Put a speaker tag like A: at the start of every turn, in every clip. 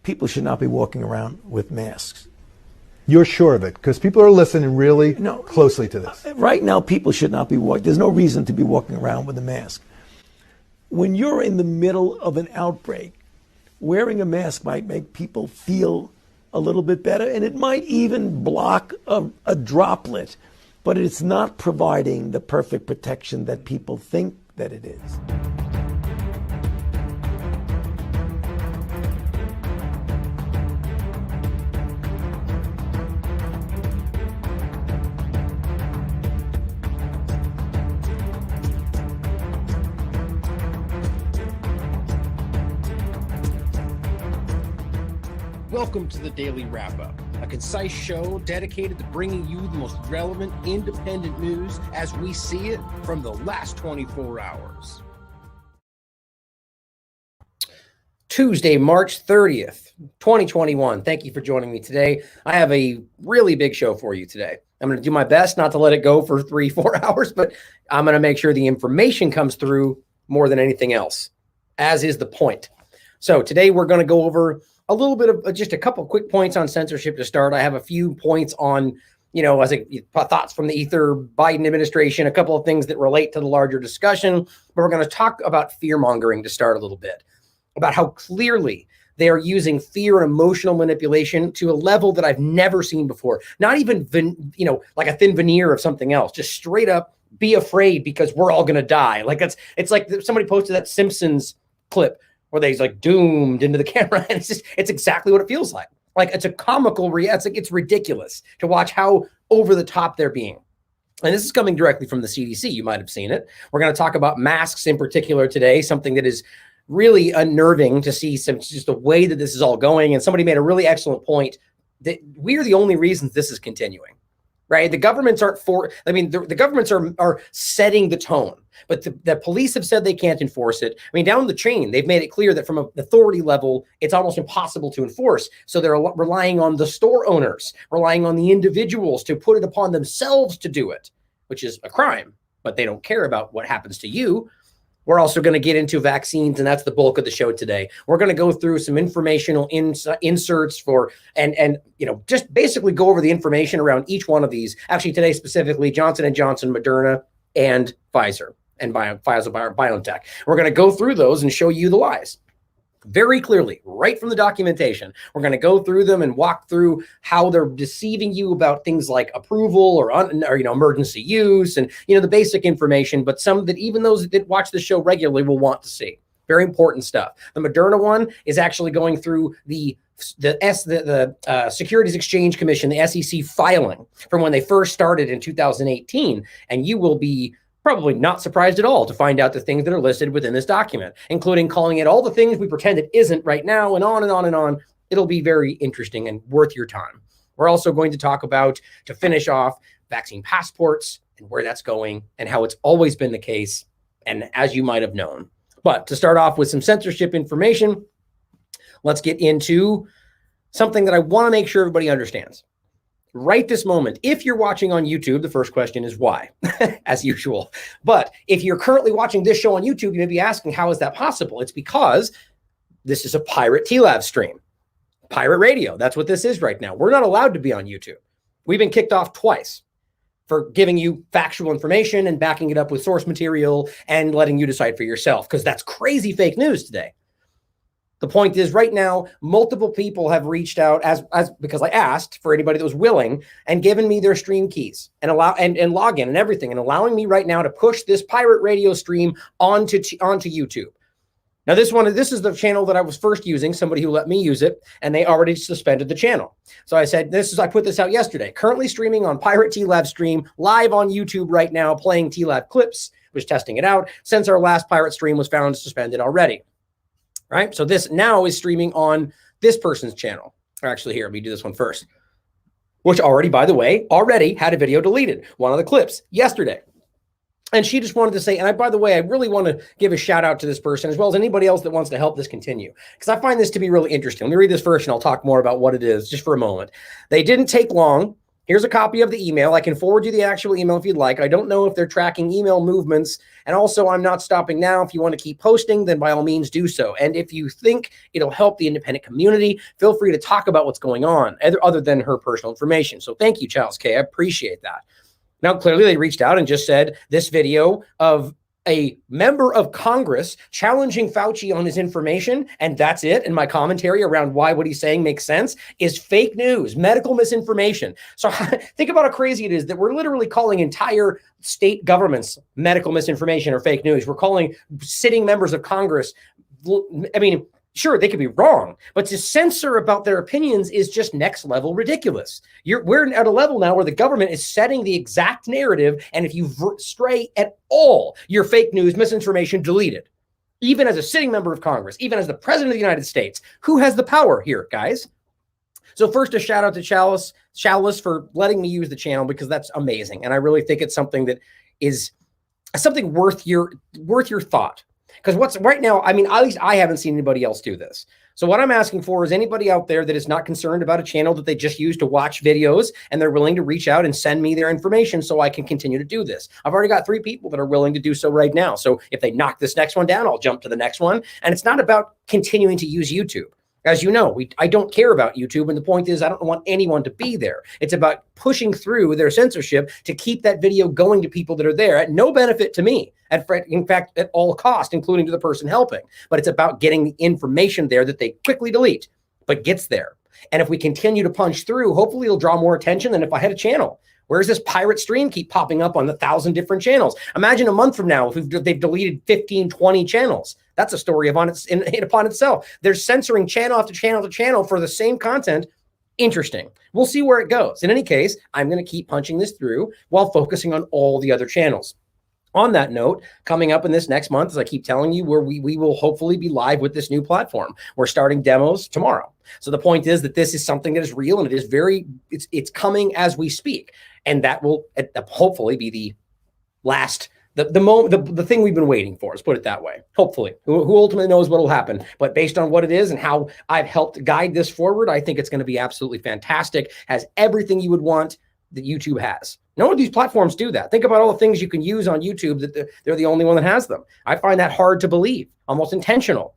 A: people should not be walking around with masks.
B: You're sure of it? Because people are listening really closely to this.
A: Right now, people should not be walking. There's no reason to be walking around with a mask. When you're in the middle of an outbreak, wearing a mask might make people feel a little bit better, and it might even block a droplet, but it's not providing the perfect protection that people think that it is.
C: Welcome to the Daily Wrap-Up, a concise show dedicated to bringing you the most relevant independent news as we see it from the last 24 hours. Tuesday, March 30th, 2021. Thank you for joining me today. I have a really big show for you today. I'm going to do my best not to let it go for 3-4 hours, but I'm going to make sure the information comes through more than anything else, as is the point. So today we're going to go over a little bit of just a couple quick points on censorship to start. I have a few points on, as thoughts from the ether, Biden administration, a couple of things that relate to the larger discussion. But we're going to talk about fear mongering to start a little bit, about how clearly they are using fear and emotional manipulation to a level that I've never seen before. Not even, like a thin veneer of something else, just straight up be afraid because we're all going to die. Like it's like somebody posted that Simpsons clip where they's like doomed into the camera. And it's exactly what it feels like. Like it's a comical it's ridiculous to watch how over the top they're being. And this is coming directly from the CDC. You might have seen it. We're going to talk about masks in particular today, something that is really unnerving to see just the way that this is all going. And somebody made a really excellent point that we are the only reasons this is continuing. Right? The governments aren't the governments are setting the tone, but the police have said they can't enforce it. I mean, down the chain, they've made it clear that from an authority level, it's almost impossible to enforce. So they're relying on the store owners, relying on the individuals to put it upon themselves to do it, which is a crime, but they don't care about what happens to you. We're also going to get into vaccines, and that's the bulk of the show today. We're going to go through some informational inserts and just basically go over the information around each one of these. Actually, today specifically, Johnson & Johnson, Moderna, and Pfizer and BioNTech. We're going to go through those and show you the lies very clearly, right from the documentation. We're going to go through them and walk through how they're deceiving you about things like approval or emergency use and, the basic information, but some that even those that watch the show regularly will want to see. Very important stuff. The Moderna one is actually going through the Securities Exchange Commission, the SEC filing from when they first started in 2018. And you will be probably not surprised at all to find out the things that are listed within this document, including calling it all the things we pretend it isn't right now, and on and on and on. It'll be very interesting and worth your time. We're also going to talk about, to finish off, vaccine passports and where that's going and how it's always been the case, and as you might have known. But to start off with some censorship information, let's get into something that I want to make sure everybody understands. Right this moment, if you're watching on YouTube, the first question is why, as usual. But if you're currently watching this show on YouTube, you may be asking, how is that possible? It's because this is a pirate TLAV stream, pirate radio. That's what this is right now. We're not allowed to be on YouTube. We've been kicked off twice for giving you factual information and backing it up with source material and letting you decide for yourself, because that's crazy fake news today. The point is, right now, multiple people have reached out because I asked for anybody that was willing and given me their stream keys and login and everything, and allowing me right now to push this pirate radio stream onto YouTube. Now, this is the channel that I was first using, somebody who let me use it, and they already suspended the channel. So I said, I put this out yesterday, currently streaming on Pirate TLAV stream, live on YouTube right now, playing TLAV clips, was testing it out since our last pirate stream was found suspended already. Right? So this now is streaming on this person's channel. Or actually, here, let me do this one first. Which already, by the way, had a video deleted. One of the clips yesterday. And she just wanted to say, and by the way, I really want to give a shout out to this person as well as anybody else that wants to help this continue. Because I find this to be really interesting. Let me read this first and I'll talk more about what it is just for a moment. They didn't take long Here's a copy of the email. I can forward you the actual email if you'd like. I don't know if they're tracking email movements. And also, I'm not stopping now. If you want to keep posting, then by all means do so. And if you think it'll help the independent community, feel free to talk about what's going on other than her personal information. So thank you, Charles K. I appreciate that. Now, clearly they reached out and just said this video of a member of Congress challenging Fauci on his information, and that's it. And my commentary around why what he's saying makes sense is fake news, medical misinformation. So think about how crazy it is that we're literally calling entire state governments medical misinformation or fake news. We're calling sitting members of Congress, I mean, sure, they could be wrong, but to censor about their opinions is just next level ridiculous. We're at a level now where the government is setting the exact narrative, and if you stray at all, your fake news, misinformation, deleted. Even as a sitting member of Congress, even as the president of the United States, who has the power here, guys? So first, a shout out to Chalice for letting me use the channel, because that's amazing, and I really think it's something that is something worth your thought. Because what's right now, I mean, at least I haven't seen anybody else do this. So what I'm asking for is anybody out there that is not concerned about a channel that they just use to watch videos, and they're willing to reach out and send me their information so I can continue to do this. I've already got 3 people that are willing to do so right now. So if they knock this next one down, I'll jump to the next one. And it's not about continuing to use YouTube. As you know, I don't care about YouTube. And the point is, I don't want anyone to be there. It's about pushing through their censorship to keep that video going to people that are there at no benefit to me. In fact, at all cost, including to the person helping. But it's about getting the information there that they quickly delete, but gets there. And if we continue to punch through, hopefully it'll draw more attention than if I had a channel. Where's this pirate stream keep popping up on 1,000 different channels? Imagine a month from now if they've deleted 15, 20 channels. That's a story upon itself. They're censoring channel after channel to channel for the same content. Interesting. We'll see where it goes. In any case, I'm going to keep punching this through while focusing on all the other channels. On that note, coming up in this next month, as I keep telling you, where we will hopefully be live with this new platform. We're starting demos tomorrow. So the point is that this is something that is real, and it is it's coming as we speak. And that will hopefully be the last, the thing we've been waiting for. Let's put it that way. Hopefully, who ultimately knows what will happen. But based on what it is and how I've helped guide this forward, I think it's going to be absolutely fantastic. Has everything you would want that YouTube has. None of these platforms do that. Think about all the things you can use on YouTube that they're the only one that has them. I find that hard to believe, almost intentional.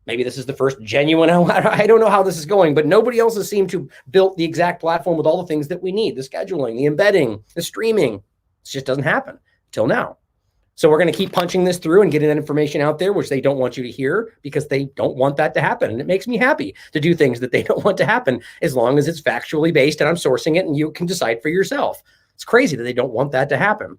C: Maybe this is the first genuine, I don't know how this is going, but nobody else has seemed to build the exact platform with all the things that we need, the scheduling, the embedding, the streaming. It just doesn't happen till now. So we're going to keep punching this through and getting that information out there, which they don't want you to hear because they don't want that to happen. And it makes me happy to do things that they don't want to happen as long as it's factually based and I'm sourcing it and you can decide for yourself. It's crazy that they don't want that to happen.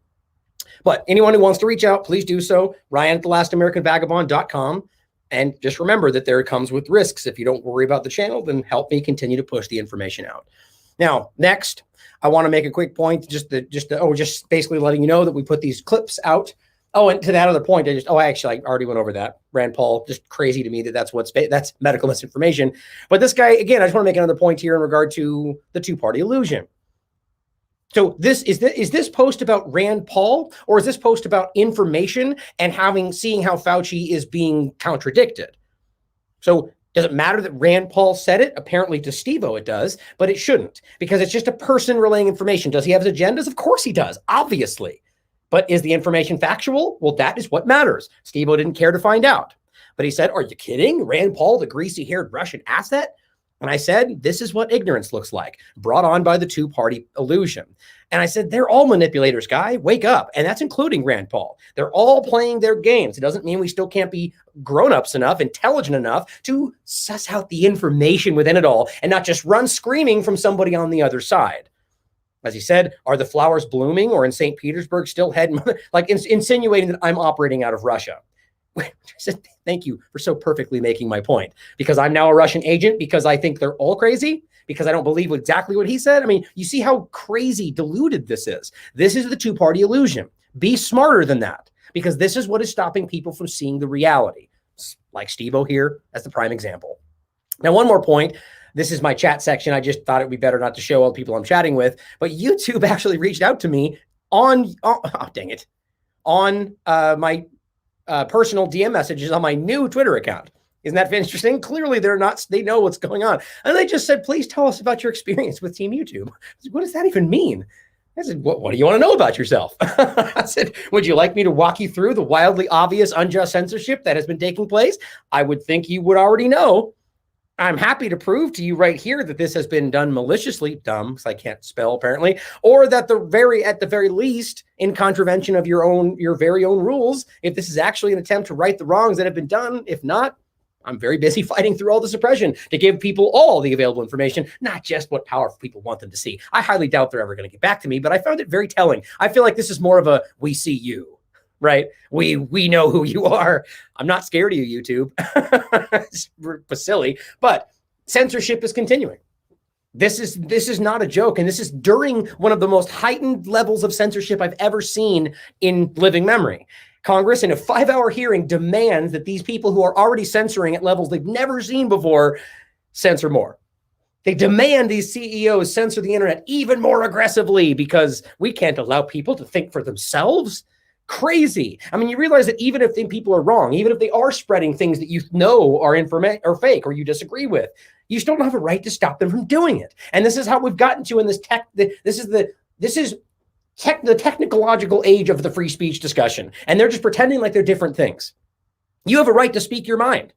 C: But anyone who wants to reach out, please do so. Ryan at thelastamericanvagabond.com. And just remember that there comes with risks. If you don't worry about the channel, then help me continue to push the information out. Now, next, I want to make a quick point, just basically letting you know that we put these clips out. Oh, and to that other point, I already went over that. Rand Paul, just crazy to me that's medical misinformation. But this guy, again, I just want to make another point here in regard to the two-party illusion. So is this post about Rand Paul, or is this post about information and seeing how Fauci is being contradicted? So does it matter that Rand Paul said it? Apparently to Steve-O it does, but it shouldn't, because it's just a person relaying information. Does he have his agendas? Of course he does, obviously. But is the information factual? Well, that is what matters. Steve-O didn't care to find out. But he said, are you kidding? Rand Paul, the greasy-haired Russian asset? And I said, this is what ignorance looks like, brought on by the two-party illusion. And I said, they're all manipulators, guy. Wake up. And that's including Rand Paul. They're all playing their games. It doesn't mean we still can't be grown-ups enough, intelligent enough to suss out the information within it all and not just run screaming from somebody on the other side. As he said, are the flowers blooming or in St. Petersburg still insinuating that I'm operating out of Russia? I said, thank you for so perfectly making my point, because I'm now a Russian agent because I think they're all crazy, because I don't believe exactly what he said. I mean, you see how crazy diluted this is. This is the two-party illusion. Be smarter than that, because this is what is stopping people from seeing the reality, like Steve-O here as the prime example. Now, one more point. This is my chat section. I just thought it'd be better not to show all the people I'm chatting with, but YouTube actually reached out to me on my personal DM messages on my new Twitter account. Isn't that interesting? Clearly they're not, they know what's going on. And they just said, please tell us about your experience with Team YouTube. What does that even mean? I said, what do you want to know about yourself? I said, would you like me to walk you through the wildly obvious unjust censorship that has been taking place? I would think you would already know. I'm happy to prove to you right here that this has been done maliciously, dumb, because I can't spell apparently, or that at the very least, in contravention of your very own rules, if this is actually an attempt to right the wrongs that have been done. If not, I'm very busy fighting through all the suppression to give people all the available information, not just what powerful people want them to see. I highly doubt they're ever going to get back to me, but I found it very telling. I feel like this is more of a, we see you, right? We know who you are. I'm not scared of you, YouTube. It's silly, but censorship is continuing. This is not a joke. And this is during one of the most heightened levels of censorship I've ever seen in living memory. Congress, in a 5-hour hearing, demands that these people who are already censoring at levels they've never seen before censor more. They demand these CEOs censor the internet even more aggressively because we can't allow people to think for themselves. Crazy. I mean, you realize that even if people are wrong, even if they are spreading things that you know are fake or you disagree with, you still don't have a right to stop them from doing it. And this is how we've gotten to in this this is the technological age of the free speech discussion. And they're just pretending like they're different things. You have a right to speak your mind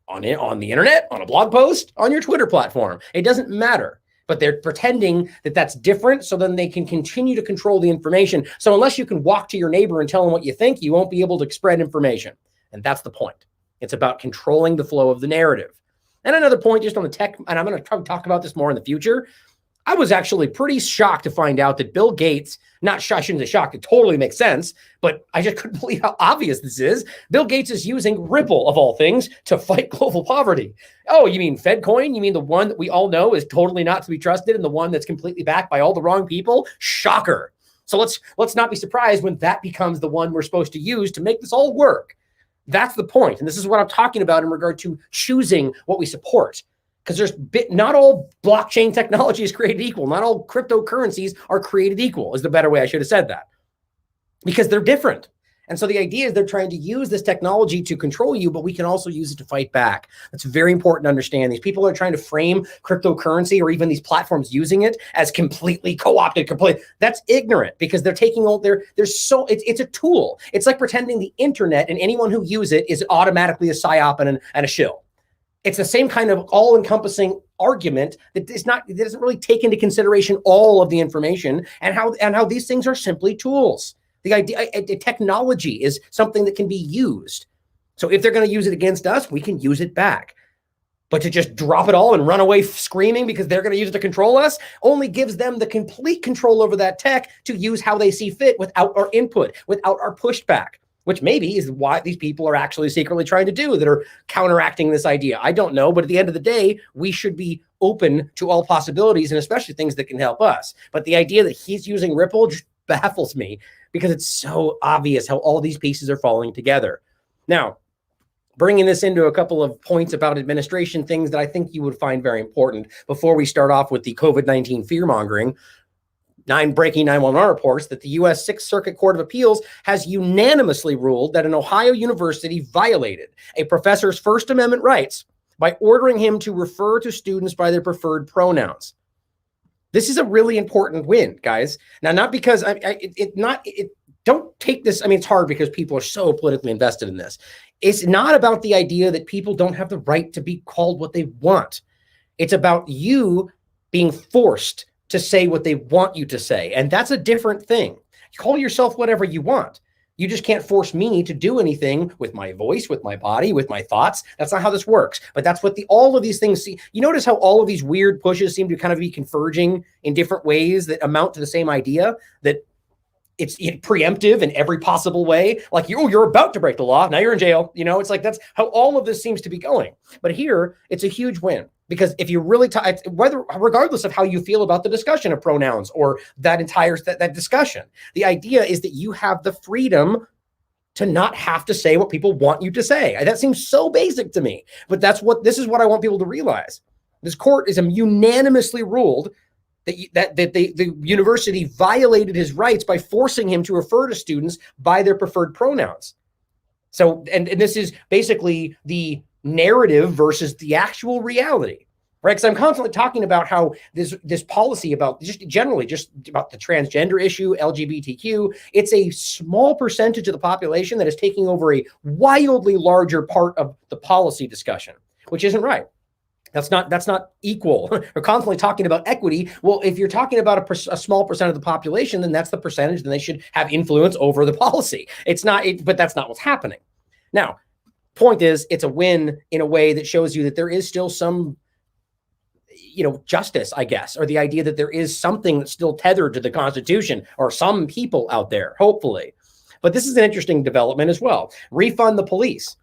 C: on the internet, on a blog post, on your Twitter platform. It doesn't matter. But they're pretending that that's different so then they can continue to control the information. So unless you can walk to your neighbor and tell them what you think, you won't be able to spread information. And that's the point. It's about controlling the flow of the narrative. And another point just on the tech, and I'm going to talk about this more in the future. I was actually pretty shocked to find out that Bill Gates, I shouldn't say shocked, it totally makes sense, but I just couldn't believe how obvious this is. Bill Gates is using Ripple, of all things, to fight global poverty. Oh, you mean FedCoin? You mean the one that we all know is totally not to be trusted and the one that's completely backed by all the wrong people? Shocker. So let's not be surprised when that becomes the one we're supposed to use to make this all work. That's the point. And this is what I'm talking about in regard to choosing what we support. Because not all blockchain technology is created equal. Not all cryptocurrencies are created equal is the better way I should have said that. Because they're different. And so the idea is they're trying to use this technology to control you, but we can also use it to fight back. That's very important to understand. These people are trying to frame cryptocurrency or even these platforms using it as completely co-opted, That's ignorant because they're taking all it's a tool. It's like pretending the internet and anyone who uses it is automatically a psyop and a shill. It's the same kind of all-encompassing argument that it doesn't really take into consideration all of the information and how these things are simply tools. The idea, technology is something that can be used. So if they're going to use it against us, we can use it back. But to just drop it all and run away screaming because they're going to use it to control us only gives them the complete control over that tech to use how they see fit without our input, without our pushback. Which maybe is what these people are actually secretly trying to do that are counteracting this idea. I don't know, but at the end of the day, we should be open to all possibilities and especially things that can help us. But the idea that he's using Ripple just baffles me because it's so obvious how all these pieces are falling together. Now, bringing this into a couple of points about administration, things that I think you would find very important before we start off with the COVID-19 fear-mongering. Breaking 911 reports that the U.S. Sixth Circuit Court of Appeals has unanimously ruled that an Ohio university violated a professor's First Amendment rights by ordering him to refer to students by their preferred pronouns. This is a really important win, guys. Now, not because don't take this. I mean, it's hard because people are so politically invested in this. It's not about the idea that people don't have the right to be called what they want. It's about you being forced to say what they want you to say. And that's a different thing. You call yourself whatever you want. You just can't force me to do anything with my voice, with my body, with my thoughts. That's not how this works. But that's what all of these things see. You notice how all of these weird pushes seem to kind of be converging in different ways that amount to the same idea, that it's preemptive in every possible way. Like, you're about to break the law. Now you're in jail. It's like that's how all of this seems to be going. But here, it's a huge win. Because if you really, regardless of how you feel about the discussion of pronouns or that entire that discussion, the idea is that you have the freedom to not have to say what people want you to say. That seems so basic to me, but this is what I want people to realize. This court is unanimously ruled that the university violated his rights by forcing him to refer to students by their preferred pronouns. So, and this is basically the narrative versus the actual reality, right? Because I'm constantly talking about how this policy about just generally just about the transgender issue, LGBTQ, it's a small percentage of the population that is taking over a wildly larger part of the policy discussion, which isn't right. That's not equal. We're constantly talking about equity. Well, if you're talking about a small percent of the population, then that's the percentage, then they should have influence over the policy. But that's not what's happening. Now, point is, it's a win in a way that shows you that there is still some, justice, I guess, or the idea that there is something that's still tethered to the Constitution or some people out there, hopefully. But this is an interesting development as well. Refund the police.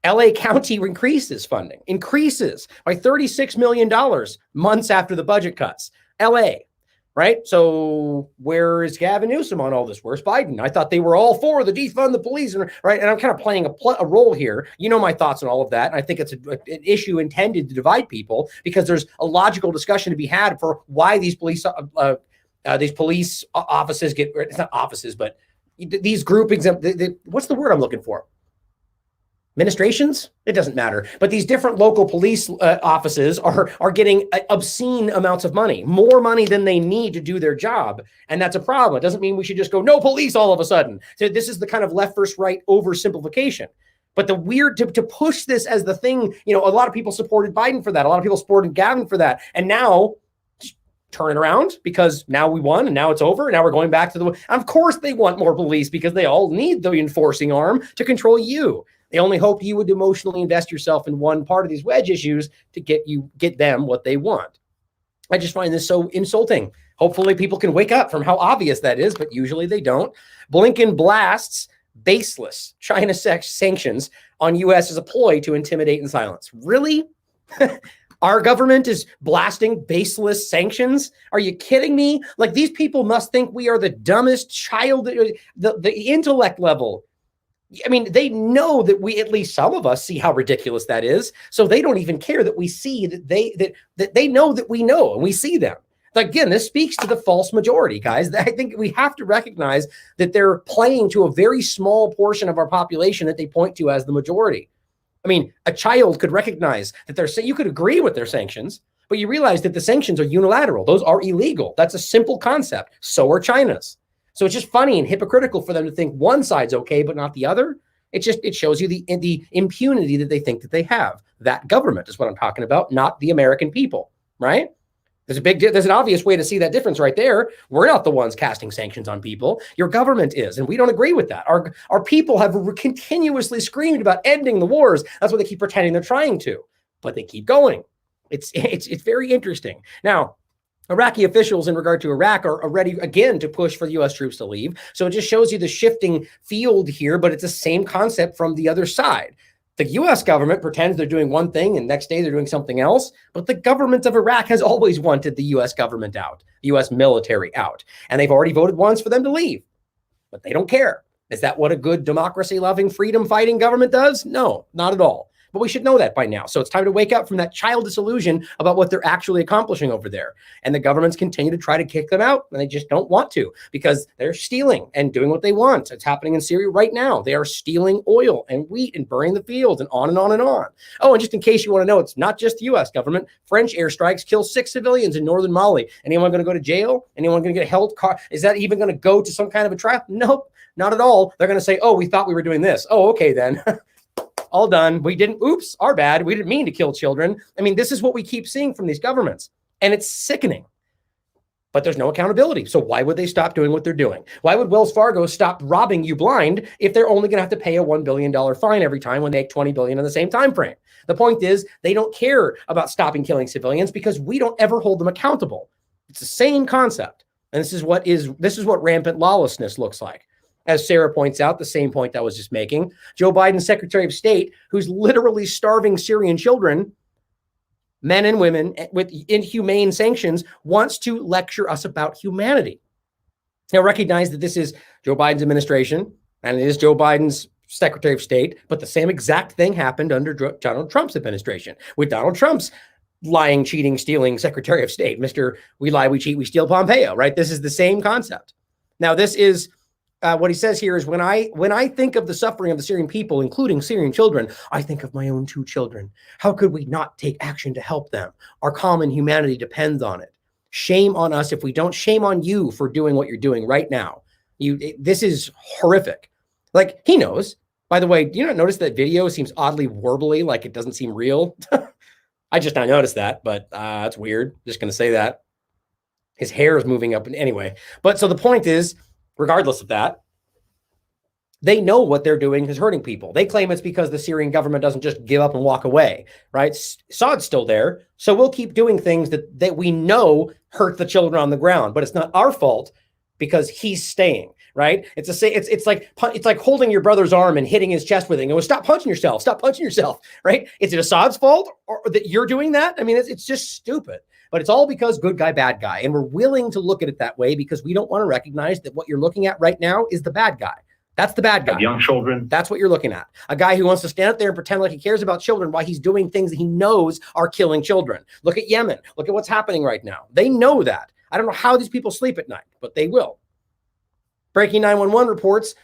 C: LA County increases by $36 million months after the budget cuts. LA, right? So where is Gavin Newsom on all this? Where's Biden? I thought they were all for the defund the police, right? And I'm kind of playing a role here. You know my thoughts on all of that. And I think it's an issue intended to divide people because there's a logical discussion to be had for why these police offices get, it's not offices, but these groupings, what's the word I'm looking for? Administrations? It doesn't matter. But these different local police offices are getting obscene amounts of money, more money than they need to do their job. And that's a problem. It doesn't mean we should just go, no police all of a sudden. So this is the kind of left versus right oversimplification. But the weird to push this as the thing, a lot of people supported Biden for that. A lot of people supported Gavin for that. And now turn it around because now we won and now it's over. And now we're going back to the, of course they want more police because they all need the enforcing arm to control you. They only hope you would emotionally invest yourself in one part of these wedge issues to get them what they want. I just find this so insulting. Hopefully people can wake up from how obvious that is, but usually they don't. Blinken blasts baseless China sanctions on U.S. as a ploy to intimidate and silence. Really? Our government is blasting baseless sanctions? Are you kidding me? Like, these people must think we are the dumbest child, the intellect level. I mean, they know that we, at least some of us, see how ridiculous that is. So they don't even care that we see that they know that we know and we see them. Again, this speaks to the false majority, guys. I think we have to recognize that they're playing to a very small portion of our population that they point to as the majority. I mean, a child could recognize that you could agree with their sanctions, but you realize that the sanctions are unilateral. Those are illegal. That's a simple concept. So are China's. So it's just funny and hypocritical for them to think one side's okay, but not the other. It shows you the impunity that they think that they have. That government is what I'm talking about, not the American people, right? There's an obvious way to see that difference right there. We're not the ones casting sanctions on people. Your government is, and we don't agree with that. Our people have continuously screamed about ending the wars. That's what they keep pretending they're trying to, but they keep going. It's very interesting. Now, Iraqi officials in regard to Iraq are ready again to push for the U.S. troops to leave. So it just shows you the shifting field here, but it's the same concept from the other side. The U.S. government pretends they're doing one thing and next day they're doing something else. But the government of Iraq has always wanted the U.S. government out, the U.S. military out. And they've already voted once for them to leave. But they don't care. Is that what a good democracy-loving, freedom-fighting government does? No, not at all. But we should know that by now. So it's time to wake up from that child disillusion about what they're actually accomplishing over there. And the governments continue to try to kick them out, and they just don't want to because they're stealing and doing what they want. It's happening in Syria right now. They are stealing oil and wheat and burning the fields and on and on and on. Oh, and just in case you want to know, it's not just the U.S. government. French airstrikes kill 6 civilians in northern Mali. Anyone going to go to jail? Anyone going to get held? Is that even going to go to some kind of a trial? Nope, not at all. They're going to say, oh, we thought we were doing this. Oh, okay, then. All done. We didn't, oops, our bad. We didn't mean to kill children. I mean, this is what we keep seeing from these governments, and it's sickening. But there's no accountability. So why would they stop doing what they're doing? Why would Wells Fargo stop robbing you blind if they're only going to have to pay a $1 billion fine every time when they make $20 billion in the same time frame? The point is, they don't care about stopping killing civilians because we don't ever hold them accountable. It's the same concept. And this is what rampant lawlessness looks like. As Sarah points out, the same point I was just making, Joe Biden's Secretary of State, who's literally starving Syrian children, men and women, with inhumane sanctions, wants to lecture us about humanity. Now, recognize that this is Joe Biden's administration, and it is Joe Biden's Secretary of State, but the same exact thing happened under Donald Trump's administration, with Donald Trump's lying, cheating, stealing Secretary of State, Mr. We lie, we cheat, we steal Pompeo, right? This is the same concept. Now, this is what he says here is when I think of the suffering of the Syrian people, including Syrian children, I think of my own 2 children. How could we not take action to help them? Our common humanity depends on it. Shame on us if we don't. Shame on you for doing what you're doing right now. This is horrific. Like, he knows. By the way, do you not notice that video seems oddly warbly, like it doesn't seem real? I just not noticed that, but it's weird. Just going to say that. His hair is moving up. Anyway, but so the point is, regardless of that, they know what they're doing is hurting people. They claim it's because the Syrian government doesn't just give up and walk away, right? Assad's still there, so we'll keep doing things that we know hurt the children on the ground, but it's not our fault because he's staying, right? It's like holding your brother's arm and hitting his chest with it. And go, stop punching yourself, right? Is it Assad's fault or that you're doing that? I mean, it's just stupid. But it's all because good guy, bad guy. And we're willing to look at it that way because we don't want to recognize that what you're looking at right now is the bad guy. That's the bad guy.
D: Young children.
C: That's what you're looking at. A guy who wants to stand up there and pretend like he cares about children while he's doing things that he knows are killing children. Look at Yemen. Look at what's happening right now. They know that. I don't know how these people sleep at night, but they will. Breaking 911 reports,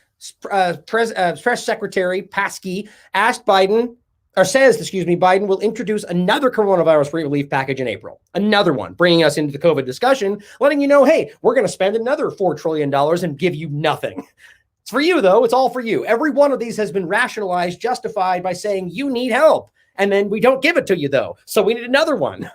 C: Press Secretary Paskey Biden will introduce another coronavirus relief package in April. Another one, bringing us into the COVID discussion, letting you know, hey, we're going to spend another $4 trillion and give you nothing. It's for you, though. It's all for you. Every one of these has been rationalized, justified by saying you need help. And then we don't give it to you, though. So we need another one.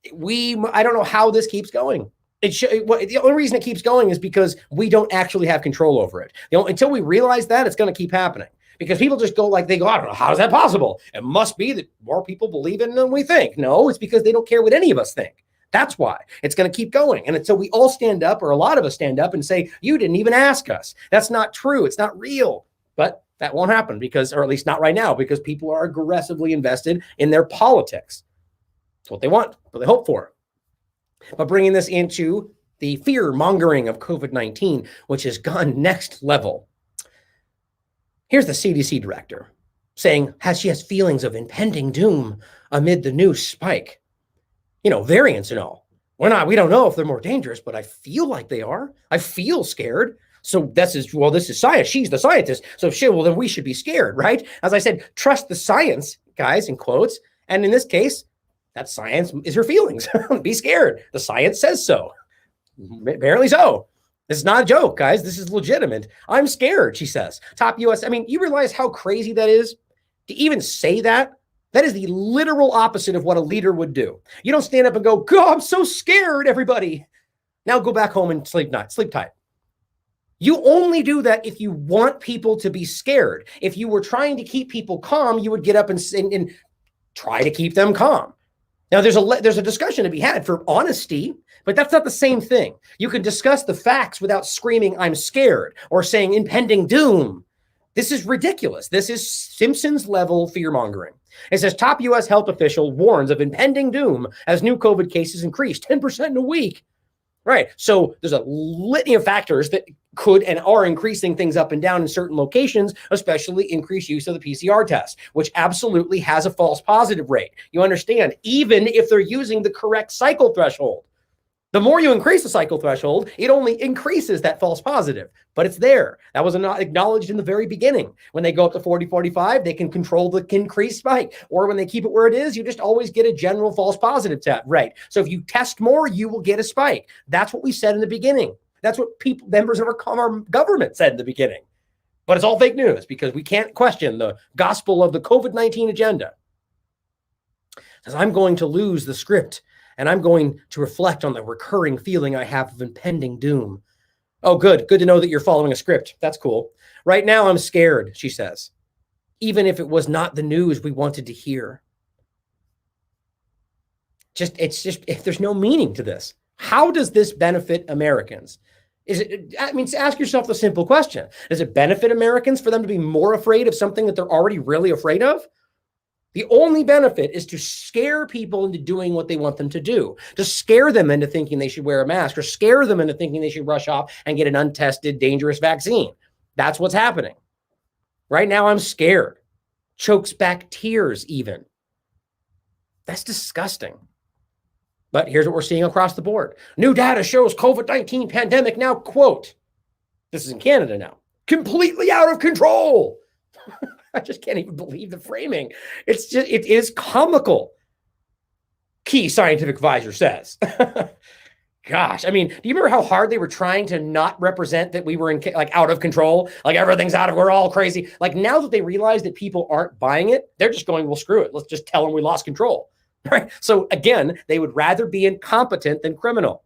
C: I don't know how this keeps going. The only reason it keeps going is because we don't actually have control over it. Until we realize that, it's going to keep happening. Because people just go, I don't know, how is that possible? It must be that more people believe in it than we think. No, it's because they don't care what any of us think. That's why it's going to keep going. And so we all stand up, or a lot of us stand up and say, you didn't even ask us. That's not true. It's not real. But that won't happen or at least not right now, because people are aggressively invested in their politics. It's what they want, what they hope for. But bringing this into the fear mongering of COVID-19, which has gone next level. Here's the CDC director saying she has feelings of impending doom amid the new spike. Variants and all. We don't know if they're more dangerous, but I feel like they are. I feel scared. So this is science. She's the scientist. So then we should be scared, right? As I said, trust the science, guys, in quotes. And in this case, that science is her feelings. Be scared. The science says so. Apparently so. This is not a joke, guys. This is legitimate. I'm scared, she says. Top U.S. I mean, you realize how crazy that is? To even say that? That is the literal opposite of what a leader would do. You don't stand up and go, God, I'm so scared, everybody. Now go back home and sleep tight. You only do that if you want people to be scared. If you were trying to keep people calm, you would get up and try to keep them calm. Now, there's a discussion to be had for honesty, but that's not the same thing. You can discuss the facts without screaming, I'm scared, or saying impending doom. This is ridiculous. This is Simpsons level fear mongering. It says top U.S. health official warns of impending doom as new COVID cases increase 10% in a week. Right. So there's a litany of factors that could and are increasing things up and down in certain locations, especially increased use of the PCR test, which absolutely has a false positive rate. You understand, even if they're using the correct cycle threshold. The more you increase the cycle threshold, it only increases that false positive, but it's there. That was not acknowledged in the very beginning. When they go up to 40, 45, they can control the increased spike. Or when they keep it where it is, you just always get a general false positive rate. So if you test more, you will get a spike. That's what we said in the beginning. That's what members of our government said in the beginning. But it's all fake news because we can't question the gospel of the COVID-19 agenda. It says, I'm going to lose the script. And I'm going to reflect on the recurring feeling I have of impending doom. Oh, good. Good to know that you're following a script. That's cool. Right now, I'm scared, she says, even if it was not the news we wanted to hear. There's no meaning to this. How does this benefit Americans? Ask yourself the simple question. Does it benefit Americans for them to be more afraid of something that they're already really afraid of? The only benefit is to scare people into doing what they want them to do, to scare them into thinking they should wear a mask or scare them into thinking they should rush off and get an untested, dangerous vaccine. That's what's happening. Right now, I'm scared. Chokes back tears even. That's disgusting. But here's what we're seeing across the board. New data shows COVID-19 pandemic now, quote, This is in Canada now. Completely out of control. I just can't even believe the framing. It is comical. Key scientific advisor says. Gosh, I mean, do you remember how hard they were trying to not represent that we were out of control? Like everything's we're all crazy. Like now that they realize that people aren't buying it, they're just going, well, screw it. Let's just tell them we lost control. Right. So again, they would rather be incompetent than criminal.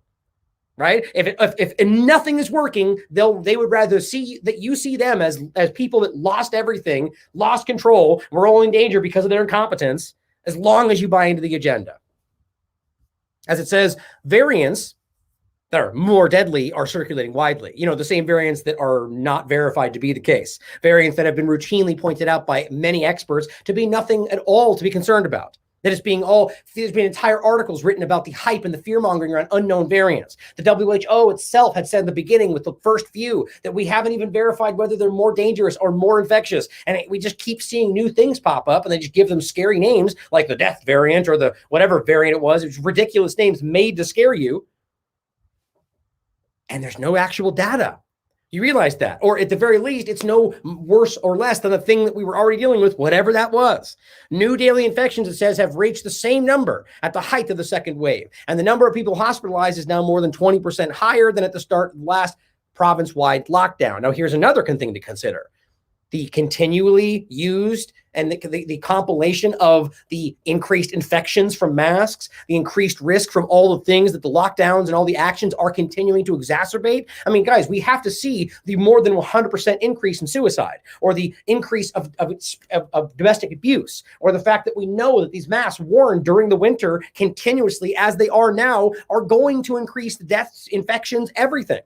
C: Right. If nothing is working, they would rather see that you see them as people that lost everything, lost control, we're all in danger because of their incompetence, as long as you buy into the agenda. As it says, variants that are more deadly are circulating widely. The same variants that are not verified to be the case. Variants that have been routinely pointed out by many experts to be nothing at all to be concerned about. There's been entire articles written about the hype and the fear-mongering around unknown variants. The WHO itself had said in the beginning with the first few that we haven't even verified whether they're more dangerous or more infectious. And we just keep seeing new things pop up and they just give them scary names like the death variant or the whatever variant it was. It's ridiculous names made to scare you. And there's no actual data. You realize that, or at the very least, it's no worse or less than the thing that we were already dealing with, whatever that was. New daily infections, it says, have reached the same number at the height of the second wave. And the number of people hospitalized is now more than 20% higher than at the start of the last province-wide lockdown. Now, here's another thing to consider. The continually used and the compilation of the increased infections from masks, the increased risk from all the things that the lockdowns and all the actions are continuing to exacerbate. I mean, guys, we have to see the more than 100% increase in suicide or the increase of domestic abuse or the fact that we know that these masks worn during the winter continuously as they are now are going to increase the deaths, infections, everything.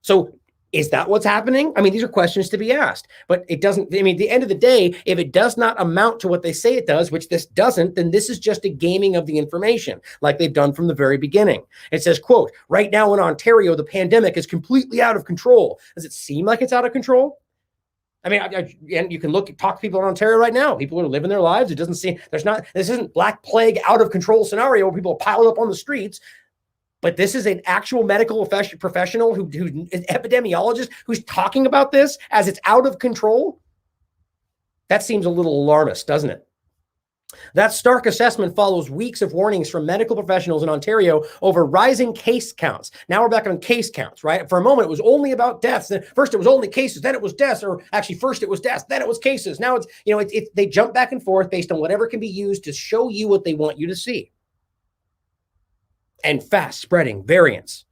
C: So is that what's happening? I mean, these are questions to be asked, but it doesn't, at the end of the day, if it does not amount to what they say it does, which this doesn't, then this is just a gaming of the information like they've done from the very beginning. It says, quote, right now in Ontario, the pandemic is completely out of control. Does it seem like it's out of control? I mean, and you can talk to people in Ontario right now. People are living their lives. It doesn't seem, this isn't Black Plague out of control scenario where people are piled up on the streets. But this is an actual medical professional who's an epidemiologist who's talking about this as it's out of control. That seems a little alarmist, doesn't it? That stark assessment follows weeks of warnings from medical professionals in Ontario over rising case counts. Now we're back on case counts, right? For a moment, it was only about deaths. Then first it was only cases, then it was deaths, or actually first it was deaths, then it was cases. Now they jump back and forth based on whatever can be used to show you what they want you to see. And fast spreading variants.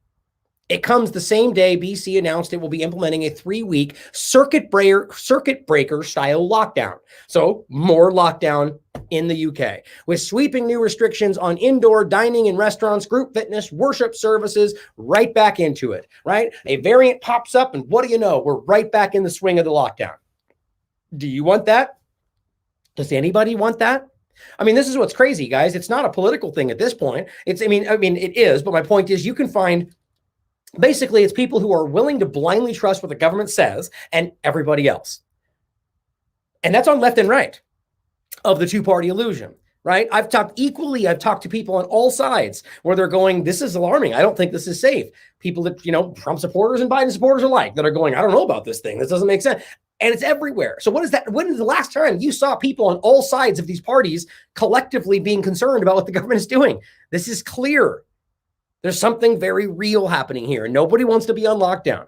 C: It comes the same day BC announced it will be implementing a 3-week circuit breaker style lockdown. So more lockdown in the UK with sweeping new restrictions on indoor dining in restaurants, group fitness, worship services, right back into it, right? A variant pops up and what do you know? We're right back in the swing of the lockdown. Do you want that? Does anybody want that? I mean, this is what's crazy, guys. It's not a political thing at this point. I mean, it is, but my point is you can find, basically, it's people who are willing to blindly trust what the government says and everybody else. And that's on left and right of the two-party illusion, right? I've talked to people on all sides where they're going, this is alarming. I don't think this is safe. People that, Trump supporters and Biden supporters alike that are going, I don't know about this thing. This doesn't make sense. And it's everywhere. So what is that? When is the last time you saw people on all sides of these parties collectively being concerned about what the government is doing? This is clear. There's something very real happening here. And nobody wants to be on lockdown.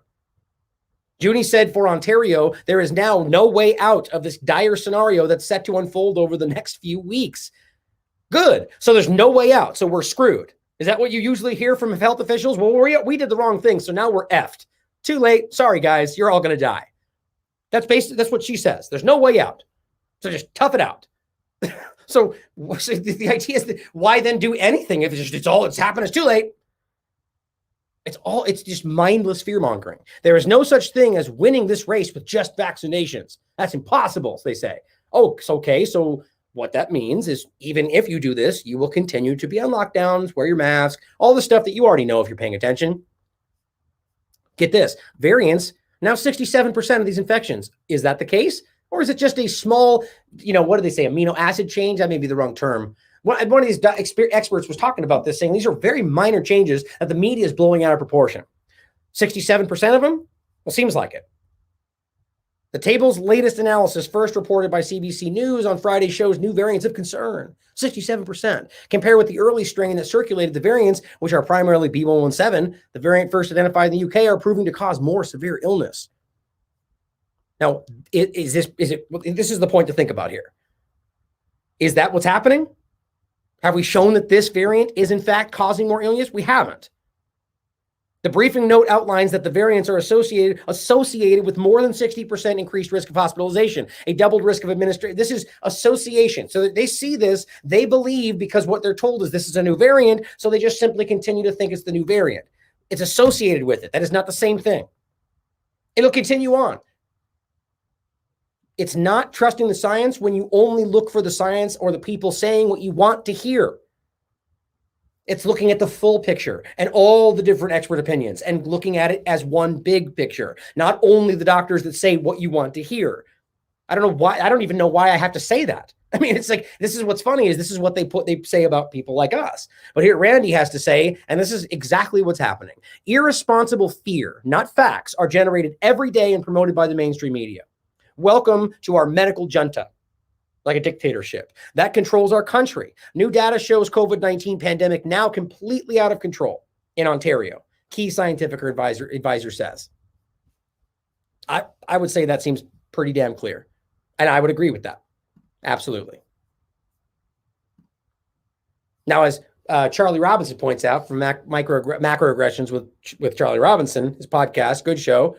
C: Junie said for Ontario, there is now no way out of this dire scenario that's set to unfold over the next few weeks. Good. So there's no way out. So we're screwed. Is that what you usually hear from health officials? Well, we did the wrong thing. So now we're effed. Too late. Sorry, guys. You're all going to die. That's what she says. There's no way out. So just tough it out. So the idea is that why then do anything if it's happened, it's too late. It's just mindless fear mongering. There is no such thing as winning this race with just vaccinations. That's impossible, they say. Oh, it's okay. So what that means is even if you do this, you will continue to be on lockdowns, wear your mask, all the stuff that you already know if you're paying attention. Get this, variants. Now, 67% of these infections. Is that the case? Or is it just a small, what do they say, amino acid change? That may be the wrong term. One of these experts was talking about this, saying these are very minor changes that the media is blowing out of proportion. 67% of them? Well, seems like it. The table's latest analysis, first reported by CBC News on Friday, shows new variants of concern, 67%. Compared with the early strain that circulated, the variants, which are primarily B117, the variant first identified in the UK, are proving to cause more severe illness. Now, this is the point to think about here. Is that what's happening? Have we shown that this variant is in fact causing more illness? We haven't. The briefing note outlines that the variants are associated with more than 60% increased risk of hospitalization, a doubled risk of administration. This is association. So that they see this, they believe, because what they're told is this is a new variant, so they just simply continue to think it's the new variant. It's associated with it. That is not the same thing. It'll continue on. It's not trusting the science when you only look for the science or the people saying what you want to hear. It's looking at the full picture and all the different expert opinions and looking at it as one big picture, not only the doctors that say what you want to hear. I don't know why. I don't even know why I have to say that. I mean, it's like, this is what's funny is this is what they say about people like us. But here Randy has to say, and this is exactly what's happening. Irresponsible fear, not facts, are generated every day and promoted by the mainstream media. Welcome to our medical junta. Like a dictatorship that controls our country. New data shows COVID-19 pandemic now completely out of control in Ontario. Key scientific advisor says. I would say that seems pretty damn clear. And I would agree with that. Absolutely. Now, as Charlie Robinson points out from Macroaggressions with Charlie Robinson, his podcast, good show.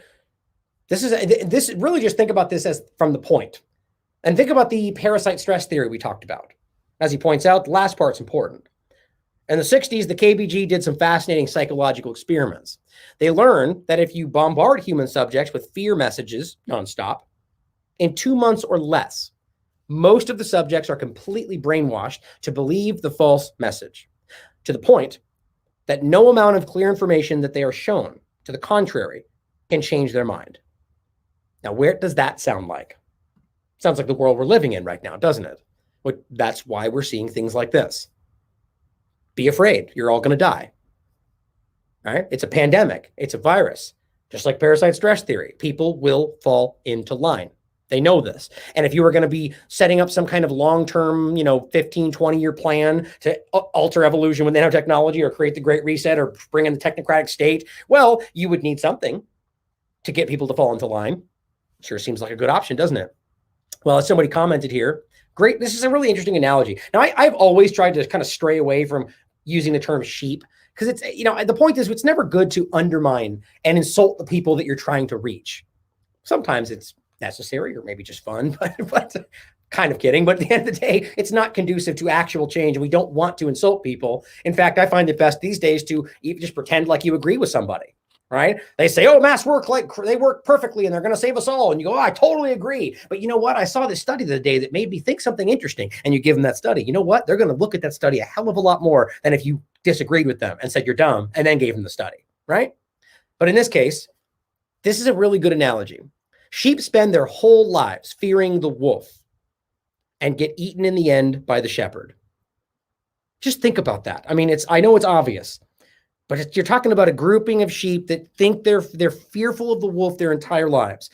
C: This really just think about this as from the point. And think about the parasite stress theory we talked about. As he points out, the last part's important. In the 60s, the KBG did some fascinating psychological experiments. They learned that if you bombard human subjects with fear messages nonstop, in 2 months or less, most of the subjects are completely brainwashed to believe the false message, to the point that no amount of clear information that they are shown, to the contrary, can change their mind. Now, where does that sound like? Sounds like the world we're living in right now, doesn't it? That's why we're seeing things like this. Be afraid. You're all going to die. All right? It's a pandemic. It's a virus. Just like parasite stress theory. People will fall into line. They know this. And if you were going to be setting up some kind of long-term, 15, 20-year plan to alter evolution with nanotechnology or create the Great Reset or bring in the technocratic state, well, you would need something to get people to fall into line. Sure seems like a good option, doesn't it? Well, as somebody commented here, great. This is a really interesting analogy. Now, I've always tried to kind of stray away from using the term sheep because it's, the point is it's never good to undermine and insult the people that you're trying to reach. Sometimes it's necessary or maybe just fun, but kind of kidding. But at the end of the day, it's not conducive to actual change. And we don't want to insult people. In fact, I find it best these days to even just pretend like you agree with somebody. Right? They say, oh, masks work they work perfectly and they're going to save us all. And you go, oh, I totally agree. But you know what? I saw this study the other day that made me think something interesting. And you give them that study. You know what? They're going to look at that study a hell of a lot more than if you disagreed with them and said you're dumb and then gave them the study. Right? But in this case, this is a really good analogy. Sheep spend their whole lives fearing the wolf and get eaten in the end by the shepherd. Just think about that. I mean, I know it's obvious. But you're talking about a grouping of sheep that think they're fearful of the wolf their entire lives.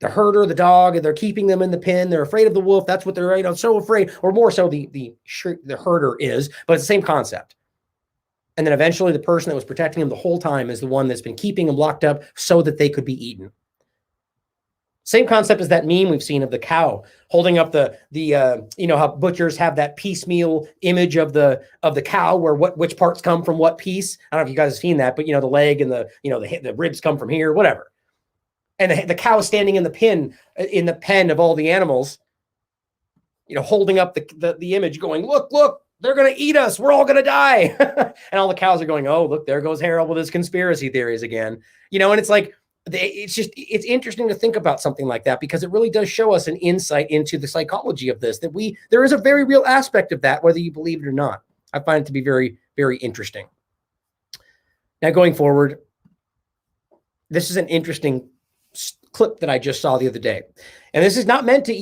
C: The herder, the dog, they're keeping them in the pen. They're afraid of the wolf. That's what they're so afraid, or more so the herder is, but it's the same concept. And then eventually the person that was protecting them the whole time is the one that's been keeping them locked up so that they could be eaten. Same concept as that meme we've seen of the cow holding up the how butchers have that piecemeal image of the cow where which parts come from what piece. I don't know if you guys have seen that, but the leg and the ribs come from here, whatever. And the cow standing in the pen of all the animals, holding up the image going, look, they're going to eat us. We're all going to die. And all the cows are going, oh, look, there goes Harold with his conspiracy theories again. And it's like, it's interesting to think about something like that because it really does show us an insight into the psychology of this, that there is a very real aspect of that, whether you believe it or not. I find it to be very, very interesting. Now, going forward, this is an interesting clip that I just saw the other day. And this is not meant to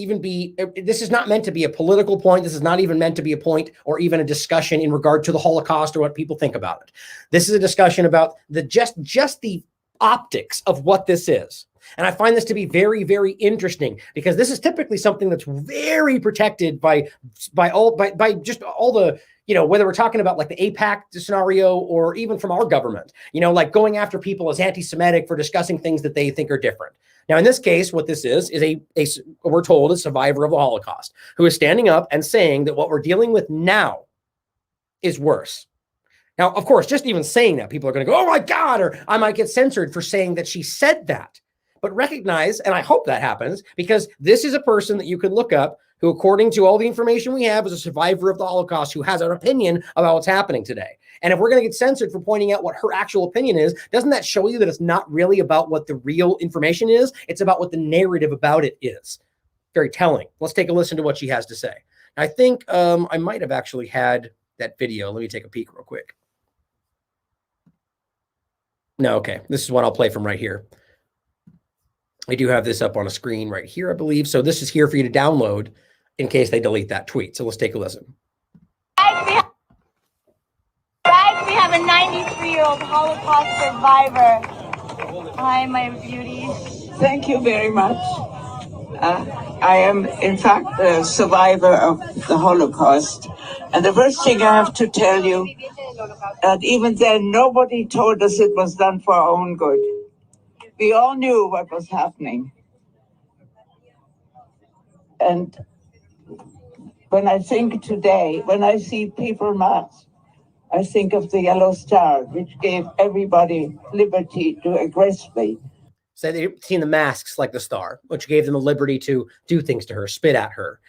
C: be a political point. This is not even meant to be a point or even a discussion in regard to the Holocaust or what people think about it. This is a discussion about just the optics of what this is. And I find this to be very, very interesting because this is typically something that's very protected by just all the, whether we're talking about like the APAC scenario or even from our government, like going after people as anti-Semitic for discussing things that they think are different. Now, in this case, what this is we're told, a survivor of the Holocaust who is standing up and saying that what we're dealing with now is worse. Now, of course, just even saying that, people are going to go, oh my God, or I might get censored for saying that she said that. But recognize, and I hope that happens, because this is a person that you can look up who, according to all the information we have, is a survivor of the Holocaust who has an opinion about what's happening today. And if we're going to get censored for pointing out what her actual opinion is, doesn't that show you that it's not really about what the real information is? It's about what the narrative about it is. Very telling. Let's take a listen to what she has to say. I think I might have actually had that video. Let me take a peek real quick. No, okay. This is one I'll play from right here. I do have this up on a screen right here, I believe. So this is here for you to download in case they delete that tweet. So let's take a listen.
D: Guys, we have a 93-year-old Holocaust survivor. Hi, my beauty.
E: Thank you very much. I am, in fact, a survivor of the Holocaust. And the first thing I have to tell you, that even then, nobody told us it was done for our own good. We all knew what was happening. And when I think today, when I see people march, I think of the Yellow Star, which gave everybody liberty to aggressively.
C: So they've seen the masks like the star, which gave them the liberty to do things to her, spit at her.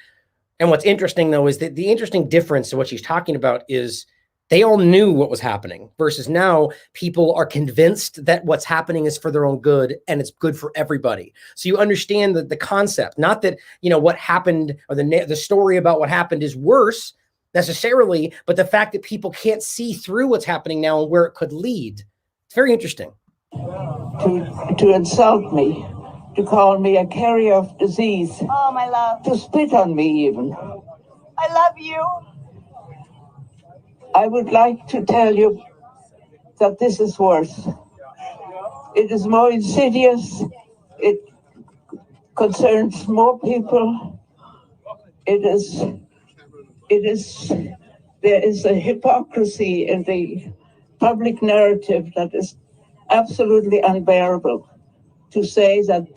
C: And what's interesting, though, is that the interesting difference to what she's talking about is they all knew what was happening versus now people are convinced that what's happening is for their own good and it's good for everybody. So you understand the concept, not that, what happened or the story about what happened is worse necessarily, but the fact that people can't see through what's happening now and where it could lead. It's very interesting.
E: To insult me, to call me a carrier of disease.
D: Oh, my love.
E: To spit on me even.
D: I love you.
E: I would like to tell you that this is worse. It is more insidious. It concerns more people. There is a hypocrisy in the public narrative that is absolutely unbearable, to say that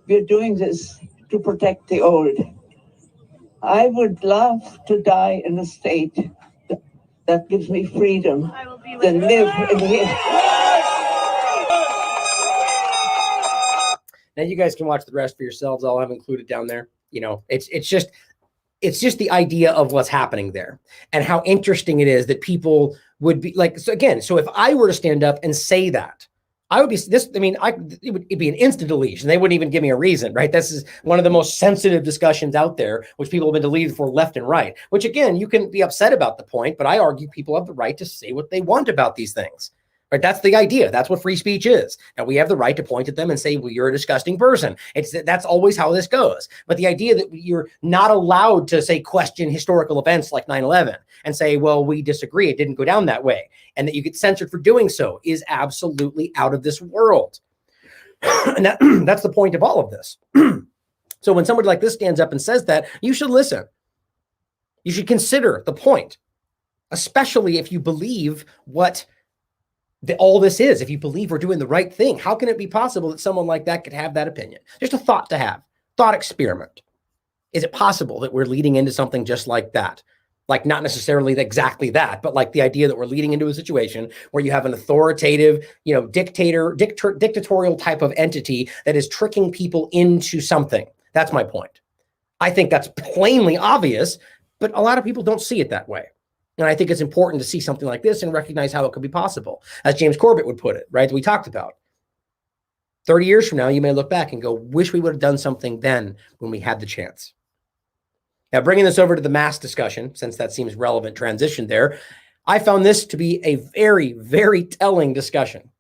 E: we're doing this to protect the old. I would love to die in a state that gives me freedom than live in here.
C: Now you guys can watch the rest for yourselves. I'll have included down there. It's just the idea of what's happening there and how interesting it is that people would be like, so again, so if I were to stand up and say that, I would be it'd be an instant deletion. They wouldn't even give me a reason, right? This is one of the most sensitive discussions out there, which people have been deleted for left and right, which again, you can be upset about the point, but I argue people have the right to say what they want about these things. Right? That's the idea. That's what free speech is. Now we have the right to point at them and say, well, you're a disgusting person. That's always how this goes. But the idea that you're not allowed to say, question historical events like 9/11 and say, well, we disagree. It didn't go down that way. And that you get censored for doing so is absolutely out of this world. And that's the point of all of this. So when somebody like this stands up and says that, you should listen. You should consider the point, especially if you believe what all this is. If you believe we're doing the right thing, how can it be possible that someone like that could have that opinion? Just a thought to have, thought experiment. Is it possible that we're leading into something just like that? Like not necessarily exactly that, but like the idea that we're leading into a situation where you have an authoritative, dictatorial type of entity that is tricking people into something. That's my point. I think that's plainly obvious, but a lot of people don't see it that way. And I think it's important to see something like this and recognize how it could be possible. As James Corbett would put it, right? That we talked about. 30 years from now, you may look back and go, wish we would have done something then when we had the chance. Now, bringing this over to the mask discussion, since that seems relevant transition there, I found this to be a very, very telling discussion.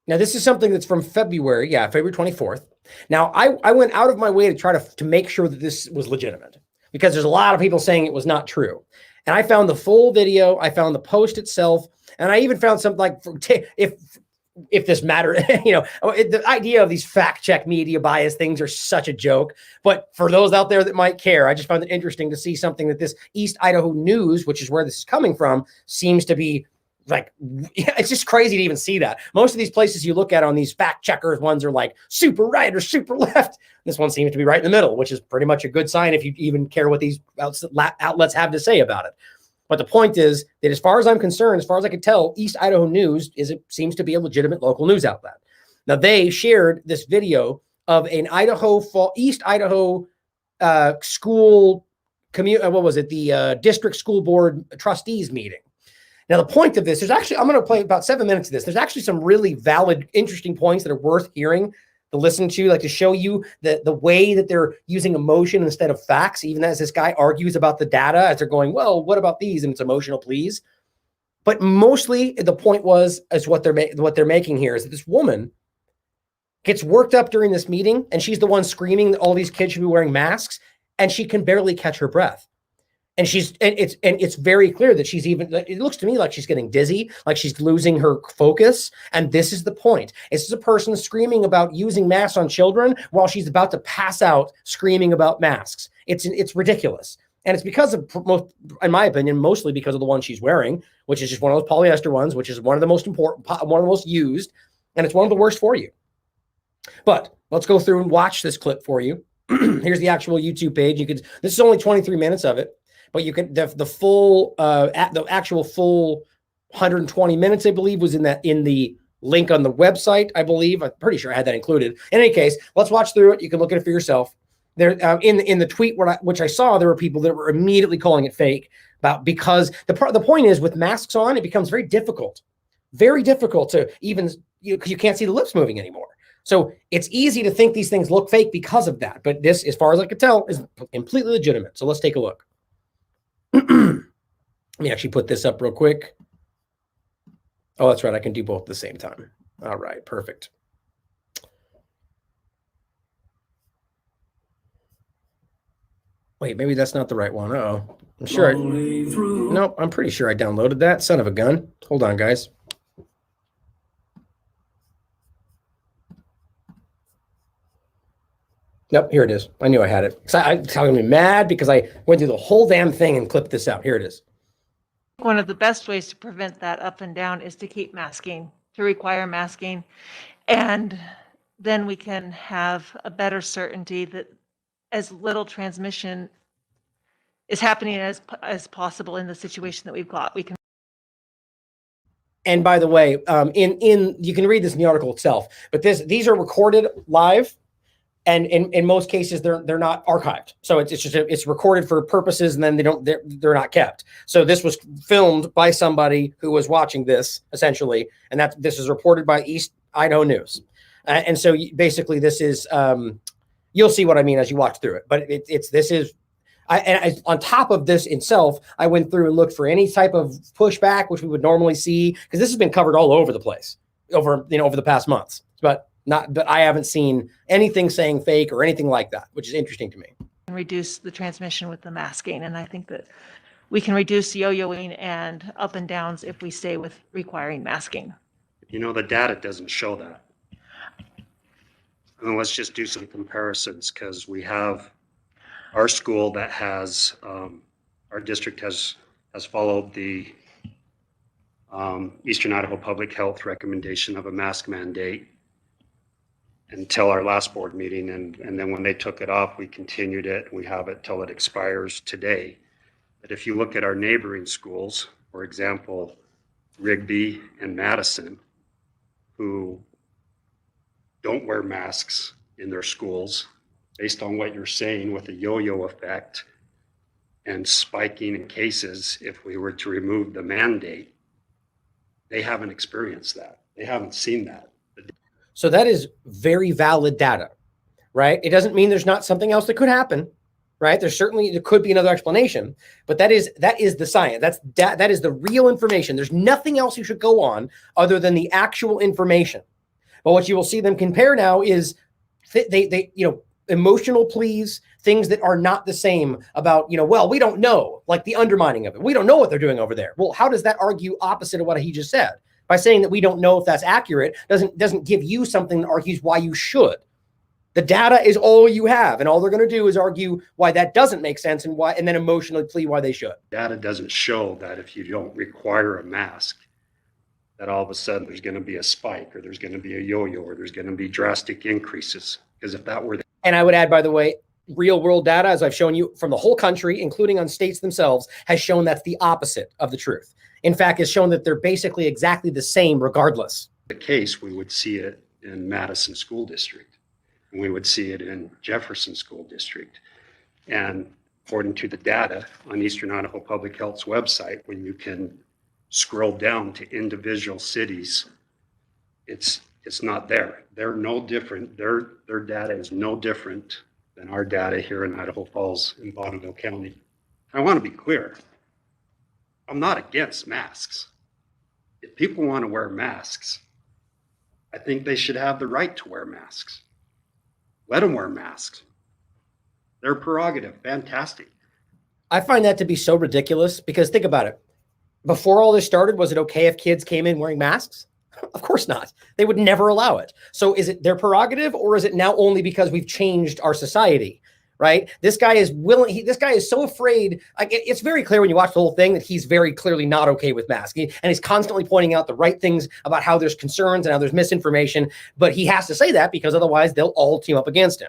C: Now, this is something that's from February 24th. Now, I went out of my way to try to make sure that this was legitimate, because there's a lot of people saying it was not true. And I found the full video, I found the post itself, and I even found something like, if this matter, the idea of these fact check media bias things are such a joke. But for those out there that might care, I just found it interesting to see something that this East Idaho News, which is where this is coming from, seems to be like, it's just crazy to even see that. Most of these places you look at on these fact checkers ones are like super right or super left. This one seems to be right in the middle, which is pretty much a good sign if you even care what these outlets have to say about it. But the point is that as far as I'm concerned, as far as I can tell, East Idaho News seems to be a legitimate local news outlet. Now, they shared this video of an East Idaho school the district school board trustees meeting. Now, the point of this, I'm going to play about 7 minutes of this. There's actually some really valid, interesting points that are worth hearing to listen to, like to show you the way that they're using emotion instead of facts, even as this guy argues about the data as they're going, well, what about these? And it's emotional pleas. But mostly the point is what they're making here is that this woman gets worked up during this meeting, and she's the one screaming that all these kids should be wearing masks, and she can barely catch her breath. And it's very clear that it looks to me like she's getting dizzy, like she's losing her focus. And this is the point. This is a person screaming about using masks on children while she's about to pass out screaming about masks. It's ridiculous. And it's because of, in my opinion, mostly because of the one she's wearing, which is just one of those polyester ones, which is one of the most important, one of the most used, and it's one of the worst for you. But let's go through and watch this clip for you. Here's the actual YouTube page. This is only 23 minutes of it. But you can the actual full 120 minutes, I believe, was in the link on the website. I believe I'm pretty sure I had that included. In any case, let's watch through it. You can look at it for yourself. There, in the tweet which I saw, there were people that were immediately calling it fake because the point is with masks on, it becomes very difficult to even because you can't see the lips moving anymore. So it's easy to think these things look fake because of that. But this, as far as I could tell, is completely legitimate. So let's take a look. Let me actually put this up real quick. Oh, that's right. I can do both at the same time. All right. Perfect. Wait, maybe that's not the right one. Uh-oh. I'm sure. Nope. I'm pretty sure I downloaded that. Son of a gun. Hold on, guys. Nope, here it is. I knew I had it. I'm telling me mad because I went through the whole damn thing and clipped this out. Here it is.
F: One of the best ways to prevent that up and down is to keep masking, to require masking. And then we can have a better certainty that as little transmission is happening as possible in the situation that we've got. We can.
C: And by the way, you can read this in the article itself, but these are recorded live. And in most cases, they're not archived. So it's recorded for purposes, and then they're not kept. So this was filmed by somebody who was watching this essentially, and this is reported by East Idaho News. And so basically, this is you'll see what I mean as you watch through it. But on top of this itself, I went through and looked for any type of pushback which we would normally see because this has been covered all over the place over the past months, but I haven't seen anything saying fake or anything like that, which is interesting to me.
F: Reduce the transmission with the masking. And I think that we can reduce yo-yoing and up and downs if we stay with requiring masking.
G: The data doesn't show that. And let's just do some comparisons because we have our school that has, our district has followed the Eastern Idaho Public Health recommendation of a mask mandate until our last board meeting. And then when they took it off, we continued it. We have it till it expires today. But if you look at our neighboring schools, for example, Rigby and Madison, who don't wear masks in their schools, based on what you're saying with the yo-yo effect and spiking in cases, if we were to remove the mandate, they haven't experienced that. They haven't seen that.
C: So that is very valid data, right? It doesn't mean there's not something else that could happen, right? There could be another explanation, but that is the science. That is the real information. There's nothing else you should go on other than the actual information. But what you will see them compare now is they emotional pleas, things that are not the same about, well, we don't know, like the undermining of it. We don't know what they're doing over there. Well, how does that argue opposite of what he just said? By saying that we don't know if that's accurate doesn't give you something that argues why you should. The data is all you have, and all they're going to do is argue why that doesn't make sense and then emotionally plead why they should.
G: Data doesn't show that if you don't require a mask, that all of a sudden there's going to be a spike, or there's going to be a yo-yo, or there's going to be drastic increases. Because if that were the—
C: And I would add, by the way, real world data, as I've shown you from the whole country, including on states themselves, has shown that's the opposite of the truth. In fact, it's shown that they're basically exactly the same regardless.
G: The case, we would see it in Madison School District. And we would see it in Jefferson School District. And according to the data on Eastern Idaho Public Health's website, when you can scroll down to individual cities, it's not there. They're no different. Their data is no different than our data here in Idaho Falls and Bonneville County. I want to be clear. I'm not against masks. If people want to wear masks, I think they should have the right to wear masks. Let them wear masks. Their prerogative. Fantastic.
C: I find that to be so ridiculous because think about it. Before all this started, was it okay if kids came in wearing masks? Of course not. They would never allow it. So is it their prerogative, or is it now only because we've changed our society? Right? This guy is willing. This guy is so afraid. Like it's very clear when you watch the whole thing that he's very clearly not okay with masks. And he's constantly pointing out the right things about how there's concerns and how there's misinformation. But he has to say that because otherwise they'll all team up against him.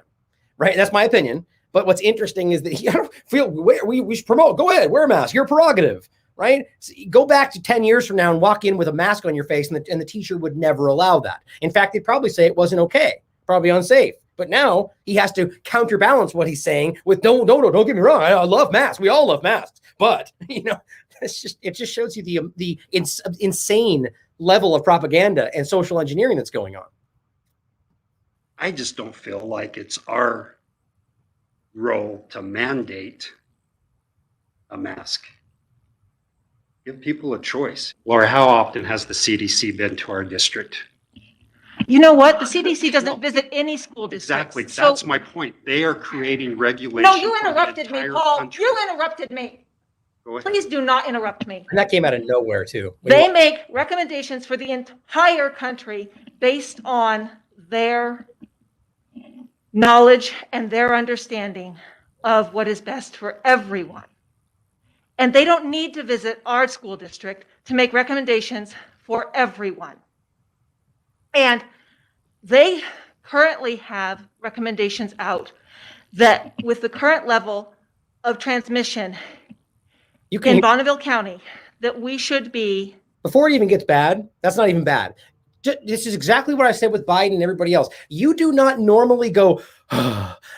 C: Right? That's my opinion. But what's interesting is that I don't feel we should promote. Go ahead, wear a mask. Your prerogative. Right? So go back to 10 years from now and walk in with a mask on your face, and the teacher would never allow that. In fact, they'd probably say it wasn't okay, probably unsafe. But now he has to counterbalance what he's saying with no, don't get me wrong. I love masks. We all love masks. But, you know, it just shows you the insane level of propaganda and social engineering that's going on.
G: I just don't feel like it's our role to mandate a mask. Give people a choice. Laura, how often has the CDC been to our district?
F: You know what? The CDC doesn't visit any school districts.
G: Exactly. That's my point. They are creating regulations.
F: No, you interrupted me, Paul.
G: Country.
F: You interrupted me.
G: Go ahead.
F: Please do not interrupt me.
C: And that came out of nowhere, too.
F: They make recommendations for the entire country based on their knowledge and their understanding of what is best for everyone. And they don't need to visit our school district to make recommendations for everyone. And they currently have recommendations out that with the current level of transmission in Bonneville County, that we should be.
C: Before it even gets bad, that's not even bad. This is exactly what I said with Biden and everybody else. You do not normally go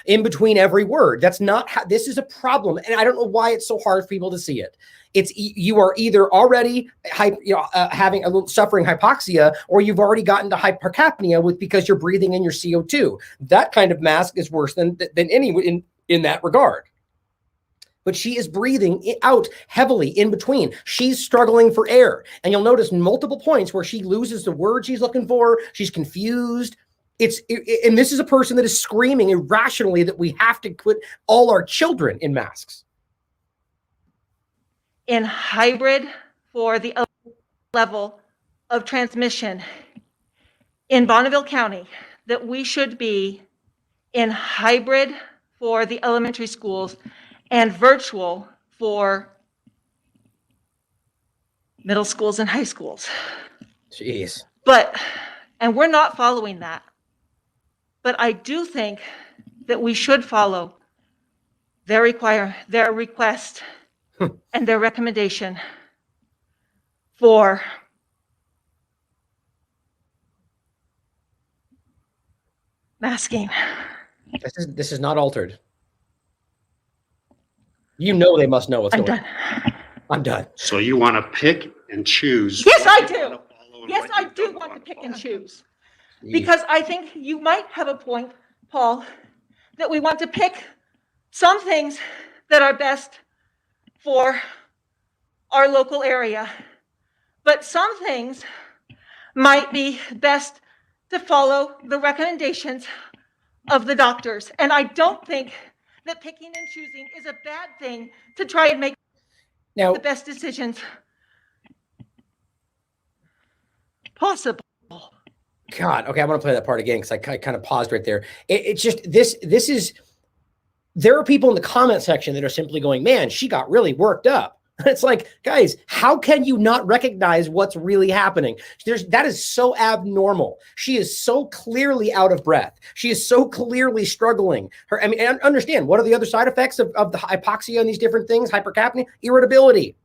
C: in between every word. That's not how, this is a problem. And I don't know why it's so hard for people to see it. It's you are either already suffering hypoxia, or you've already gotten to hypercapnia because you're breathing in your CO2. That kind of mask is worse than any in that regard. But she is breathing out heavily in between. She's struggling for air. And you'll notice multiple points where she loses the word she's looking for. She's confused. And this is a person that is screaming irrationally that we have to put all our children in masks.
F: In hybrid for the level of transmission in Bonneville County, that we should be in hybrid for the elementary schools and virtual for middle schools and high schools.
C: Jeez.
F: And we're not following that. But I do think that we should follow their request and their recommendation for masking.
C: This is not altered. You know they must know what's going on. I'm done.
G: So you want to pick and choose?
F: Yes, I do. Yes, I do want to pick and choose. Because I think you might have a point, Paul, that we want to pick some things that are best for our local area. But some things might be best to follow the recommendations of the doctors. And I don't think that picking and choosing is a bad thing to try and make the best decisions. possible.
C: God, okay, I'm going to play that part again because I kind of paused right there. It's just this is, there are people in the comment section that are simply going, man, she got really worked up. It's like, guys, how can you not recognize what's really happening? That is so abnormal. She is so clearly out of breath. She is so clearly struggling. And understand, what are the other side effects of the hypoxia and these different things? Hypercapnia, irritability.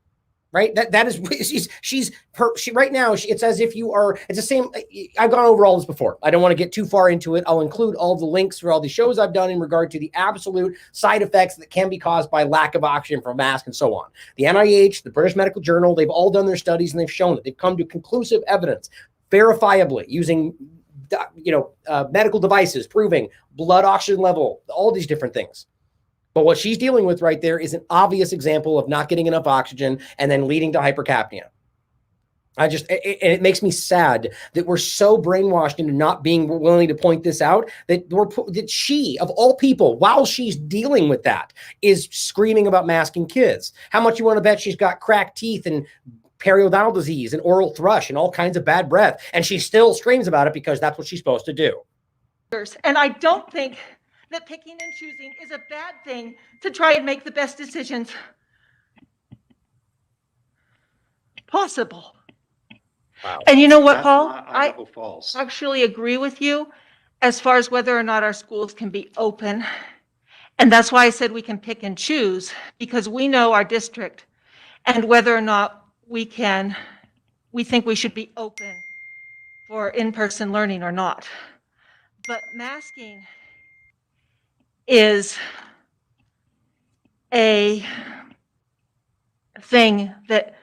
C: Right. That is, she right now, it's as if you are, it's the same. I've gone over all this before. I don't want to get too far into it. I'll include all the links for all the shows I've done in regard to the absolute side effects that can be caused by lack of oxygen from a mask and so on. The NIH, the British Medical Journal, they've all done their studies and they've shown it. They've come to conclusive evidence, verifiably using, medical devices, proving blood oxygen level, all these different things. But what she's dealing with right there is an obvious example of not getting enough oxygen and then leading to hypercapnia. It makes me sad that we're so brainwashed into not being willing to point this out, that she, of all people, while she's dealing with that, is screaming about masking kids. How much you want to bet she's got cracked teeth and periodontal disease and oral thrush and all kinds of bad breath, and she still screams about it because that's what she's supposed to do.
F: And I don't think that picking and choosing is a bad thing to try and make the best decisions possible.
C: Wow.
F: And you know what, Paul?
G: I
F: actually agree with you as far as whether or not our schools can be open. And that's why I said we can pick and choose, because we know our district and whether or not we think we should be open for in-person learning or not. But masking is a thing that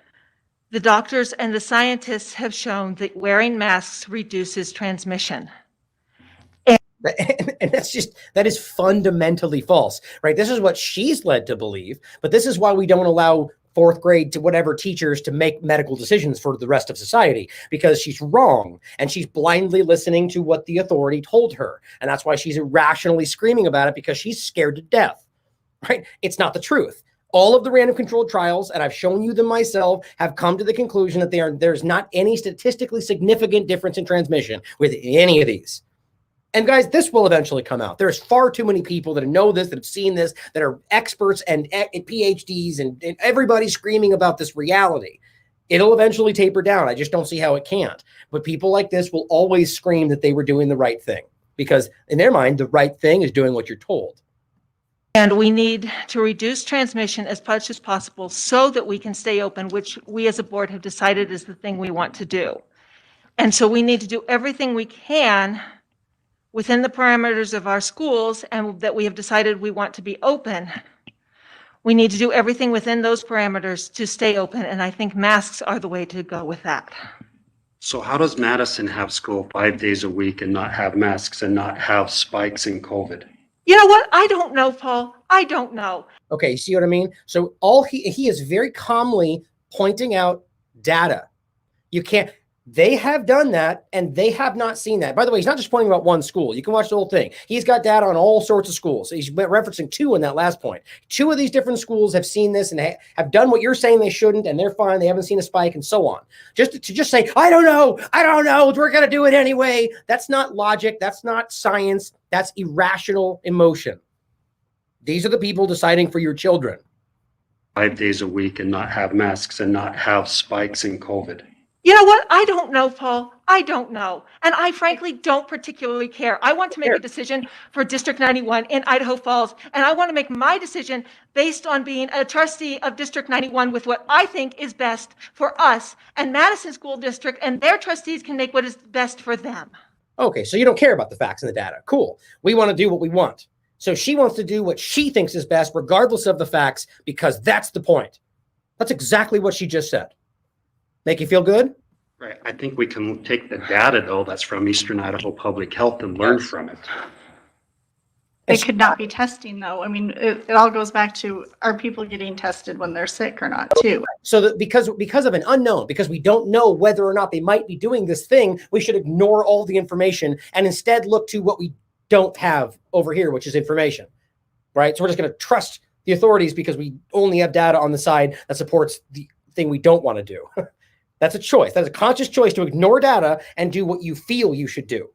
F: the doctors and the scientists have shown that wearing masks reduces transmission.
C: And that is fundamentally false, right? This is what she's led to believe, but this is why we don't allow fourth grade to whatever teachers to make medical decisions for the rest of society, because she's wrong and she's blindly listening to what the authority told her. And that's why she's irrationally screaming about it, because she's scared to death, right? It's not the truth. All of the random controlled trials, and I've shown you them myself, have come to the conclusion that there's not any statistically significant difference in transmission with any of these. And guys, this will eventually come out. There's far too many people that know this, that have seen this, that are experts and PhDs and everybody screaming about this reality. It'll eventually taper down. I just don't see how it can't. But people like this will always scream that they were doing the right thing, because in their mind, the right thing is doing what you're told.
F: And we need to reduce transmission as much as possible so that we can stay open, which we as a board have decided is the thing we want to do. And so we need to do everything we can within the parameters of our schools, and that we have decided we want to be open. We need to do everything within those parameters to stay open, and I think masks are the way to go with that.
G: So how does Madison have school 5 days a week and not have masks and not have spikes in COVID?
F: You know what? I don't know, Paul. I don't know.
C: Okay, you see what I mean? So he is very calmly pointing out data. You can't. They have done that, and they have not seen that. By the way, he's not just pointing about one school. You can watch the whole thing. He's got data on all sorts of schools. He's referencing 2 in that last point. 2 of these different schools have seen this and have done what you're saying they shouldn't, and they're fine. They haven't seen a spike and so on. Just to say, I don't know, we're going to do it anyway. That's not logic. That's not science. That's irrational emotion. These are the people deciding for your children.
G: 5 days a week and not have masks and not have spikes in COVID.
F: You know what? I don't know, Paul. I don't know. And I frankly don't particularly care. I want to make a decision for District 91 in Idaho Falls. And I want to make my decision based on being a trustee of District 91 with what I think is best for us. And Madison School District and their trustees can make what is best for them.
C: Okay, so you don't care about the facts and the data. Cool. We want to do what we want. So she wants to do what she thinks is best, regardless of the facts, because that's the point. That's exactly what she just said. Make you feel good?
G: Right. I think we can take the data, though, that's from Eastern Idaho Public Health and learn from it.
H: They could not be testing, though. I mean, it all goes back to, are people getting tested when they're sick or not, too?
C: So that because of an unknown, because we don't know whether or not they might be doing this thing, we should ignore all the information and instead look to what we don't have over here, which is information, right? So we're just going to trust the authorities because we only have data on the side that supports the thing we don't want to do. That's a choice. That's a conscious choice to ignore data and do what you feel you should do.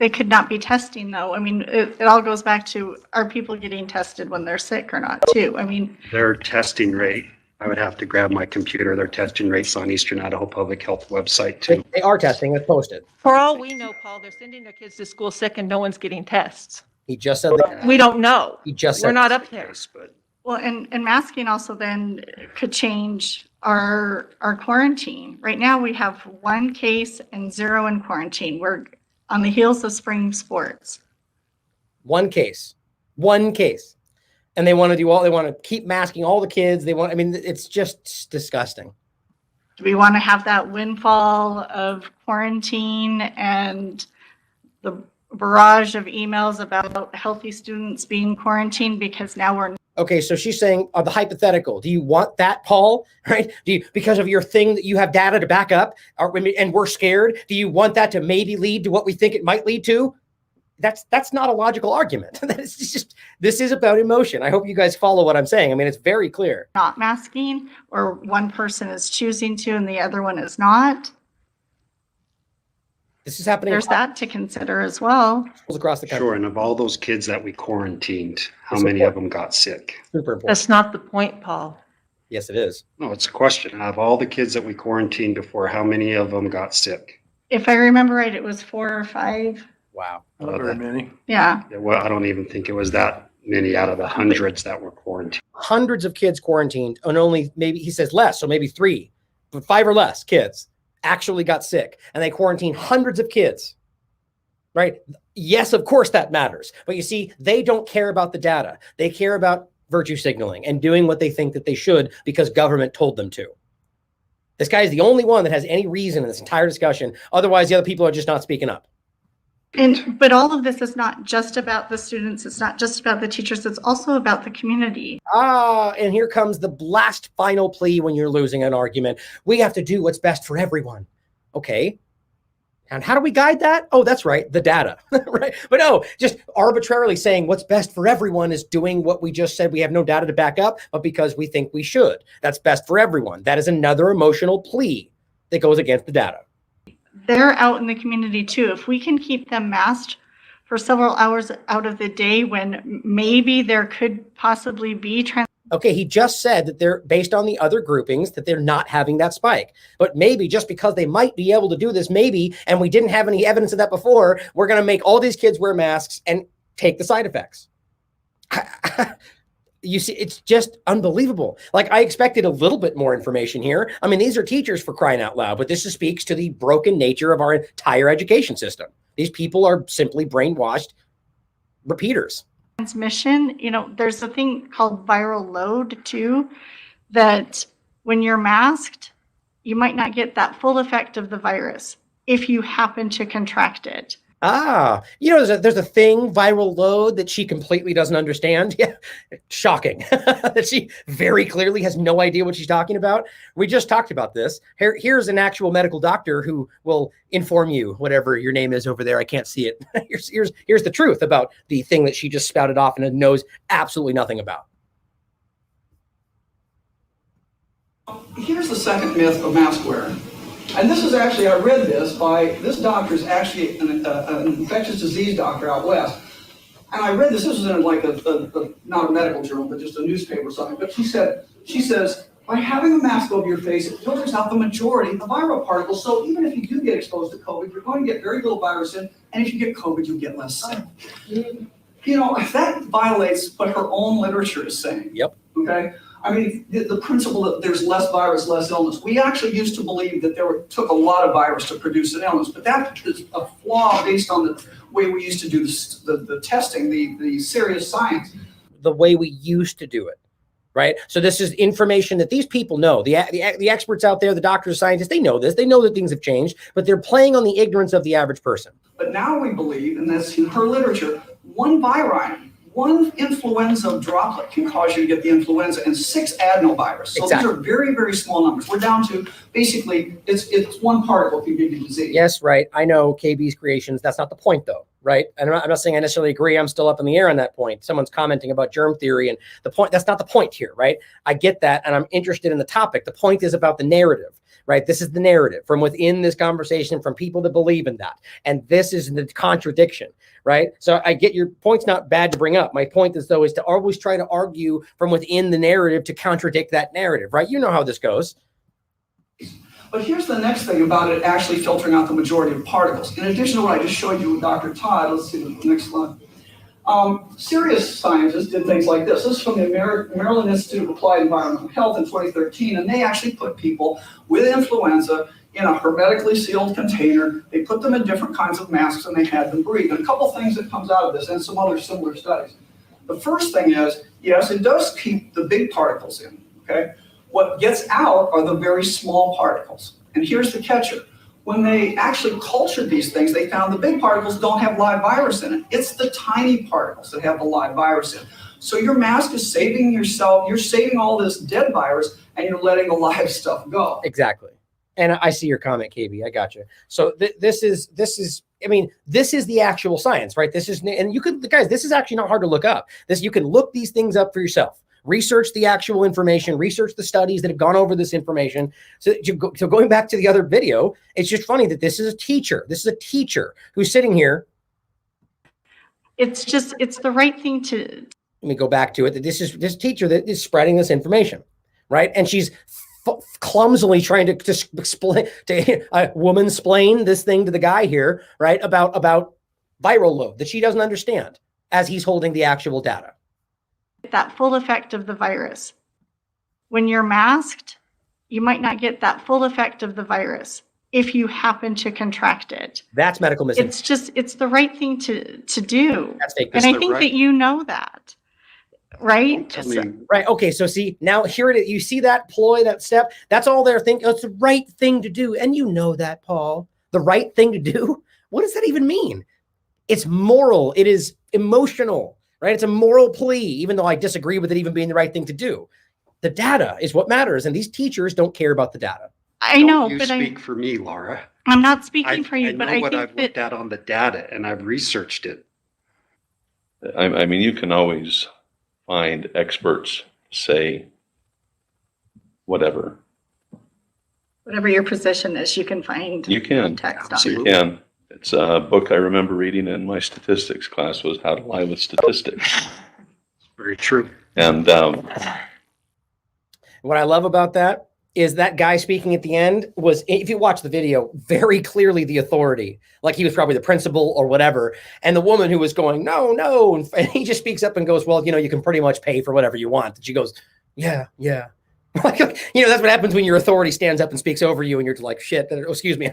H: They could not be testing though. I mean, it all goes back to, are people getting tested when they're sick or not too? I mean,
G: Their testing rate, I would have to grab my computer. Their testing rates on Eastern Idaho Public Health website too.
C: They are testing. It's posted.
F: For all we know, Paul, they're sending their kids to school sick and no one's getting tests.
C: He just said that.
F: We don't know.
C: He just said
F: We're not up there.
G: But
H: well, and masking also then could change our quarantine. Right now we have 1 case and 0 in quarantine. We're on the heels of spring sports.
C: 1 case. And they want to keep masking all the kids. It's just disgusting.
H: Do we want to have that windfall of quarantine and the barrage of emails about healthy students being quarantined because now we're...
C: Okay, so she's saying the hypothetical. Do you want that, Paul? Right? Do you, because of your thing that you have data to back up, and we're scared? Do you want that to maybe lead to what we think it might lead to? That's not a logical argument. This is about emotion. I hope you guys follow what I'm saying. I mean, it's very clear.
H: Not masking, or one person is choosing to and the other one is not.
C: This is happening.
H: There's that to consider as well.
C: Across the country.
G: sure, and of all those kids that we quarantined, how many of them got sick?
C: Super important.
F: That's not the point, Paul.
C: Yes, it is.
G: No, it's a question. Of all the kids that we quarantined before, how many of them got sick?
H: If I remember right, it was 4 or 5.
C: Wow.
B: Not very many.
H: Yeah.
G: Well, I don't even think it was that many out of the hundreds that were quarantined.
C: Hundreds of kids quarantined, and only maybe, he says less, so maybe 3, but 5 or less kids actually got sick, and they quarantined hundreds of kids, right? Yes, of course that matters. But you see, they don't care about the data. They care about virtue signaling and doing what they think that they should because government told them to. This guy is the only one that has any reason in this entire discussion. Otherwise, the other people are just not speaking up.
H: But all of this is not just about the students. It's not just about the teachers. It's also about the community.
C: And here comes the last final plea when you're losing an argument. We have to do what's best for everyone. Okay. And how do we guide that? Oh, that's right. The data, right? But no, just arbitrarily saying what's best for everyone is doing what we just said. We have no data to back up, but because we think we should. That's best for everyone. That is another emotional plea that goes against the data.
H: They're out in the community too. If we can keep them masked for several hours out of the day when maybe there could possibly be
C: Okay, he just said that they're based on the other groupings that they're not having that spike. But maybe just because they might be able to do this, maybe, and we didn't have any evidence of that before, we're going to make all these kids wear masks and take the side effects. You see, it's just unbelievable. Like, I expected a little bit more information here. I mean, these are teachers, for crying out loud, but this speaks to the broken nature of our entire education system. These people are simply brainwashed repeaters.
H: Transmission, there's a thing called viral load too, that when you're masked, you might not get that full effect of the virus if you happen to contract it.
C: There's a thing, viral load, that she completely doesn't understand. Yeah, shocking that she very clearly has no idea what she's talking about. We just talked about this. Here's an actual medical doctor who will inform you, whatever your name is over there. I can't see it. Here's the truth about the thing that she just spouted off and knows absolutely nothing about.
I: Here's the second myth of mask wearing. And this is actually, I read this by, this doctor is actually an infectious disease doctor out west. And I read this was in like not a medical journal, but just a newspaper or something. But she says, by having a mask over your face, it filters out the majority of the viral particles. So even if you do get exposed to COVID, you're going to get very little virus in. And if you get COVID, you'll get less sick. That violates what her own literature is saying.
C: Yep.
I: Okay. I mean, the principle that there's less virus, less illness. We actually used to believe that took a lot of virus to produce an illness, but that is a flaw based on the way we used to do the testing, the serious science.
C: The way we used to do it, right? So this is information that these people know. The experts out there, the doctors, scientists, they know this. They know that things have changed, but they're playing on the ignorance of the average person.
I: But now we believe, and that's in her literature, one influenza droplet can cause you to get the influenza and 6 adenovirus. So These are very, very small numbers. We're down to basically it's one particle can give you disease.
C: Yes, right. I know KB's creations. That's not the point, though. right? And I'm not saying I necessarily agree. I'm still up in the air on that point. Someone's commenting about germ theory, and the point, that's not the point here, right? I get that, and I'm interested in the topic. The point is about the narrative, right? This is the narrative from within this conversation from people that believe in that. And this is the contradiction, right? So I get your point's not bad to bring up. My point is, though, is to always try to argue from within the narrative to contradict that narrative, right? You know how this goes.
I: But here's the next thing about it actually filtering out the majority of particles. In addition to what I just showed you with Dr. Todd, let's see the next slide. Serious scientists did things like this. This is from the Maryland Institute of Applied Environmental Health in 2013, and they actually put people with influenza in a hermetically sealed container. They put them in different kinds of masks, and they had them breathe. And a couple things that comes out of this, and some other similar studies. The first thing is, yes, it does keep the big particles in, okay? What gets out are the very small particles. And here's the catcher. When they actually cultured these things, they found the big particles don't have live virus in it. It's the tiny particles that have the live virus in. So your mask is saving yourself, you're saving all this dead virus, and you're letting the live stuff go.
C: Exactly. And I see your comment, KB. I got you. So this is the actual science, right? This is, and you could, guys, this is actually not hard to look up. You can look these things up for yourself. Research the actual information, research the studies that have gone over this information. So going back to the other video, it's just funny that this is a teacher. This is a teacher who's sitting here.
H: It's the right thing to.
C: Let me go back to it. That this is this teacher that is spreading this information, right? And she's clumsily trying to explain to a woman-splain this thing to the guy here, right? About viral load that she doesn't understand as he's holding the actual data.
H: That full effect of the virus. When you're masked, you might not get that full effect of the virus if you happen to contract it.
C: That's medical misinformation.
H: It's the right thing to do.
C: That's fake.
H: And I think that you know that, right?
C: Right. Okay. So see, now here it is. You see that ploy, that step, that's all they're thinking. It's the right thing to do. And you know that, Paul, the right thing to do. What does that even mean? It's moral. It is emotional. Right? It's a moral plea, even though I disagree with it even being the right thing to do. The data is what matters, and these teachers don't care about the data.
H: I know,
G: but speak for me, Laura.
H: I'm not speaking for you, but I
G: what
H: think
G: I've looked at on the data, and I've researched it.
J: I mean, you can always find experts say whatever.
H: Whatever your position is, you can find.
J: You can.
H: Text
J: Absolutely. You can. It's a book I remember reading in my statistics class was How to Lie with Statistics.
G: Very true.
J: And
C: what I love about that is that guy speaking at the end was, if you watch the video, very clearly the authority, like he was probably the principal or whatever. And the woman who was going, no. And he just speaks up and goes, well, you can pretty much pay for whatever you want. And she goes, yeah. That's what happens when your authority stands up and speaks over you and you're like, shit, excuse me,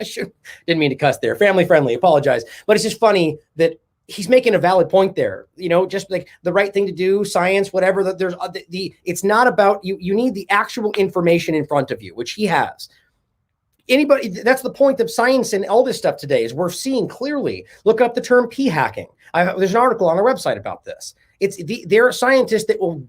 C: didn't mean to cuss there. Family friendly, apologize. But it's just funny that he's making a valid point there, just like the right thing to do, science, whatever, that there's it's not about you need the actual information in front of you, which he has. That's the point of science and all this stuff today is we're seeing clearly. Look up the term p hacking. There's an article on our website about this. There are scientists that will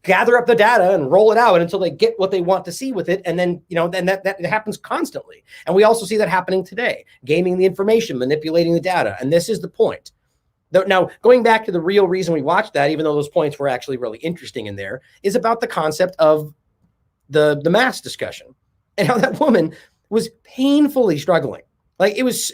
C: gather up the data and roll it out until they get what they want to see with it. And then, then that happens constantly. And we also see that happening today, gaming the information, manipulating the data. And this is the point. Now, going back to the real reason we watched that, even though those points were actually really interesting in there, is about the concept of the mask discussion and how that woman was painfully struggling. Like it was,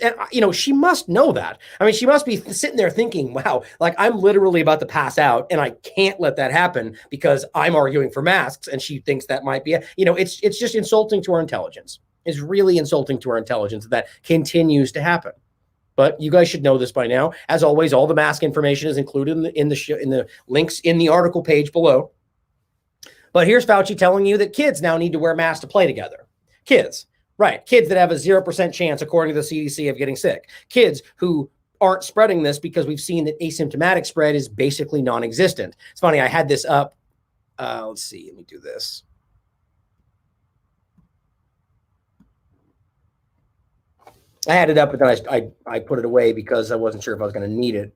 C: she must know that. I mean, she must be sitting there thinking, wow, like I'm literally about to pass out and I can't let that happen because I'm arguing for masks. And she thinks that might be, it's just insulting to our intelligence. It's really insulting to our intelligence that continues to happen. But you guys should know this by now. As always, all the mask information is included in the links in the article page below. But here's Fauci telling you that kids now need to wear masks to play together. Kids. Right. Kids that have a 0% chance, according to the CDC, of getting sick. Kids who aren't spreading this because we've seen that asymptomatic spread is basically non-existent. It's funny. I had this up. Let's see. Let me do this. I had it up, but then I put it away because I wasn't sure if I was going to need it.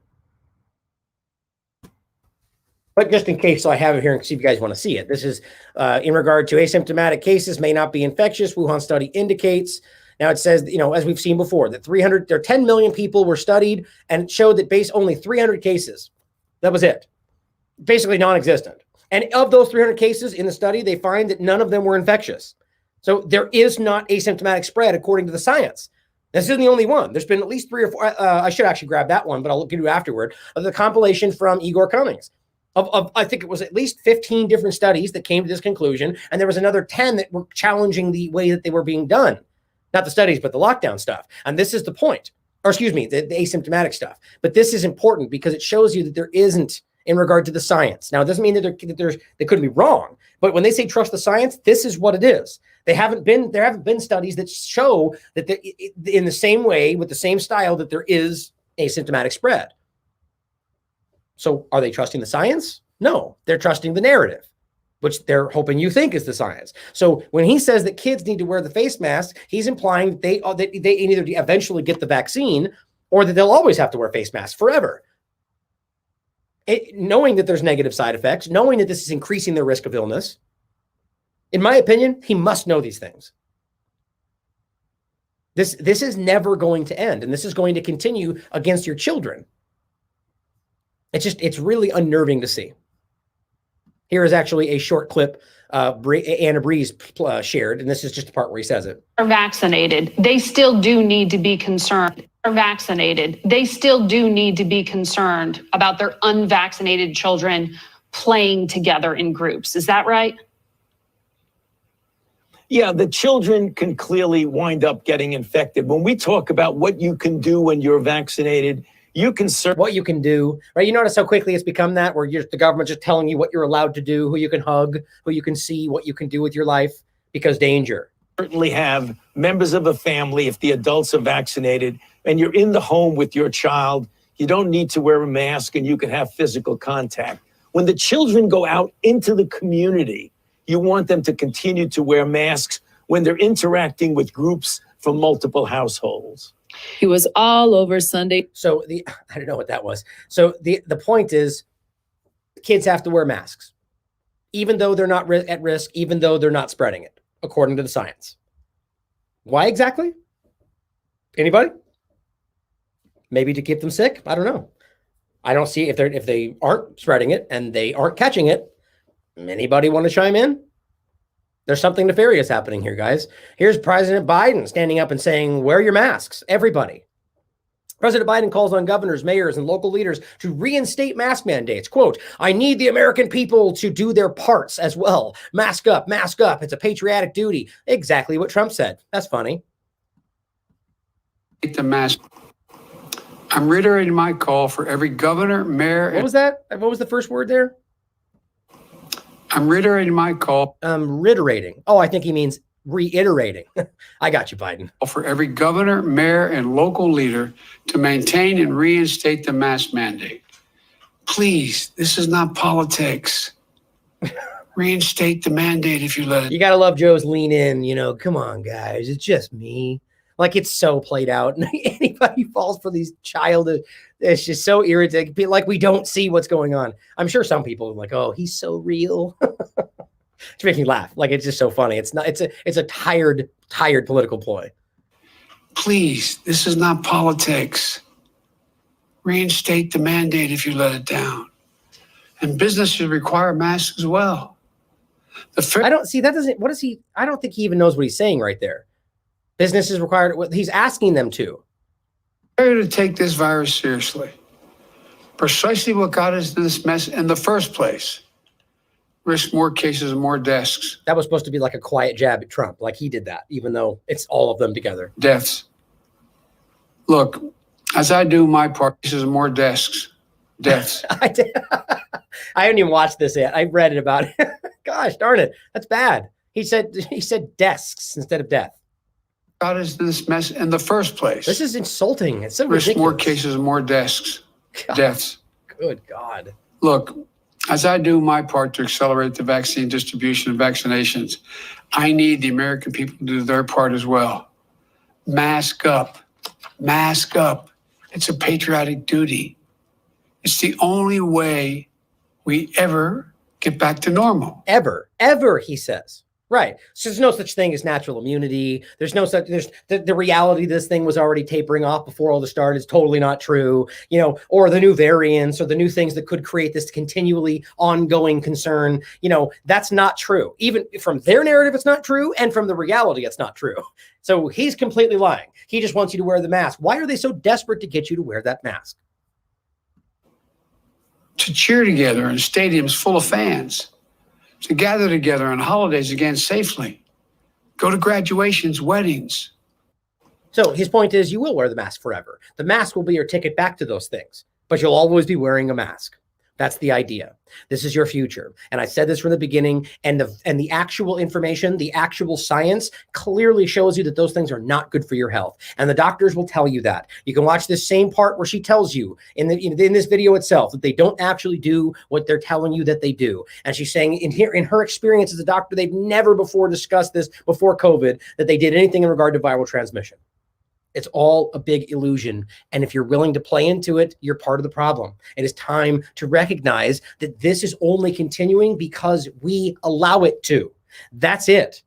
C: But just in case, so I have it here and see if you guys want to see it. This is in regard to asymptomatic cases may not be infectious. Wuhan study indicates Now it says, as we've seen before, that 10 million people were studied and it showed that only 300 cases. That was it. Basically non-existent. And of those 300 cases in the study, they find that none of them were infectious. So there is not asymptomatic spread according to the science. This isn't the only one. There's been at least 3 or 4. I should actually grab that one, but I'll give you afterward. Of the compilation from Igor Cummings. I think it was at least 15 different studies that came to this conclusion. And there was another 10 that were challenging the way that they were being done. Not the studies, but the lockdown stuff. And this is the point. Or excuse me, the asymptomatic stuff. But this is important because it shows you that there isn't in regard to the science. Now, it doesn't mean that they couldn't be wrong. But when they say trust the science, this is what it is. There haven't been studies that show that in the same way, with the same style, that there is asymptomatic spread. So are they trusting the science? No, they're trusting the narrative, which they're hoping you think is the science. So when he says that kids need to wear the face mask, he's implying that they either eventually get the vaccine or that they'll always have to wear face masks forever. Knowing that there's negative side effects, knowing that this is increasing their risk of illness. In my opinion, he must know these things. This is never going to end, and this is going to continue against your children. It's really unnerving to see. Here is actually a short clip Anna Breeze shared, and this is just the part where he says it.
K: Are vaccinated. They still do need to be concerned. Are vaccinated. They still do need to be concerned about their unvaccinated children playing together in groups. Is that right?
A: Yeah, the children can clearly wind up getting infected. When we talk about what you can do when you're vaccinated, you can
C: what you can do, right? You notice how quickly it's become that, where the government's just telling you what you're allowed to do, who you can hug, who you can see, what you can do with your life, because danger.
A: Certainly have members of a family, if the adults are vaccinated and you're in the home with your child, you don't need to wear a mask and you can have physical contact. When the children go out into the community, you want them to continue to wear masks when they're interacting with groups from multiple households.
L: He was all over Sunday.
C: So I don't know what that was. So the point is, kids have to wear masks, even though they're not at risk, even though they're not spreading it, according to the science. Why exactly? Anybody? Maybe to keep them sick? I don't know. I don't see if they aren't spreading it and they aren't catching it. Anybody want to chime in? There's something nefarious happening here, guys. Here's President Biden standing up and saying, wear your masks, everybody. President Biden calls on governors, mayors, and local leaders to reinstate mask mandates. Quote, I need the American people to do their parts as well. Mask up, mask up. It's a patriotic duty. Exactly what Trump said. That's funny.
M: The mask. I'm reiterating my call for every governor, mayor.
C: What was that? What was the first word there?
M: I'm reiterating my call.
C: Reiterating. Oh, I think he means reiterating. I got you, Biden.
M: For every governor, mayor, and local leader to maintain and reinstate the mask mandate. Please, this is not politics. Reinstate the mandate if you let it.
C: You got to love Joe's lean in, come on, guys. It's just me. Like, it's so played out. Anybody who falls for these it's just so irritating. Like, we don't see what's going on. I'm sure some people are like, oh, he's so real. It's making me laugh. Like, it's just so funny. It's a tired political ploy.
M: Please, this is not politics. Reinstate the mandate if you let it down. And businesses require masks as well.
C: I don't see that doesn't, what is he? I don't think he even knows what he's saying right there. Business is required. He's asking them to.
M: To take this virus seriously. Precisely what got us to this mess in the first place. Risk more cases and more deaths.
C: That was supposed to be like a quiet jab at Trump. Like, he did that, even though it's all of them together.
M: Deaths. Look, as I do my part, cases and more deaths.
C: I haven't even watched this yet. I read it about it. Gosh darn it. That's bad. He said desks instead of death.
M: Got us to this mess in the first place.
C: This is insulting. It's so
M: risk
C: ridiculous.
M: More cases and more deaths. Deaths.
C: Good God.
M: Look, as I do my part to accelerate the vaccine distribution and vaccinations, I need the American people to do their part as well. Mask up. Mask up. It's a patriotic duty. It's the only way we ever get back to normal.
C: Ever, he says. Right. So there's no such thing as natural immunity. There's no such, there's the reality this thing was already tapering off before all the start is totally not true, or the new variants or the new things that could create this continually ongoing concern. That's not true. Even from their narrative, it's not true. And from the reality, it's not true. So he's completely lying. He just wants you to wear the mask. Why are they so desperate to get you to wear that mask?
M: To cheer together in stadiums full of fans, to gather together on holidays again safely, go to graduations, weddings.
C: So his point is you will wear the mask forever. The mask will be your ticket back to those things, but you'll always be wearing a mask. That's the idea. This is your future. And I said this from the beginning, and the actual information, the actual science clearly shows you that those things are not good for your health. And the doctors will tell you that. You can watch this same part where she tells you in this video itself that they don't actually do what they're telling you that they do. And she's saying in her experience as a doctor, they've never before discussed this before COVID, that they did anything in regard to viral transmission. It's all a big illusion. And if you're willing to play into it, you're part of the problem. It is time to recognize that this is only continuing because we allow it to. That's it.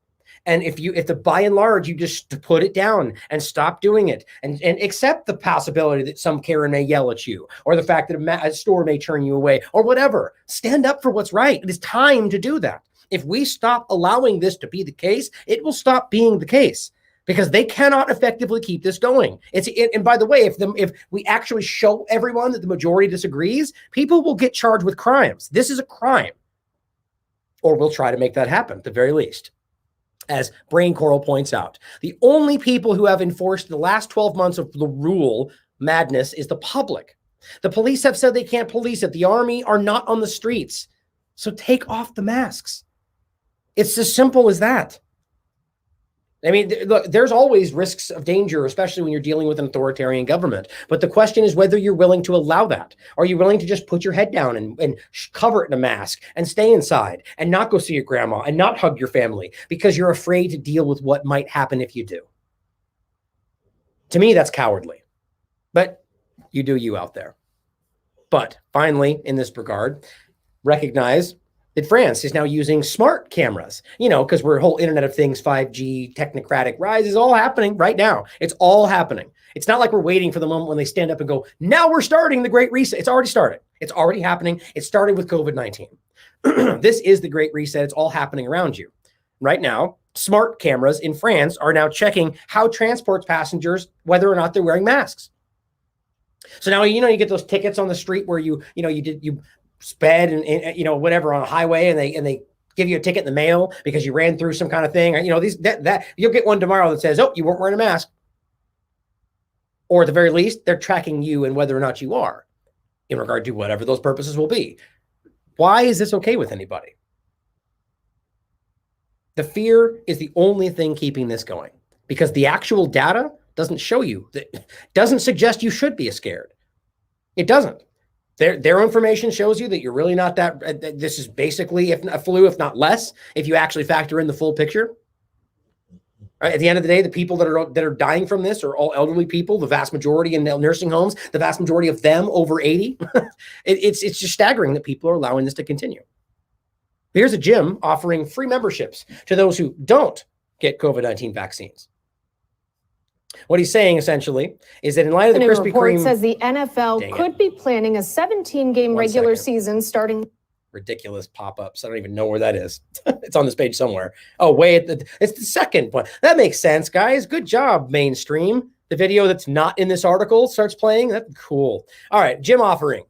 C: And if by and large, you just put it down and stop doing it and accept the possibility that some Karen may yell at you, or the fact that a store may turn you away, or whatever, stand up for what's right. It is time to do that. If we stop allowing this to be the case, it will stop being the case. Because they cannot effectively keep this going. And by the way, if we actually show everyone that the majority disagrees, people will get charged with crimes. This is a crime. Or we'll try to make that happen at the very least. As Brain Coral points out, the only people who have enforced the last 12 months of the rule madness is the public. The police have said they can't police it. The army are not on the streets. So take off the masks. It's as simple as that. I mean, look, there's always risks of danger, especially when you're dealing with an authoritarian government. But the question is whether you're willing to allow that. Are you willing to just put your head down and cover it in a mask and stay inside and not go see your grandma and not hug your family because you're afraid to deal with what might happen if you do? To me, that's cowardly. But you do you out there. But finally, in this regard, recognize that France is now using smart cameras, because we're whole Internet of Things, 5G, technocratic rise is all happening right now. It's all happening. It's not like we're waiting for the moment when they stand up and go, now we're starting the Great Reset. It's already started. It's already happening. It started with COVID-19. This is the Great Reset. It's all happening around you. Right now, smart cameras in France are now checking how transports passengers, whether or not they're wearing masks. So now, you get those tickets on the street where you sped and whatever on a highway, and they give you a ticket in the mail because you ran through some kind of thing. That you'll get one tomorrow that says, oh, you weren't wearing a mask. Or at the very least, they're tracking you and whether or not you are in regard to whatever those purposes will be. Why is this okay with anybody? The fear is the only thing keeping this going, because the actual data doesn't show you, that doesn't suggest you should be scared. It doesn't. Their information shows you that you're really not that. This is basically if a flu, if not less, if you actually factor in the full picture. Right? At the end of the day, the people that are dying from this are all elderly people. The vast majority in nursing homes, the vast majority of them over 80. It's just staggering that people are allowing this to continue. Here's a gym offering free memberships to those who don't get COVID-19 vaccines. What he's saying essentially is that in light of the Krispy Kreme,
N: says the NFL could be planning a 17-game regular season starting.
C: Ridiculous pop-ups. I don't even know where that is. It's on this page somewhere. Oh, wait, it's the second one. That makes sense, guys. Good job, mainstream. The video that's not in this article starts playing. That's cool. All right, gym offering.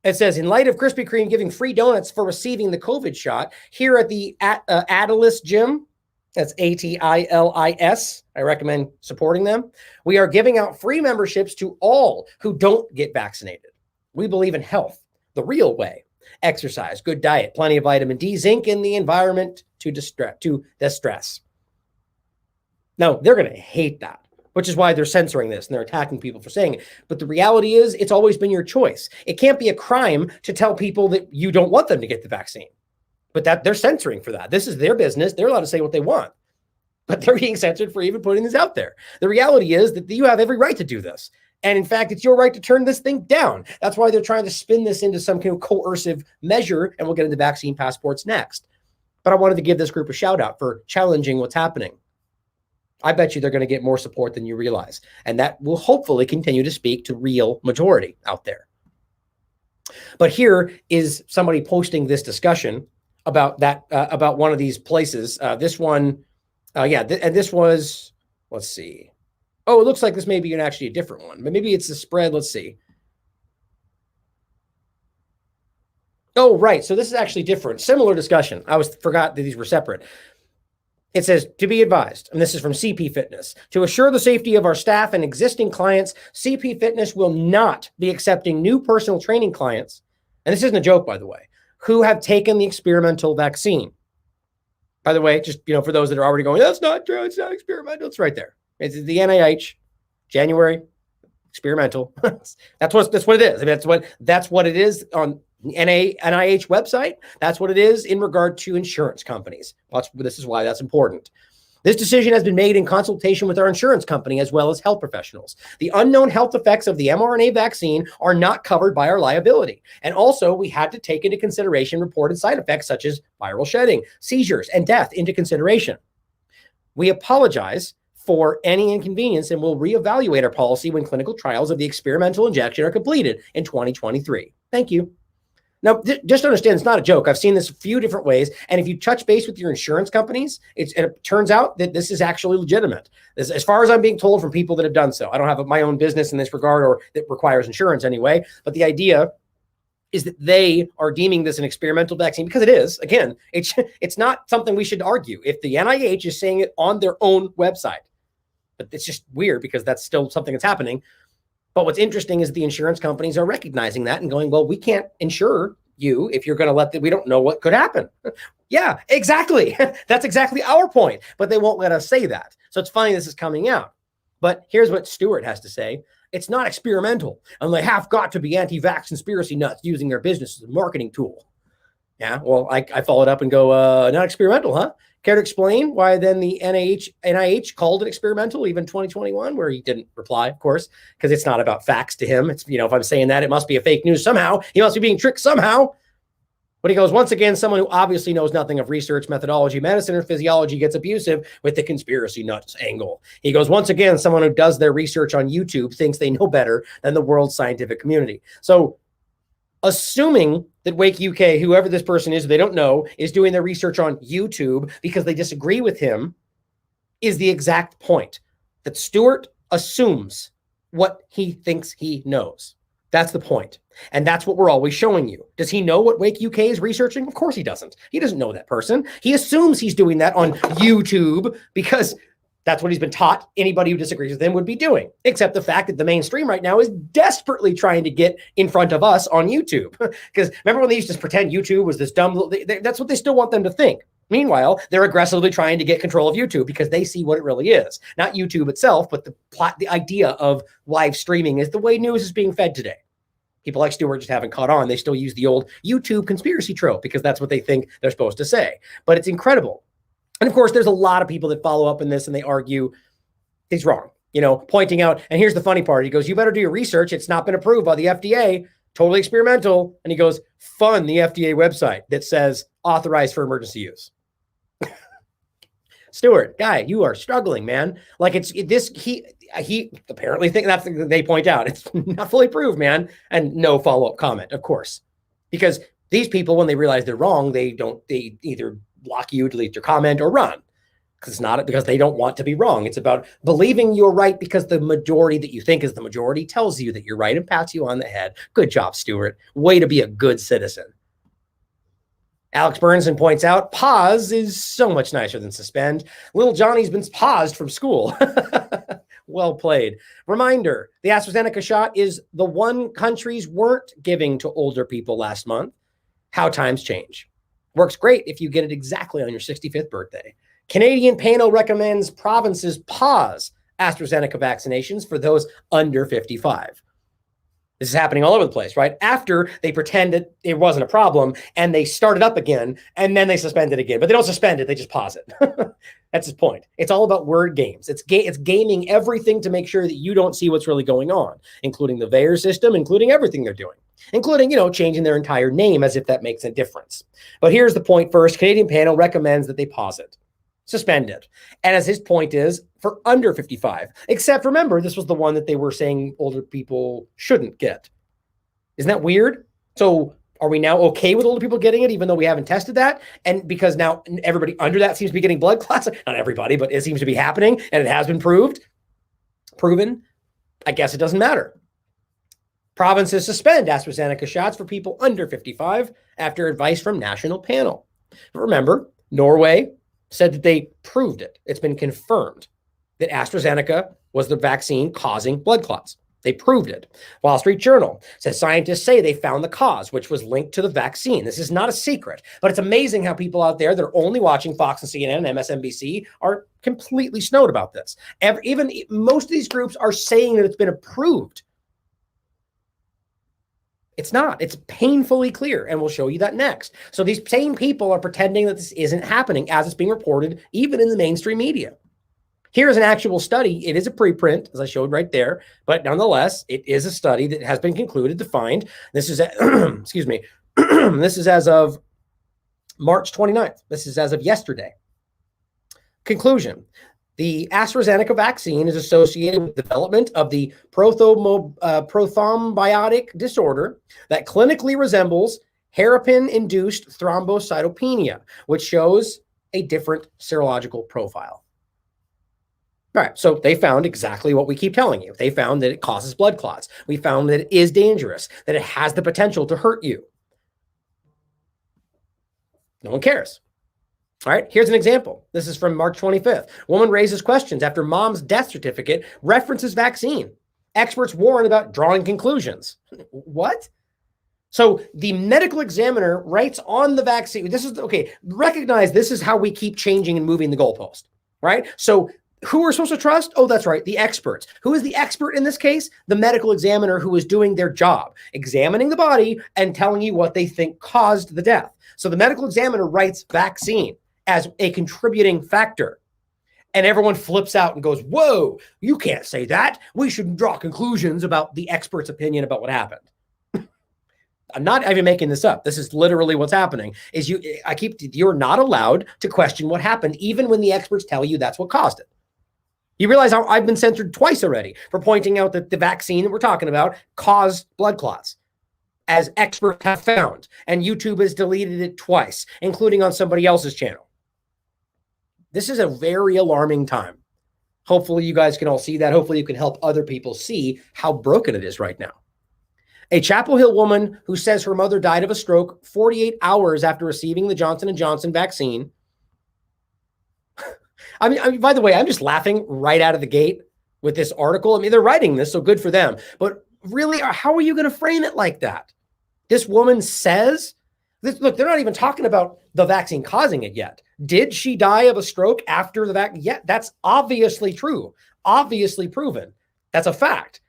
C: It says, in light of Krispy Kreme giving free donuts for receiving the COVID shot, here at the Atilis Gym, that's ATILIS. I recommend supporting them. We are giving out free memberships to all who don't get vaccinated. We believe in health, the real way. Exercise, good diet, plenty of vitamin D, zinc in the environment to distress. No, they're going to hate that, which is why they're censoring this and they're attacking people for saying it. But the reality is it's always been your choice. It can't be a crime to tell people that you don't want them to get the vaccine. But that they're censoring for that. This is their business. They're allowed to say what they want. But they're being censored for even putting this out there. The reality is that you have every right to do this. And in fact, it's your right to turn this thing down. That's why they're trying to spin this into some kind of coercive measure. And we'll get into vaccine passports next. But I wanted to give this group a shout out for challenging what's happening. I bet you they're going to get more support than you realize. And that will hopefully continue to speak to real majority out there. But here is somebody posting this discussion about that, about one of these places. This one, and this was, let's see. Oh, it looks like this may be actually a different one, but maybe it's the spread. Let's see. Oh, right. So this is actually different. Similar discussion. I forgot that these were separate. It says, to be advised, and this is from CP Fitness, to assure the safety of our staff and existing clients, CP Fitness will not be accepting new personal training clients, and this isn't a joke, by the way, who have taken the experimental vaccine. By the way, just, for those that are already going, that's not true, it's not experimental, it's right there. It's the NIH, January, experimental. That's what it is. I mean, that's what it is on NIH website. That's what it is in regard to insurance companies. This is why that's important. This decision has been made in consultation with our insurance company as well as health professionals. The unknown health effects of the mRNA vaccine are not covered by our liability. And also, we had to take into consideration reported side effects such as viral shedding, seizures, and death into consideration. We apologize for any inconvenience and will reevaluate our policy when clinical trials of the experimental injection are completed in 2023. Thank you. Now, just understand, it's not a joke. I've seen this a few different ways. And if you touch base with your insurance companies, it turns out that this is actually legitimate. As far as I'm being told from people that have done so. I don't have my own business in this regard, or that requires insurance anyway. But the idea is that they are deeming this an experimental vaccine, because it is. Again, it's not something we should argue if the NIH is saying it on their own website. But it's just weird because that's still something that's happening. But what's interesting is the insurance companies are recognizing that and going, well, we can't insure you if you're going to let we don't know what could happen. Yeah, exactly. That's exactly our point. But they won't let us say that. So it's funny this is coming out. But here's what Stewart has to say. It's not experimental, and they have got to be anti-vax conspiracy nuts using their business as a marketing tool. Yeah, well, I followed up and go, not experimental, huh? Care to explain why then the NIH called it experimental, even 2021, where he didn't reply, of course, because it's not about facts to him. It's, if I'm saying that, it must be a fake news somehow. He must be being tricked somehow. But he goes, once again, someone who obviously knows nothing of research, methodology, medicine, or physiology gets abusive with the conspiracy nuts angle. He goes, once again, someone who does their research on YouTube thinks they know better than the world scientific community. So assuming that Wake UK, whoever this person is, they don't know, is doing their research on YouTube because they disagree with him, is the exact point. That Stewart assumes what he thinks he knows. That's the point. And that's what we're always showing you. Does he know what Wake UK is researching? Of course he doesn't. He doesn't know that person. He assumes he's doing that on YouTube because that's what he's been taught anybody who disagrees with him would be doing, except the fact that the mainstream right now is desperately trying to get in front of us on YouTube. Because remember when they used to pretend YouTube was this dumb, that's what they still want them to think. Meanwhile, they're aggressively trying to get control of YouTube because they see what it really is. Not YouTube itself, but the idea of live streaming is the way news is being fed today. People like Stewart just haven't caught on. They still use the old YouTube conspiracy trope because that's what they think they're supposed to say. But it's incredible. And of course, there's a lot of people that follow up in this and they argue he's wrong, pointing out. And here's the funny part. He goes, you better do your research. It's not been approved by the FDA. Totally experimental. And he goes, fund the FDA website that says authorized for emergency use. Stewart, guy, you are struggling, man. Like he apparently think that's what they point out. It's not fully proved, man. And no follow-up comment, of course, because these people, when they realize they're wrong, they either block you, delete your comment, or run. Because it's not because they don't want to be wrong. It's about believing you're right because the majority that you think is the majority tells you that you're right and pats you on the head. Good job, Stewart. Way to be a good citizen. Alex Burnson points out, pause is so much nicer than suspend. Little Johnny's been paused from school. Well played. Reminder, the AstraZeneca shot is the one countries weren't giving to older people last month. How times change. Works great if you get it exactly on your 65th birthday. Canadian panel recommends provinces pause AstraZeneca vaccinations for those under 55. This is happening all over the place, right? After they pretended it wasn't a problem and they started up again and then they suspend it again, but they don't suspend it, they just pause it. That's his point. It's all about word games. It's gaming everything to make sure that you don't see what's really going on, including the VAERS system, including everything they're doing. including, changing their entire name as if that makes a difference. But here's the point first. Canadian panel recommends that they pause it, suspend it. And as his point is, for under 55, except remember, this was the one that they were saying older people shouldn't get. Isn't that weird? So are we now okay with older people getting it, even though we haven't tested that? And because now everybody under that seems to be getting blood clots, not everybody, but it seems to be happening, and it has been proven, I guess it doesn't matter. Provinces suspend AstraZeneca shots for people under 55 after advice from national panel. But remember, Norway said that they proved it. It's been confirmed that AstraZeneca was the vaccine causing blood clots. They proved it. Wall Street Journal says scientists say they found the cause, which was linked to the vaccine. This is not a secret, but it's amazing how people out there that are only watching Fox and CNN and MSNBC are completely snowed about this. Even most of these groups are saying that it's been approved. It's not. It's painfully clear, and we'll show you that next. So these same people are pretending that this isn't happening as it's being reported, even in the mainstream media. Here's an actual study. It is a preprint, as I showed right there, but nonetheless, it is a study that has been concluded, defined. This is, excuse me, this is as of March 29th. This is as of yesterday. Conclusion. The AstraZeneca vaccine is associated with development of the prothrombotic disorder that clinically resembles hairpin-induced thrombocytopenia, which shows a different serological profile. All right, so they found exactly what we keep telling you. They found that it causes blood clots. We found that it is dangerous, that it has the potential to hurt you. No one cares. All right, here's an example. This is from March 25th. Woman raises questions after mom's death certificate references vaccine. Experts warn about drawing conclusions. What? So the medical examiner writes on the vaccine. This is, okay, recognize this is how we keep changing and moving the goalpost, right? So who we're supposed to trust? Oh, that's right, the experts. Who is the expert in this case? The medical examiner who is doing their job, examining the body and telling you what they think caused the death. So the medical examiner writes vaccine as a contributing factor. And everyone flips out and goes, whoa, you can't say that. We shouldn't draw conclusions about the expert's opinion about what happened. I'm not even making this up. This is literally what's happening. You're not allowed to question what happened, even when the experts tell you that's what caused it. You realize how I've been censored twice already for pointing out that the vaccine that we're talking about caused blood clots, as experts have found. And YouTube has deleted it twice, including on somebody else's channel. This is a very alarming time. Hopefully you guys can all see that. Hopefully you can help other people see how broken it is right now. A Chapel Hill woman who says her mother died of a stroke 48 hours after receiving the Johnson & Johnson vaccine. I mean, by the way, I'm just laughing right out of the gate with this article. I mean, they're writing this, so good for them. But really, how are you going to frame it like that? This woman says, look, they're not even talking about the vaccine causing it yet. Did she die of a stroke after the vaccine? Yeah, that's obviously true. Obviously proven. That's a fact.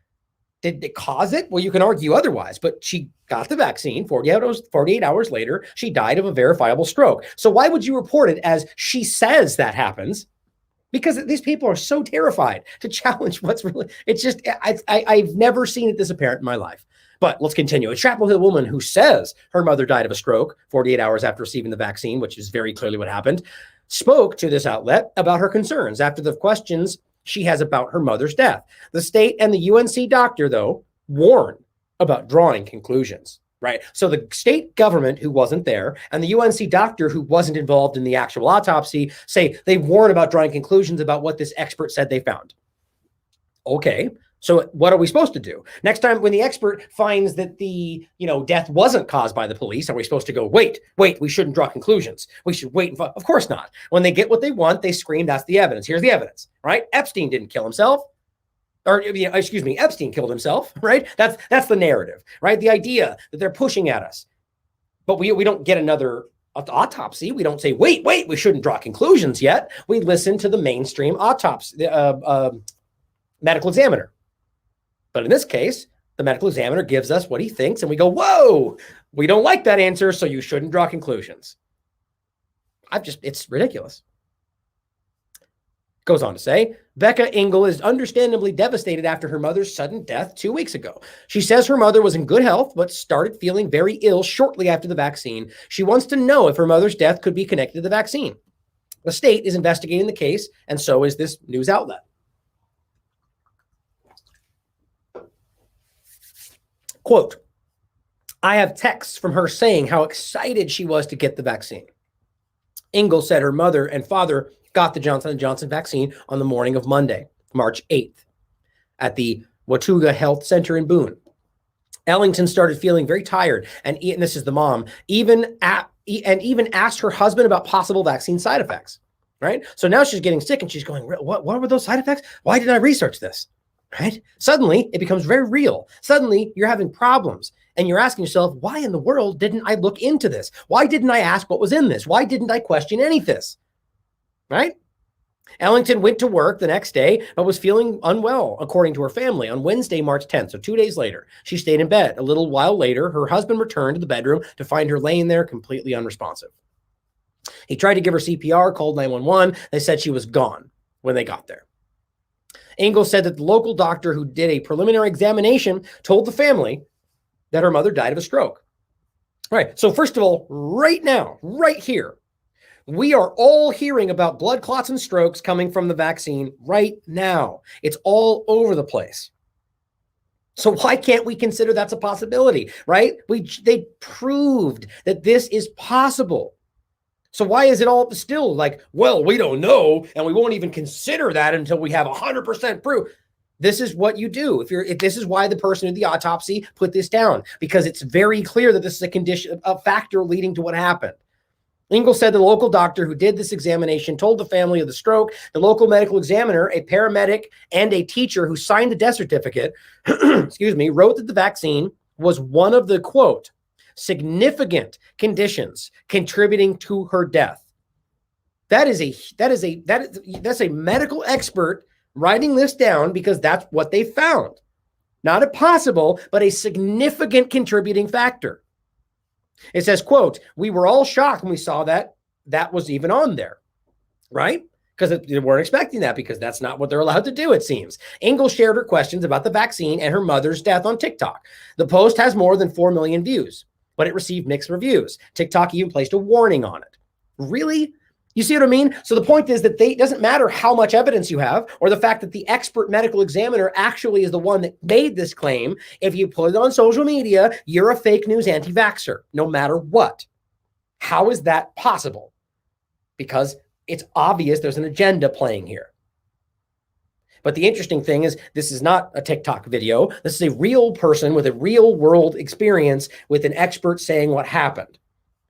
C: Did it cause it? Well, you can argue otherwise, but she got the vaccine 48 hours later. She died of a verifiable stroke. So why would you report it as she says that happens? Because these people are so terrified to challenge what's really, it's just, I've never seen it this apparent in my life. But let's continue. A Chapel Hill woman who says her mother died of a stroke 48 hours after receiving the vaccine, which is very clearly what happened, spoke to this outlet about her concerns after the questions she has about her mother's death. The state and the UNC doctor, though, warn about drawing conclusions, right? So the state government, who wasn't there, and the UNC doctor, who wasn't involved in the actual autopsy, say they warn about drawing conclusions about what this expert said they found. Okay. So what are we supposed to do? Next time when the expert finds that the death wasn't caused by the police, are we supposed to go, wait, we shouldn't draw conclusions. We should wait. Of course not. When they get what they want, they scream, that's the evidence. Here's the evidence, right? Epstein didn't kill himself. Epstein killed himself, right? That's the narrative, right? The idea that they're pushing at us. But we don't get another autopsy. We don't say, wait, we shouldn't draw conclusions yet. We listen to the mainstream autopsy, medical examiner. But in this case, the medical examiner gives us what he thinks, and we go, whoa, we don't like that answer, so you shouldn't draw conclusions. It's ridiculous. Goes on to say, Becca Engel is understandably devastated after her mother's sudden death 2 weeks ago. She says her mother was in good health, but started feeling very ill shortly after the vaccine. She wants to know if her mother's death could be connected to the vaccine. The state is investigating the case, and so is this news outlet. Quote, I have texts from her saying how excited she was to get the vaccine. Engel said her mother and father got the Johnson & Johnson vaccine on the morning of Monday, March 8th, at the Watauga Health Center in Boone. Ellington started feeling very tired, and this is the mom, even asked her husband about possible vaccine side effects, right? So now she's getting sick, and she's going, what were those side effects? Why didn't I research this, right? Suddenly, it becomes very real. Suddenly, you're having problems, and you're asking yourself, why in the world didn't I look into this? Why didn't I ask what was in this? Why didn't I question any of this? Right? Ellington went to work the next day, but was feeling unwell, according to her family, on Wednesday, March 10th, so 2 days later. She stayed in bed. A little while later, her husband returned to the bedroom to find her laying there completely unresponsive. He tried to give her CPR, called 911. They said she was gone when they got there. Engel said that the local doctor who did a preliminary examination told the family that her mother died of a stroke. All right, so first of all, right now, right here, we are all hearing about blood clots and strokes coming from the vaccine right now. It's all over the place. So why can't we consider that's a possibility, right? They proved that this is possible. So why is it all still like, well, we don't know, and we won't even consider that until we have 100% proof? This is what you do. If this is why the person who did the autopsy put this down, because it's very clear that this is a condition, a factor leading to what happened. Engel said the local doctor who did this examination told the family of the stroke. The local medical examiner, a paramedic, and a teacher who signed the death certificate, wrote that the vaccine was one of the, quote, significant conditions contributing to her death. That's a medical expert writing this down because that's what they found. Not a possible, but a significant contributing factor. It says, quote, we were all shocked when we saw that was even on there, right? Because they weren't expecting that, because that's not what they're allowed to do, it seems. Engel shared her questions about the vaccine and her mother's death on TikTok. The post has more than 4 million views, but it received mixed reviews. TikTok even placed a warning on it. Really? You see what I mean? So the point is that it doesn't matter how much evidence you have, or the fact that the expert medical examiner actually is the one that made this claim. If you put it on social media, you're a fake news anti-vaxxer, no matter what. How is that possible? Because it's obvious there's an agenda playing here. But the interesting thing is, this is not a TikTok video. This is a real person with a real world experience with an expert saying what happened.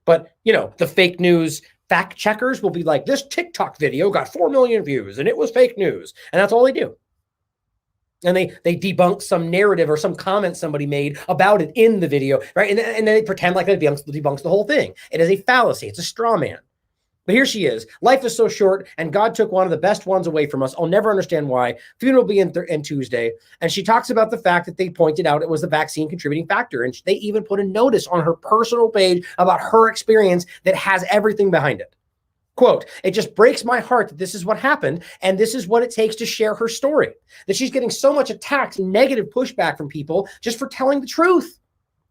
C: But, the fake news fact checkers will be like, this TikTok video got 4 million views and it was fake news. And that's all they do. And they debunk some narrative or some comment somebody made about it in the video, right? And then they pretend like it debunks the whole thing. It is a fallacy. It's a straw man. But here she is. Life is so short, and God took one of the best ones away from us. I'll never understand why. Funeral will be in Tuesday. And she talks about the fact that they pointed out it was the vaccine contributing factor. And they even put a notice on her personal page about her experience that has everything behind it. Quote, it just breaks my heart that this is what happened, and this is what it takes to share her story. That she's getting so much attacked and negative pushback from people just for telling the truth.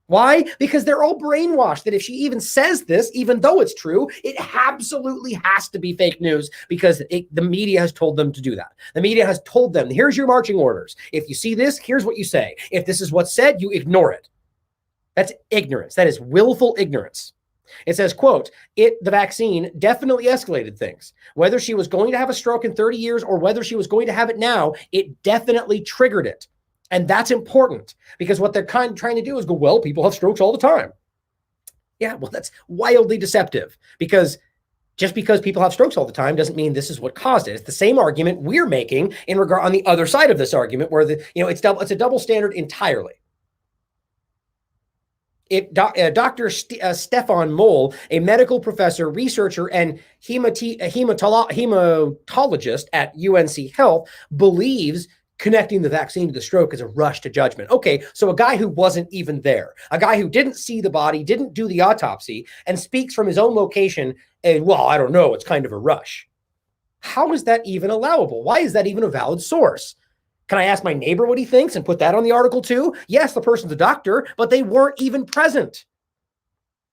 C: Why? Because they're all brainwashed that if she even says this, even though it's true, it absolutely has to be fake news, because the media has told them to do that. The media has told them, here's your marching orders. If you see this, here's what you say. If this is what's said, you ignore it. That's ignorance. That is willful ignorance. It says, quote, the vaccine definitely escalated things. Whether she was going to have a stroke in 30 years or whether she was going to have it now, it definitely triggered it. And that's important, because what they're trying to do is go, well, people have strokes all the time. Yeah, well, that's wildly deceptive, because just because people have strokes all the time doesn't mean this is what caused it. It's the same argument we're making in regard on the other side of this argument, where it's a double standard entirely. Dr. Stefan Moll, a medical professor, researcher, and hematologist at UNC Health, believes connecting the vaccine to the stroke is a rush to judgment. Okay, so a guy who wasn't even there, a guy who didn't see the body, didn't do the autopsy, and speaks from his own location, and, well, I don't know, it's kind of a rush. How is that even allowable? Why is that even a valid source? Can I ask my neighbor what he thinks and put that on the article too? Yes, the person's a doctor, but they weren't even present.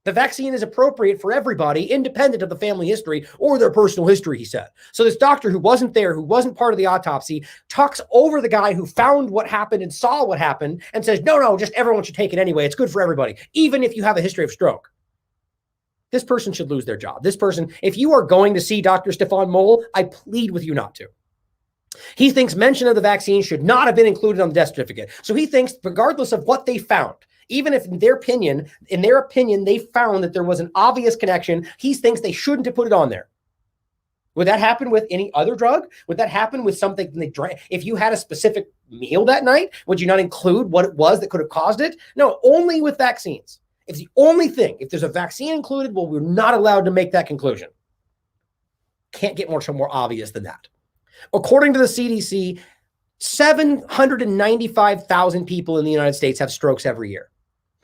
C: The vaccine is appropriate for everybody, independent of the family history or their personal history, he said. So this doctor who wasn't there, who wasn't part of the autopsy, talks over the guy who found what happened and saw what happened and says, no, just everyone should take it anyway. It's good for everybody, even if you have a history of stroke. This person should lose their job. This person, if you are going to see Dr. Stefan Moll, I plead with you not to. He thinks mention of the vaccine should not have been included on the death certificate. So he thinks, regardless of what they found, even if in their opinion, they found that there was an obvious connection, he thinks they shouldn't have put it on there. Would that happen with any other drug? Would that happen with something they drank? If you had a specific meal that night, would you not include what it was that could have caused it? No, only with vaccines. It's the only thing. If there's a vaccine included, well, we're not allowed to make that conclusion. Can't get more obvious than that. According to the CDC, 795,000 people in the United States have strokes every year.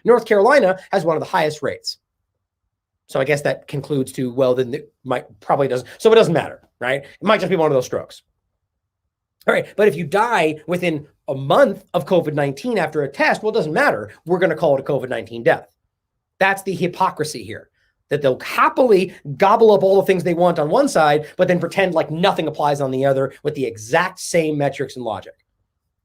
C: North Carolina has one of the highest rates. So I guess that concludes to, well, then it probably doesn't. So it doesn't matter, right? It might just be one of those strokes. All right. But if you die within a month of COVID-19 after a test, well, it doesn't matter. We're going to call it a COVID-19 death. That's the hypocrisy here, that they'll happily gobble up all the things they want on one side, but then pretend like nothing applies on the other with the exact same metrics and logic.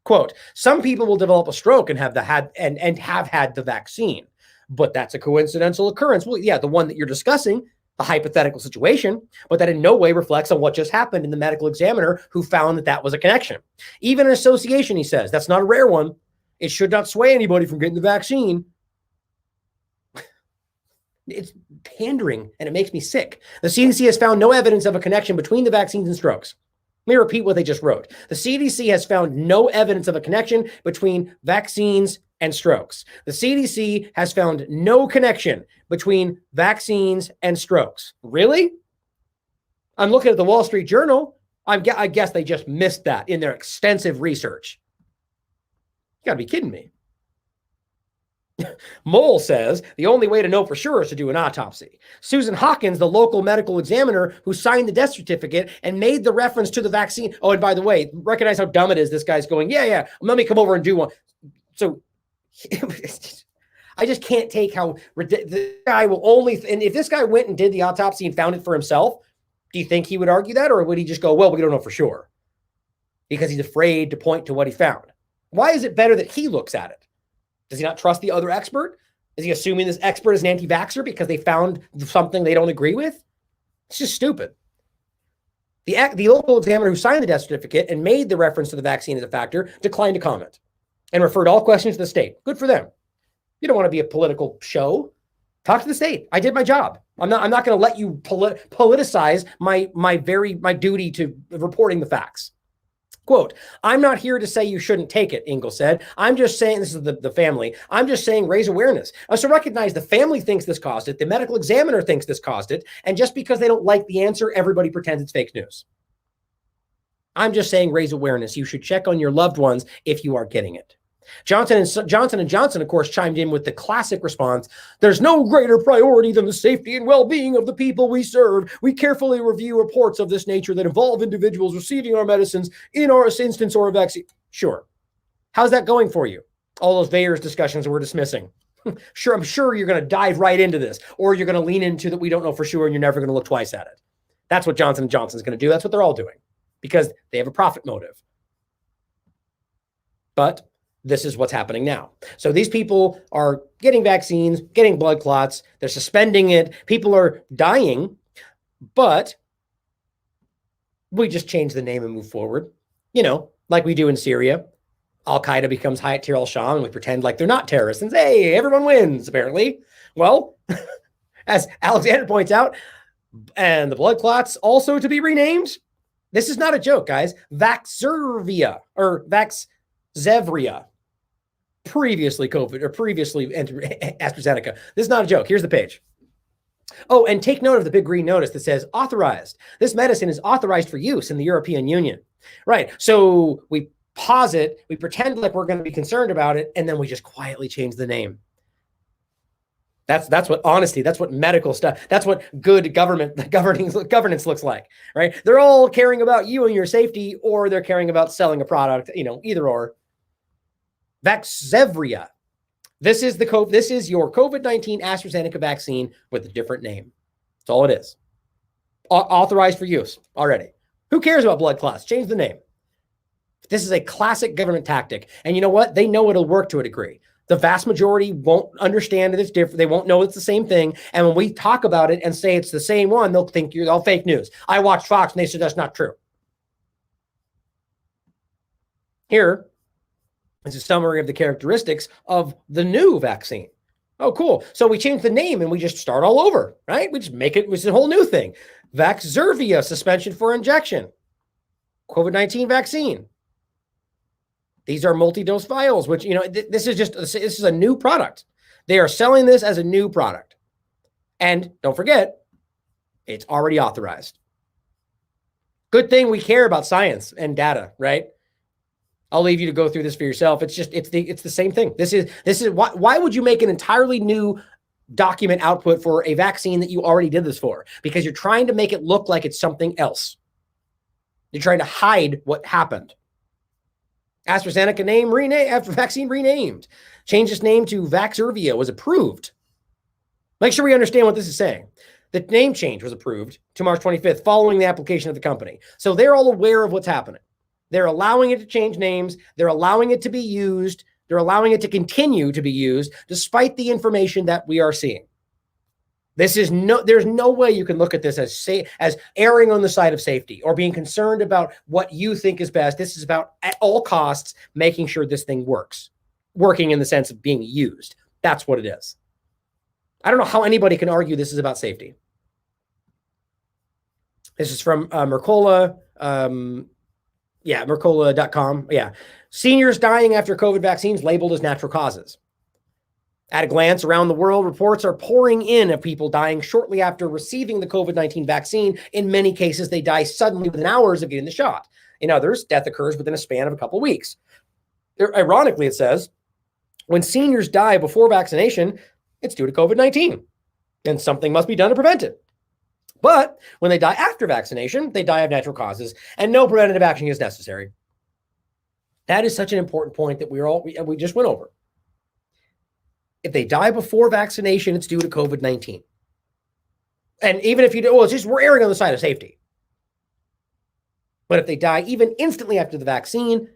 C: Quote, some people will develop a stroke and have had the vaccine, but that's a coincidental occurrence. Well, yeah, the one that you're discussing, the hypothetical situation, but that in no way reflects on what just happened in the medical examiner who found that that was a connection. Even an association, he says, that's not a rare one. It should not sway anybody from getting the vaccine. It's pandering, and it makes me sick. The CDC has found no evidence of a connection between the vaccines and strokes. Let me repeat what they just wrote. The CDC has found no evidence of a connection between vaccines and strokes. The CDC has found no connection between vaccines and strokes. Really? I'm looking at the Wall Street Journal. I guess they just missed that in their extensive research. You gotta be kidding me. Moll says the only way to know for sure is to do an autopsy. Susan Hawkins, the local medical examiner who signed the death certificate and made the reference to the vaccine. Oh, and by the way, recognize how dumb it is. This guy's going, yeah, let me come over and do one. So I just can't take how the guy will only, and if this guy went and did the autopsy and found it for himself, do you think he would argue that? Or would he just go, well, we don't know for sure? Because he's afraid to point to what he found. Why is it better that he looks at it? Does he not trust the other expert? Is he assuming this expert is an anti-vaxxer because they found something they don't agree with? It's just stupid. The local examiner who signed the death certificate and made the reference to the vaccine as a factor declined to comment and referred all questions to the state. Good for them. You don't want to be a political show. Talk to the state. I did my job. I'm not going to let you politicize my duty to reporting the facts. Quote, I'm not here to say you shouldn't take it, Engel said. I'm just saying, this is the family, I'm just saying raise awareness. So recognize the family thinks this caused it, the medical examiner thinks this caused it, and just because they don't like the answer, everybody pretends it's fake news. I'm just saying raise awareness. You should check on your loved ones if you are getting it. Johnson & Johnson, of course, chimed in with the classic response, there's no greater priority than the safety and well-being of the people we serve. We carefully review reports of this nature that involve individuals receiving our medicines in our instance or a vaccine. Sure. How's that going for you? All those VAERS discussions we're dismissing. Sure, I'm sure you're going to dive right into this, or you're going to lean into that we don't know for sure and you're never going to look twice at it. That's what Johnson & Johnson is going to do. That's what they're all doing because they have a profit motive. But this is what's happening now. So these people are getting vaccines, getting blood clots. They're suspending it. People are dying, but we just change the name and move forward. You know, like we do in Syria. Al-Qaeda becomes Hayat Tahrir al-Sham and we pretend like they're not terrorists and say, hey, everyone wins, apparently. Well, as Alexander points out, and the blood clots also to be renamed. This is not a joke, guys. Vaxzevria or Vaxzevria. Previously COVID or previously AstraZeneca. This is not a joke. Here's the page. Oh, and take note of the big green notice that says authorized. This medicine is authorized for use in the European Union. Right. So we pause it, we pretend like we're going to be concerned about it, and then we just quietly change the name. That's what honesty, that's what medical stuff, that's what good governance looks like, right? They're all caring about you and your safety, or they're caring about selling a product, either or. Vaxzevria. This is your COVID-19 AstraZeneca vaccine with a different name. That's all it is. Authorized for use already. Who cares about blood clots? Change the name. This is a classic government tactic. And you know what? They know it'll work to a degree. The vast majority won't understand that it's different. They won't know it's the same thing. And when we talk about it and say it's the same one, they'll think you're all fake news. I watched Fox and they said that's not true. Here is a summary of the characteristics of the new vaccine. Oh, cool. So we change the name and we just start all over, right? We just make it, it's a whole new thing. Vaxzevria suspension for injection. COVID-19 vaccine. These are multi-dose vials, which, this is a new product. They are selling this as a new product. And don't forget, it's already authorized. Good thing we care about science and data, right? I'll leave you to go through this for yourself. It's the same thing. This is why would you make an entirely new document output for a vaccine that you already did this for? Because you're trying to make it look like it's something else. You're trying to hide what happened. AstraZeneca name renamed after vaccine renamed. Changed its name to Vaxzevria, was approved. Make sure we understand what this is saying. The name change was approved to March 25th following the application of the company. So they're all aware of what's happening. They're allowing it to change names. They're allowing it to be used. They're allowing it to continue to be used despite the information that we are seeing. There's no way you can look at this as erring on the side of safety or being concerned about what you think is best. This is about, at all costs, making sure this thing works. Working in the sense of being used. That's what it is. I don't know how anybody can argue this is about safety. This is from Mercola. Mercola.com. Yeah. Seniors dying after COVID vaccines labeled as natural causes. At a glance around the world, reports are pouring in of people dying shortly after receiving the COVID-19 vaccine. In many cases, they die suddenly within hours of getting the shot. In others, death occurs within a span of a couple of weeks. Ironically, it says, when seniors die before vaccination, it's due to COVID-19, and something must be done to prevent it. But when they die after vaccination, they die of natural causes, and no preventative action is necessary. That is such an important point that we just went over. If they die before vaccination, it's due to COVID-19. And even if you do, we're erring on the side of safety. But if they die even instantly after the vaccine,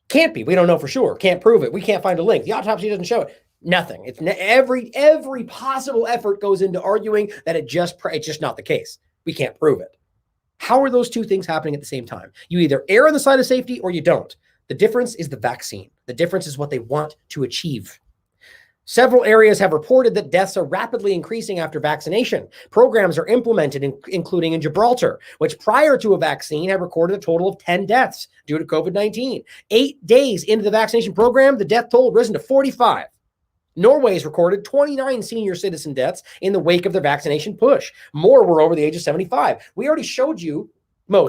C: can't be. We don't know for sure. Can't prove it. We can't find a link. The autopsy doesn't show it. Nothing. It's every possible effort goes into arguing that it's just not the case. We can't prove it. How are those two things happening at the same time? You either err on the side of safety or you don't. The difference is the vaccine. The difference is what they want to achieve. Several areas have reported that deaths are rapidly increasing after vaccination. Programs are implemented, including in Gibraltar, which prior to a vaccine had recorded a total of 10 deaths due to COVID-19. 8 days into the vaccination program, the death toll had risen to 45. Norway's recorded 29 senior citizen deaths in the wake of their vaccination push. More were over the age of 75. We already showed you how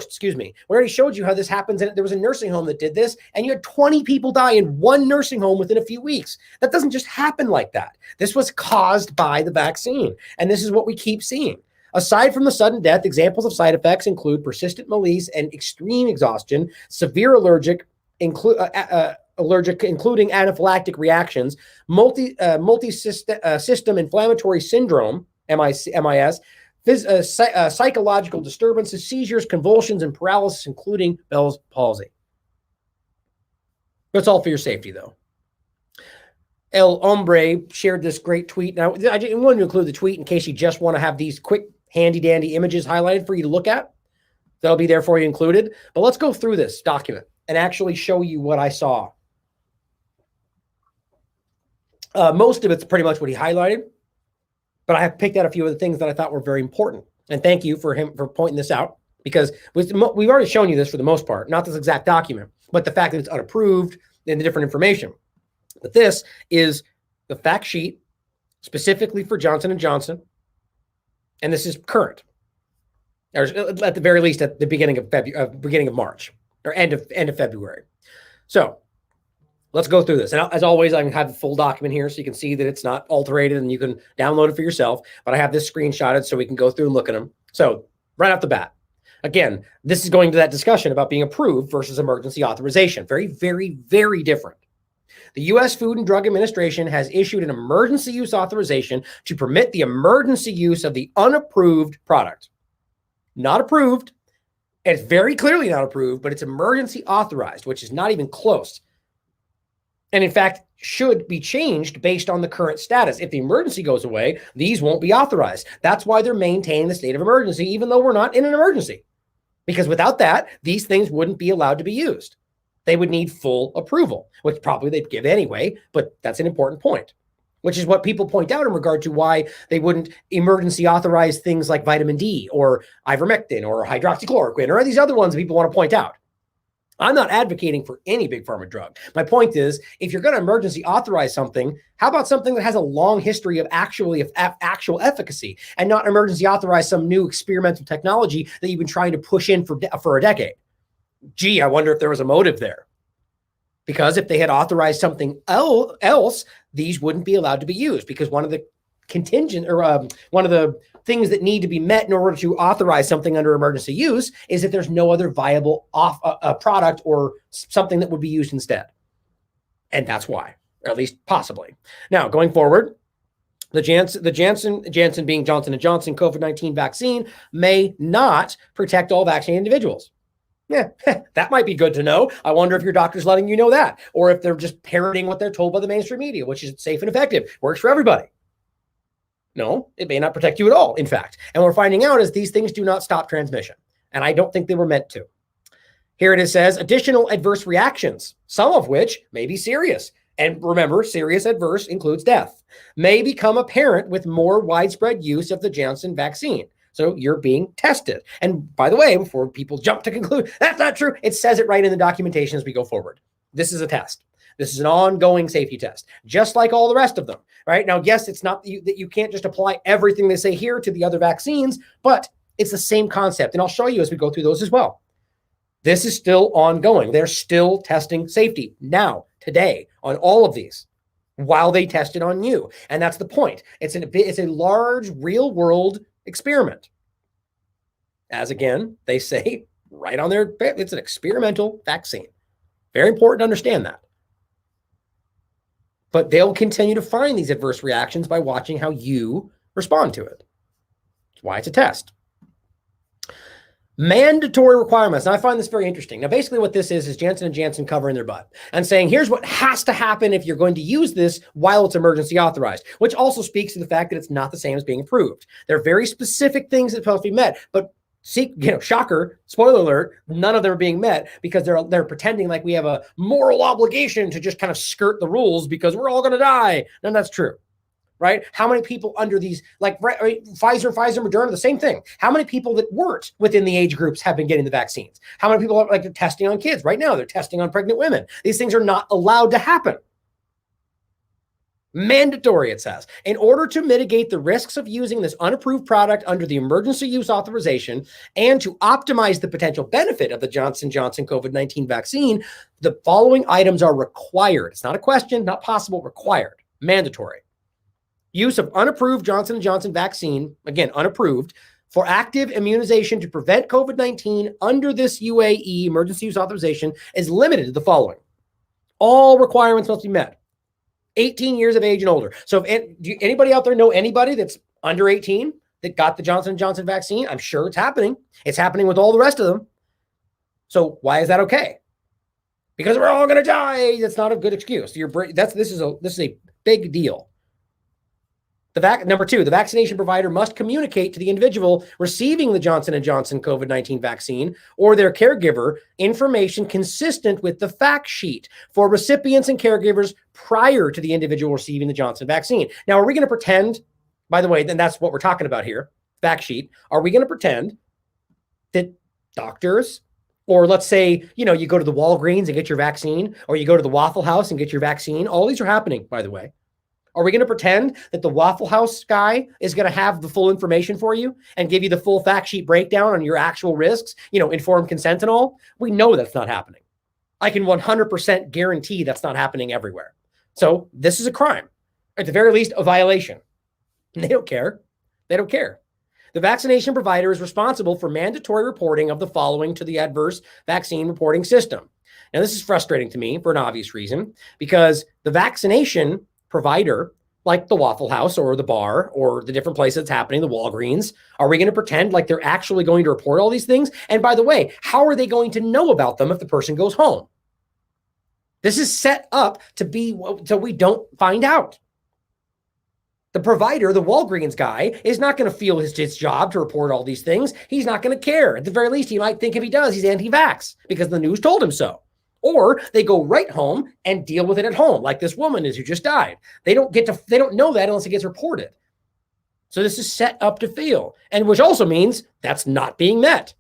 C: this happens. And there was a nursing home that did this, and you had 20 people die in one nursing home within a few weeks. That doesn't just happen like that. This was caused by the vaccine. And this is what we keep seeing. Aside from the sudden death, examples of side effects include persistent malaise and extreme exhaustion, severe allergic, including anaphylactic reactions, multi-system inflammatory syndrome, MIS, psychological disturbances, seizures, convulsions, and paralysis, including Bell's palsy. That's all for your safety, though. El Hombre shared this great tweet. Now, I didn't want to include the tweet in case you just want to have these quick, handy-dandy images highlighted for you to look at. They'll be there for you included. But let's go through this document and actually show you what I saw. Most of it's pretty much what he highlighted, but I have picked out a few of the things that I thought were very important. And thank you for him for pointing this out, because we've already shown you this for the most part, not this exact document, but the fact that it's unapproved and the different information. But this is the fact sheet specifically for Johnson & Johnson, and this is current, or at the very least at the beginning of March or end of February. So let's go through this. And as always, I have the full document here so you can see that it's not alterated and you can download it for yourself. But I have this screenshotted so we can go through and look at them. So right off the bat, again, this is going to that discussion about being approved versus emergency authorization. Very, very, very different. The U.S. Food and Drug Administration has issued an emergency use authorization to permit the emergency use of the unapproved product. Not approved. It's very clearly not approved, but it's emergency authorized, which is not even close. And in fact, should be changed based on the current status. If the emergency goes away, these won't be authorized. That's why they're maintaining the state of emergency, even though we're not in an emergency. Because without that, these things wouldn't be allowed to be used. They would need full approval, which probably they'd give anyway, but that's an important point, which is what people point out in regard to why they wouldn't emergency authorize things like vitamin D or ivermectin or hydroxychloroquine or these other ones people want to point out. I'm not advocating for any big pharma drug. My point is, if you're going to emergency authorize something, how about something that has a long history of actual efficacy and not emergency authorize some new experimental technology that you've been trying to push in for a decade? Gee, I wonder if there was a motive there. Because if they had authorized something else, these wouldn't be allowed to be used, because one of the one of the things that need to be met in order to authorize something under emergency use is that there's no other viable product or something that would be used instead. And that's why, or at least possibly. Now, going forward, the Janssen being Johnson & Johnson COVID-19 vaccine may not protect all vaccinated individuals. Yeah, that might be good to know. I wonder if your doctor's letting you know that, or if they're just parroting what they're told by the mainstream media, which is safe and effective, works for everybody. No, it may not protect you at all, in fact. And what we're finding out is these things do not stop transmission. And I don't think they were meant to. Here it says, additional adverse reactions, some of which may be serious. And remember, serious adverse includes death, may become apparent with more widespread use of the Janssen vaccine. So you're being tested. And by the way, before people jump to conclude that's not true, it says it right in the documentation as we go forward. This is a test. This is an ongoing safety test, just like all the rest of them, right? Now, yes, it's not that you can't just apply everything they say here to the other vaccines, but it's the same concept. And I'll show you as we go through those as well. This is still ongoing. They're still testing safety now, today, on all of these, while they test it on you. And that's the point. It's a large real world experiment. As again, they say right on there, it's an experimental vaccine. Very important to understand that. But they'll continue to find these adverse reactions by watching how you respond to it. That's why it's a test. Mandatory requirements. Now, I find this very interesting. Now, basically what this is Janssen & Janssen covering their butt and saying, here's what has to happen if you're going to use this while it's emergency authorized, which also speaks to the fact that it's not the same as being approved. There are very specific things that are supposed to be met, but see, shocker, spoiler alert, none of them are being met because they're pretending like we have a moral obligation to just kind of skirt the rules because we're all going to die. None of that's true. Right? How many people under these, like Pfizer, Moderna, the same thing. How many people that weren't within the age groups have been getting the vaccines? How many people are they're testing on kids right now? They're testing on pregnant women. These things are not allowed to happen. Mandatory, it says. In order to mitigate the risks of using this unapproved product under the emergency use authorization and to optimize the potential benefit of the Johnson & Johnson COVID-19 vaccine, the following items are required. It's not a question, not possible, required, mandatory. Use of unapproved Johnson & Johnson vaccine, again, unapproved, for active immunization to prevent COVID-19 under this UAE emergency use authorization is limited to the following. All requirements must be met. 18 years of age and older. So do anybody out there know anybody that's under 18 that got the Johnson & Johnson vaccine? I'm sure it's happening. It's happening with all the rest of them. So why is that okay? Because we're all going to die. That's not a good excuse. This is a big deal. Number two, the vaccination provider must communicate to the individual receiving the Johnson & Johnson COVID-19 vaccine or their caregiver information consistent with the fact sheet for recipients and caregivers prior to the individual receiving the Johnson vaccine. Now, are we going to pretend, by the way, then that's what we're talking about here, fact sheet. Are we going to pretend that doctors, or let's say, you go to the Walgreens and get your vaccine, or you go to the Waffle House and get your vaccine? All these are happening, by the way. Are we going to pretend that the Waffle House guy is going to have the full information for you and give you the full fact sheet breakdown on your actual risks, informed consent and all? We know that's not happening. I can 100% guarantee that's not happening everywhere. So this is a crime, at the very least, a violation. And they don't care. They don't care. The vaccination provider is responsible for mandatory reporting of the following to the adverse vaccine reporting system. Now, this is frustrating to me for an obvious reason, because the vaccination provider, like the Waffle House or the bar or the different places it's happening, the Walgreens, are we going to pretend like they're actually going to report all these things? And by the way, how are they going to know about them if the person goes home? This is set up to be so we don't find out. The provider, the Walgreens guy, is not going to feel his job to report all these things. He's not going to care. At the very least, he might think if he does, he's anti-vax because the news told him so. Or they go right home and deal with it at home, like this woman is who just died. They don't know that unless it gets reported. So this is set up to fail, and which also means that's not being met.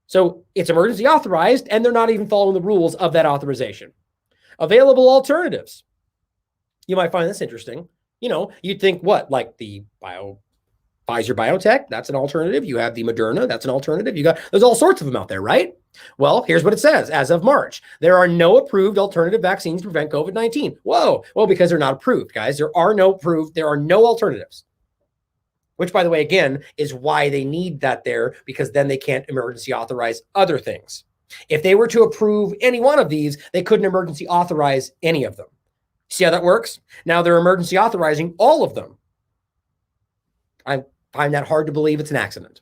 C: So it's emergency authorized, and they're not even following the rules of that authorization. Available alternatives. You might find this interesting. You know, you'd think what, like the Pfizer BioNTech, that's an alternative. You have the Moderna, that's an alternative. There's all sorts of them out there, right? Well, here's what it says. As of March, there are no approved alternative vaccines to prevent COVID-19. Whoa. Well, because they're not approved, guys. There are no alternatives. Which, by the way, again, is why they need that there, because then they can't emergency authorize other things. If they were to approve any one of these, they couldn't emergency authorize any of them. See how that works? Now they're emergency authorizing all of them. I find that hard to believe it's an accident.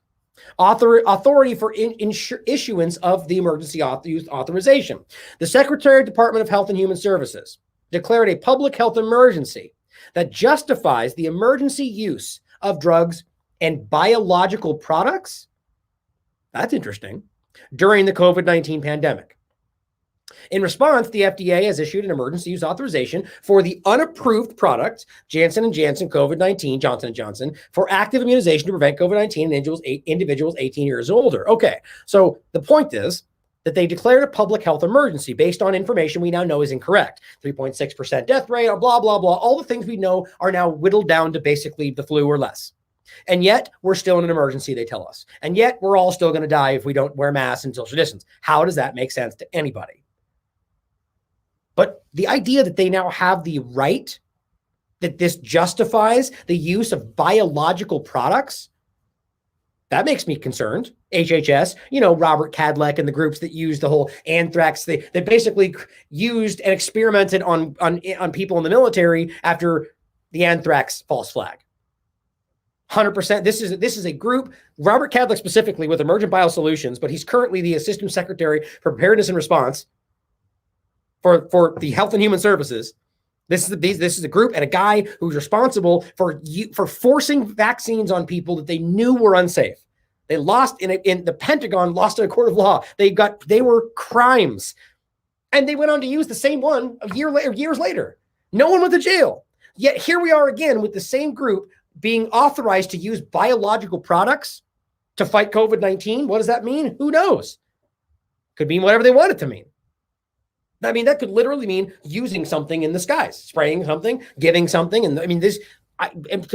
C: Authority for issuance of the emergency use authorization. The Secretary of Department of Health and Human Services declared a public health emergency that justifies the emergency use of drugs and biological products. That's interesting. During the COVID-19 pandemic. In response, the FDA has issued an emergency use authorization for the unapproved product, Johnson & Johnson COVID-19, Johnson & Johnson, for active immunization to prevent COVID-19 in individuals 18 years or older. Okay, so the point is that they declared a public health emergency based on information we now know is incorrect. 3.6% death rate, blah, blah, blah. All the things we know are now whittled down to basically the flu or less. And yet we're still in an emergency, they tell us. And yet we're all still going to die if we don't wear masks and social distance. How does that make sense to anybody? But the idea that they now have the right, that this justifies the use of biological products, that makes me concerned. HHS, Robert Cadleck and the groups that used the whole anthrax, they basically used and experimented on people in the military after the anthrax false flag. 100%. This is a group, Robert Cadleck specifically with Emergent Biosolutions, but he's currently the Assistant Secretary for Preparedness and Response for the Health and Human Services. This is a group and a guy who's responsible for forcing vaccines on people that they knew were unsafe. They lost in the Pentagon, lost in a court of law. They were crimes, and they went on to use the same one years later. No one went to jail. Yet here we are again with the same group being authorized to use biological products to fight COVID-19. What does that mean? Who knows? Could mean whatever they want it to mean. I mean, that could literally mean using something in the skies, spraying something, giving something. And I mean,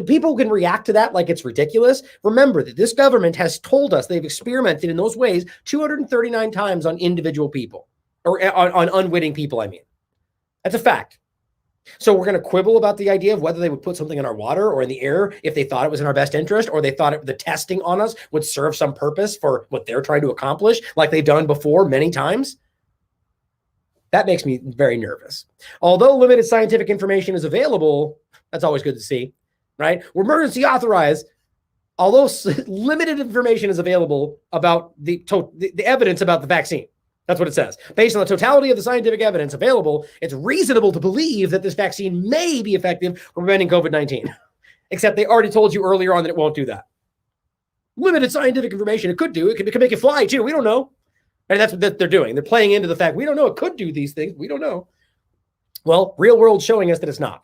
C: people can react to that like it's ridiculous. Remember that this government has told us they've experimented in those ways 239 times on individual people, or on unwitting people, I mean. That's a fact. So we're going to quibble about the idea of whether they would put something in our water or in the air if they thought it was in our best interest, or they thought the testing on us would serve some purpose for what they're trying to accomplish, like they've done before many times. That makes me very nervous. Although limited scientific information is available, that's always good to see, right? We're emergency authorized. Although limited information is available about the evidence about the vaccine. That's what it says. Based on the totality of the scientific evidence available, it's reasonable to believe that this vaccine may be effective for preventing COVID-19. Except they already told you earlier on that it won't do that. Limited scientific information, it could do. It could make it fly too. We don't know. And that's what they're doing. They're playing into the fact we don't know. It could do these things. We don't know. Well, real world showing us that it's not.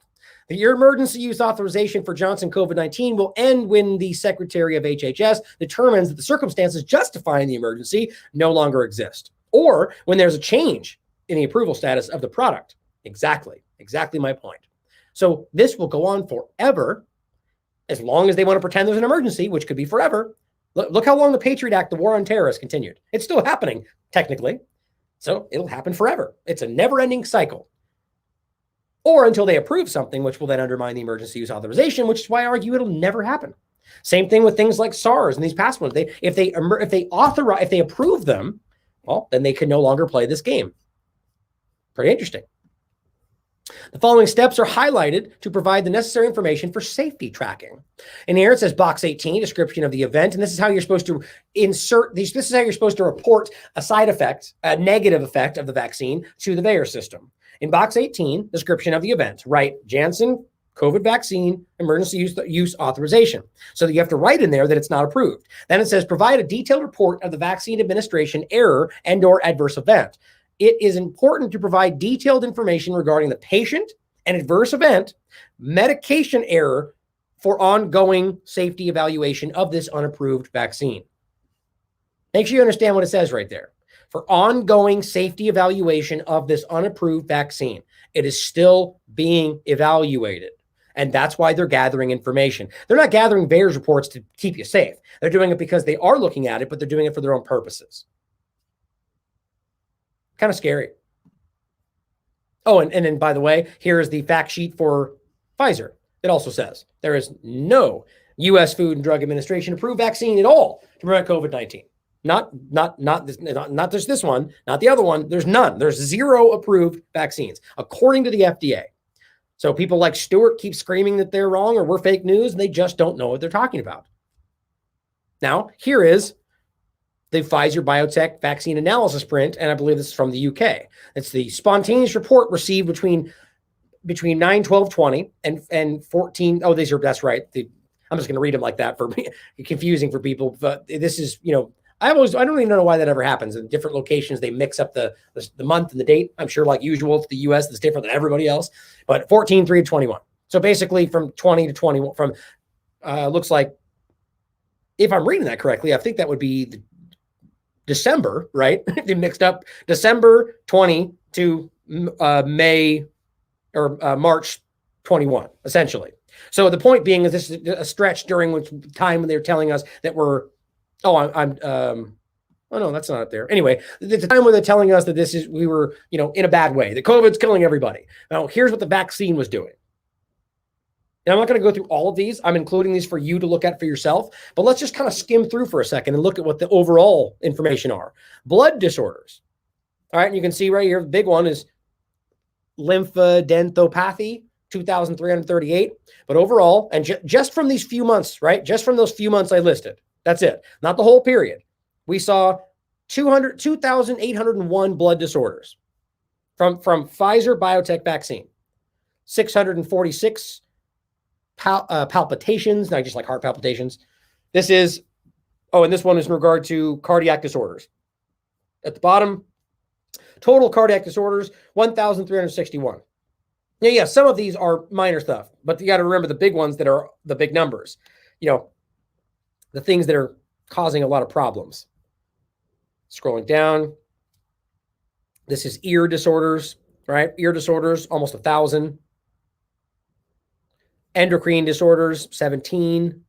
C: The emergency use authorization for Johnson COVID-19 will end when the Secretary of HHS determines that the circumstances justifying the emergency no longer exist, or when there's a change in the approval status of the product. Exactly my point. So this will go on forever, as long as they want to pretend there's an emergency, which could be forever. Look how long the Patriot Act, the war on terror, has continued. It's still happening, technically. So it'll happen forever. It's a never-ending cycle. Or until they approve something, which will then undermine the emergency use authorization, which is why I argue it'll never happen. Same thing with things like SARS and these past ones. If they approve them, well, then they can no longer play this game. Pretty interesting. The following steps are highlighted to provide the necessary information for safety tracking. And here it says box 18, description of the event. And this is how you're supposed to insert these. This is how you're supposed to report a side effect, a negative effect of the vaccine to the VAERS system. In box 18, description of the event, write Janssen COVID vaccine emergency use authorization. So that you have to write in there that it's not approved. Then it says provide a detailed report of the vaccine administration error and/or adverse event. It is important to provide detailed information regarding the patient and adverse event, medication error for ongoing safety evaluation of this unapproved vaccine. Make sure you understand what it says right there. For ongoing safety evaluation of this unapproved vaccine, it is still being evaluated. And that's why they're gathering information. They're not gathering VAERS reports to keep you safe. They're doing it because they are looking at it, but they're doing it for their own purposes. Kind of scary. Oh, and then by the way, here is the fact sheet for Pfizer. It also says there is no U.S. Food and Drug Administration approved vaccine at all to prevent COVID-19. Not just this one, not the other one. There's none. There's 0 approved vaccines, according to the FDA. So people like Stewart keep screaming that they're wrong or we're fake news, and they just don't know what they're talking about. Now, here is the Pfizer BioNTech vaccine analysis print, and I believe this is from the UK. It's the spontaneous report received between 9/12/20 and 14. Oh, that's right. I'm just going to read them like that for me. Confusing for people, but this is, I don't even know why that ever happens. In different locations, they mix up the month and the date. I'm sure, like usual, it's the U.S. that's different than everybody else. But 14/3/21. So basically, from 20 to 21. From looks like, if I'm reading that correctly, I think that would be December, right? They mixed up December 20 to May or March 21, essentially. So the point being is this is a stretch during which time when they're telling us that we're. Oh, no, that's not up there. Anyway, the time where they're telling us that we were, in a bad way, that COVID's killing everybody. Now, here's what the vaccine was doing. And I'm not going to go through all of these. I'm including these for you to look at for yourself. But let's just kind of skim through for a second and look at what the overall information are. Blood disorders. All right, and you can see right here, the big one is lymphadenopathy, 2,338. But overall, and just from these few months, right? Just from those few months I listed. That's it. Not the whole period. We saw 2,801 blood disorders from Pfizer BioNTech vaccine. 646 palpitations, not just like heart palpitations. This is, and this one is in regard to cardiac disorders. At the bottom, total cardiac disorders, 1,361. Now, yeah, some of these are minor stuff, but you got to remember the big ones that are the big numbers. The things that are causing a lot of problems. Scrolling down. This is ear disorders, right? Ear disorders, almost 1,000. Endocrine disorders, 17.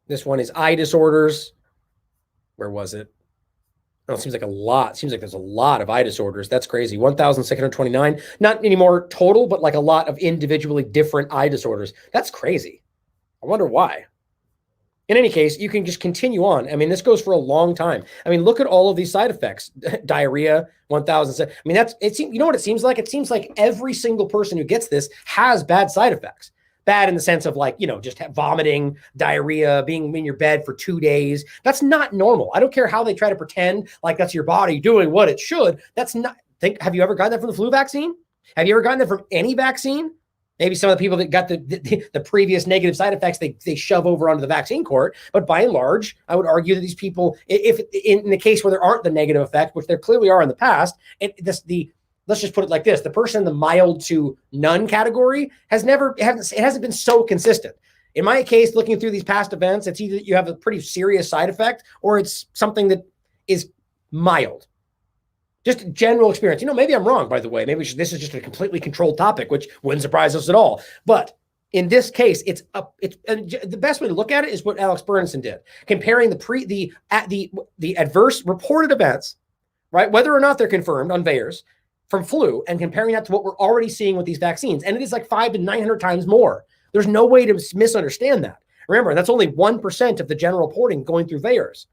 C: This one is eye disorders. Where was it? Oh, it seems like a lot. It seems like there's a lot of eye disorders. That's crazy. 1,629. Not anymore total, but like a lot of individually different eye disorders. That's crazy. I wonder why. In any case, you can just continue on. I mean, this goes for a long time. I mean, look at all of these side effects. Diarrhea, 1,000. I mean, you know what it seems like? It seems like every single person who gets this has bad side effects. Bad in the sense of just vomiting, diarrhea, being in your bed for 2 days. That's not normal. I don't care how they try to pretend like that's your body doing what it should. That's not. Have you ever gotten that from the flu vaccine? Have you ever gotten that from any vaccine? Maybe some of the people that got the previous negative side effects, they shove over onto the vaccine court. But by and large, I would argue that these people, if in the case where there aren't the negative effects, which there clearly are in the past, let's just put it like this: the person in the mild to none category it hasn't been so consistent. In my case, looking through these past events, it's either you have a pretty serious side effect or it's something that is mild. Just general experience. Maybe I'm wrong, by the way. Maybe this is just a completely controlled topic, which wouldn't surprise us at all. But in this case, the best way to look at it is what Alex Bernson did, comparing the adverse reported events right? Whether or not they're confirmed on VAERS from flu, and comparing that to what we're already seeing with these vaccines. And it is like 500 to 900 times more. There's no way to misunderstand that. Remember, that's only 1% of the general reporting going through VAERS.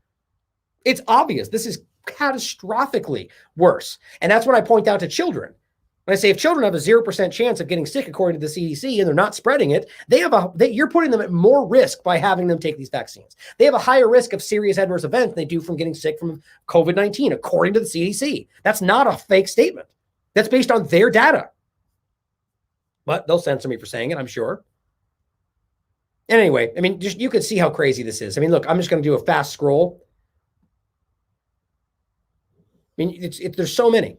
C: It's obvious. This is catastrophically worse. And that's when I point out to children. When I say if children have a 0% chance of getting sick according to the CDC and they're not spreading it, you're putting them at more risk by having them take these vaccines. They have a higher risk of serious adverse events than they do from getting sick from COVID-19, according to the CDC. That's not a fake statement. That's based on their data. But they'll censor me for saying it, I'm sure. And anyway, I mean, just you can see how crazy this is. I mean, look, I'm just going to do a fast scroll. I mean, there's so many.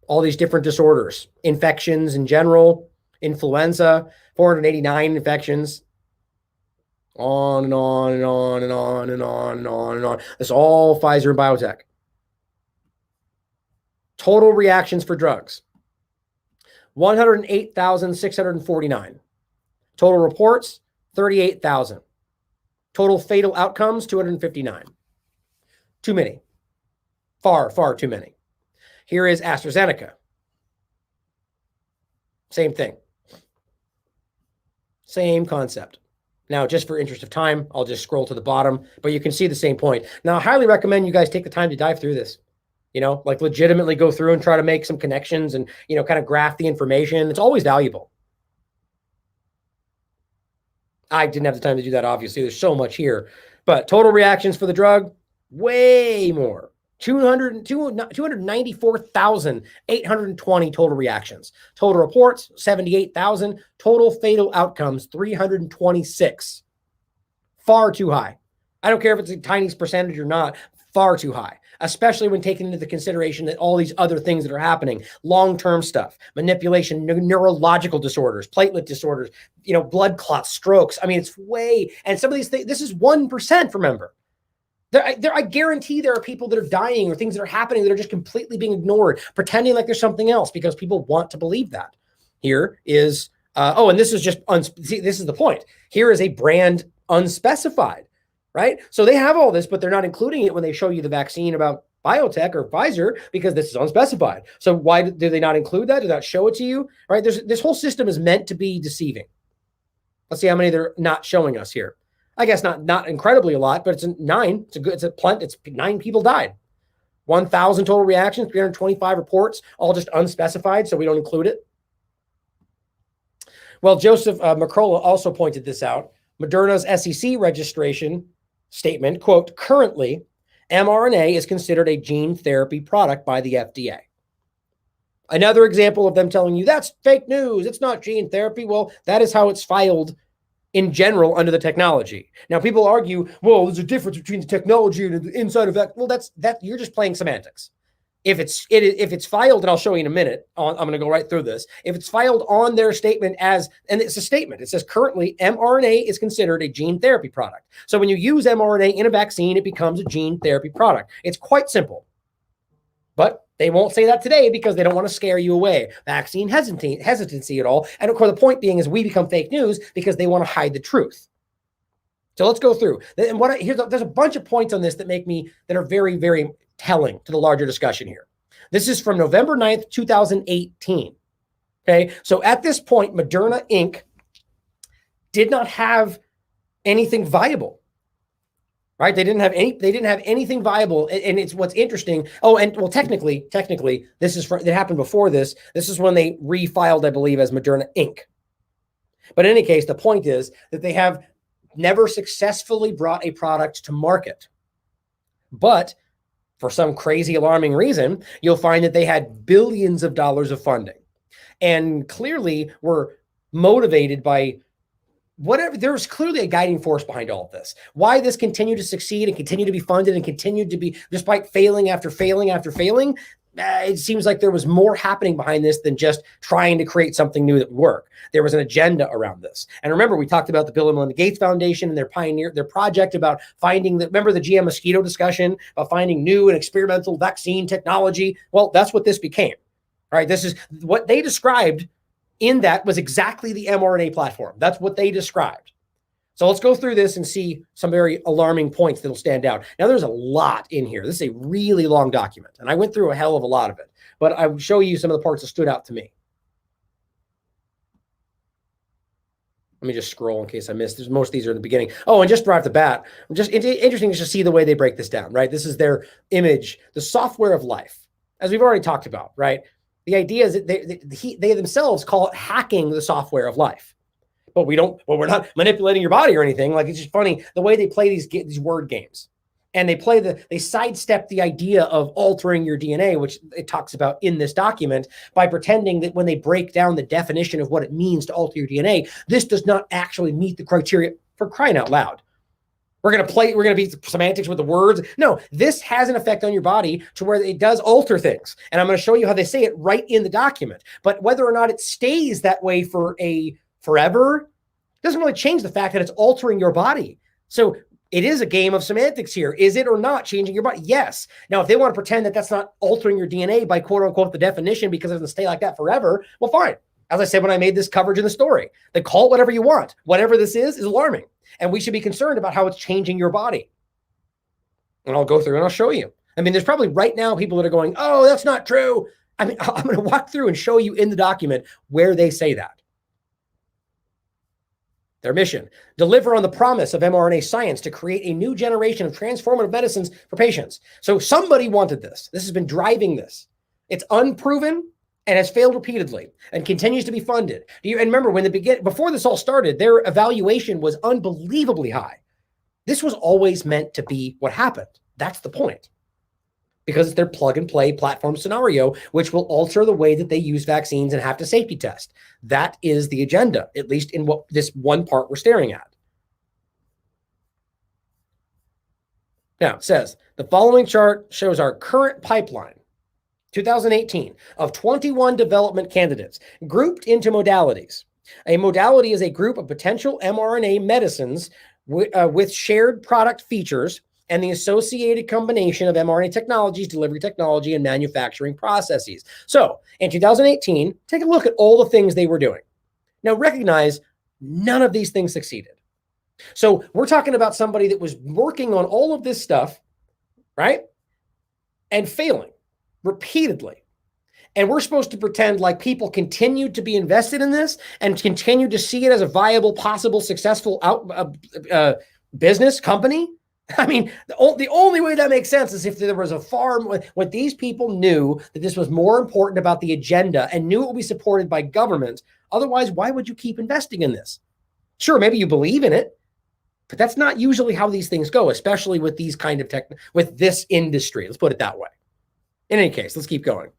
C: All these different disorders, infections in general, influenza, 489 infections, on and on and on and on and on and on and on. It's all Pfizer and biotech. Total reactions for drugs, 108,649. Total reports, 38,000. Total fatal outcomes, 259. Too many. Far, far too many. Here is AstraZeneca. Same thing. Same concept. Now, just for interest of time, I'll just scroll to the bottom, but you can see the same point. Now, I highly recommend you guys take the time to dive through this. You know, like legitimately go through and try to make some connections and, you know, kind of graph the information. It's always valuable. I didn't have the time to do that, obviously. There's so much here. But total reactions for the drug, way more. 294,820 total reactions. Total reports, 78,000. Total fatal outcomes, 326. Far too high. I don't care if it's the tiniest percentage or not, far too high, especially when taking into the consideration that all these other things that are happening, long-term stuff, manipulation, neurological disorders, platelet disorders, you know, blood clots, strokes. I mean, it's way, and some of these things, this is 1%, remember. I guarantee there are people that are dying or things that are happening that are just completely being ignored, pretending like there's something else because people want to believe that. Here is, and this is just, see, this is the point. Here is a brand unspecified, right? So they have all this, but they're not including it when they show you the vaccine about biotech or Pfizer because this is unspecified. So why do they not include that? Do not show it to you, right? This whole system is meant to be deceiving. Let's see how many they're not showing us here. I guess not incredibly a lot, but it's 9. It's 9 people died. 1,000 total reactions, 325 reports, all just unspecified, so we don't include it. Well, Joseph McCullough also pointed this out. Moderna's SEC registration statement, quote, currently, mRNA is considered a gene therapy product by the FDA. Another example of them telling you that's fake news, it's not gene therapy. Well, that is how it's filed in general under the technology. Now, people argue, well, there's a difference between the technology and the inside of that. Well, that you're just playing semantics. If it's filed, and I'll show you in a minute, I'm going to go right through this. If it's filed on their statement and it's a statement, it says currently mRNA is considered a gene therapy product. So when you use mRNA in a vaccine, it becomes a gene therapy product. It's quite simple. But they won't say that today because they don't want to scare you away. Vaccine hesitancy at all. And of course, the point being is we become fake news because they want to hide the truth. So let's go through. And there's a bunch of points on this that are very, very telling to the larger discussion here. This is from November 9th, 2018. Okay. So at this point, Moderna Inc. did not have anything viable. Right? They didn't have anything viable. And it's what's interesting. Oh, and well, technically, this is it happened before this. This is when they refiled, I believe, as Moderna Inc. But in any case, the point is that they have never successfully brought a product to market. But for some crazy alarming reason, you'll find that they had billions of dollars of funding and clearly were motivated by whatever. There was clearly a guiding force behind all of this. Why this continued to succeed and continue to be funded and continued to be, despite failing after failing after failing, it seems like there was more happening behind this than just trying to create something new that would work. There was an agenda around this. And remember, we talked about the Bill and Melinda Gates Foundation and their project about finding remember the GM mosquito discussion about finding new and experimental vaccine technology? Well, that's what this became. All right. This is what they described in that was exactly the mRNA platform. That's what they described. So let's go through this and see some very alarming points that'll stand out. Now, there's a lot in here. This is a really long document, and I went through a hell of a lot of it, but I will show you some of the parts that stood out to me. Let me just scroll in case I missed. Most of these are in the beginning. Oh, and just right off the bat, just interesting to see the way they break this down, right? This is their image, the software of life, as we've already talked about, right? The idea is that they themselves call it hacking the software of life. But we're not manipulating your body or anything. Like, it's just funny the way they play these word games. And they sidestep the idea of altering your DNA, which it talks about in this document, by pretending that when they break down the definition of what it means to alter your DNA, this does not actually meet the criteria. For crying out loud. We're going to be semantics with the words. No, this has an effect on your body to where it does alter things. And I'm going to show you how they say it right in the document. But whether or not it stays that way for forever doesn't really change the fact that it's altering your body. So it is a game of semantics here. Is it or not changing your body? Yes. Now, if they want to pretend that that's not altering your DNA by quote unquote the definition because it doesn't stay like that forever, well, fine. As I said when I made this coverage in the story, they call it whatever you want. Whatever this is alarming. And we should be concerned about how it's changing your body. And I'll go through and I'll show you. I mean, there's probably right now people that are going, oh, that's not true. I mean, I'm going to walk through and show you in the document where they say that. Their mission, deliver on the promise of mRNA science to create a new generation of transformative medicines for patients. So somebody wanted this. This has been driving this. It's unproven and has failed repeatedly and continues to be funded. And remember, before this all started, their evaluation was unbelievably high. This was always meant to be what happened. That's the point. Because it's their plug and play platform scenario, which will alter the way that they use vaccines and have to safety test. That is the agenda, at least in what this one part we're staring at. Now, it says, the following chart shows our current pipeline, 2018, of 21 development candidates grouped into modalities. A modality is a group of potential mRNA medicines with shared product features and the associated combination of mRNA technologies, delivery technology, and manufacturing processes. So in 2018, take a look at all the things they were doing. Now recognize none of these things succeeded. So we're talking about somebody that was working on all of this stuff, right? And failing repeatedly. And we're supposed to pretend like people continued to be invested in this and continue to see it as a viable, possible, successful business company. I mean, the only way that makes sense is if there was a farm when these people knew that this was more important about the agenda and knew it would be supported by government. Otherwise, why would you keep investing in this? Sure, maybe you believe in it, but that's not usually how these things go, especially with these kind of with this industry. Let's put it that way. In any case, let's keep going.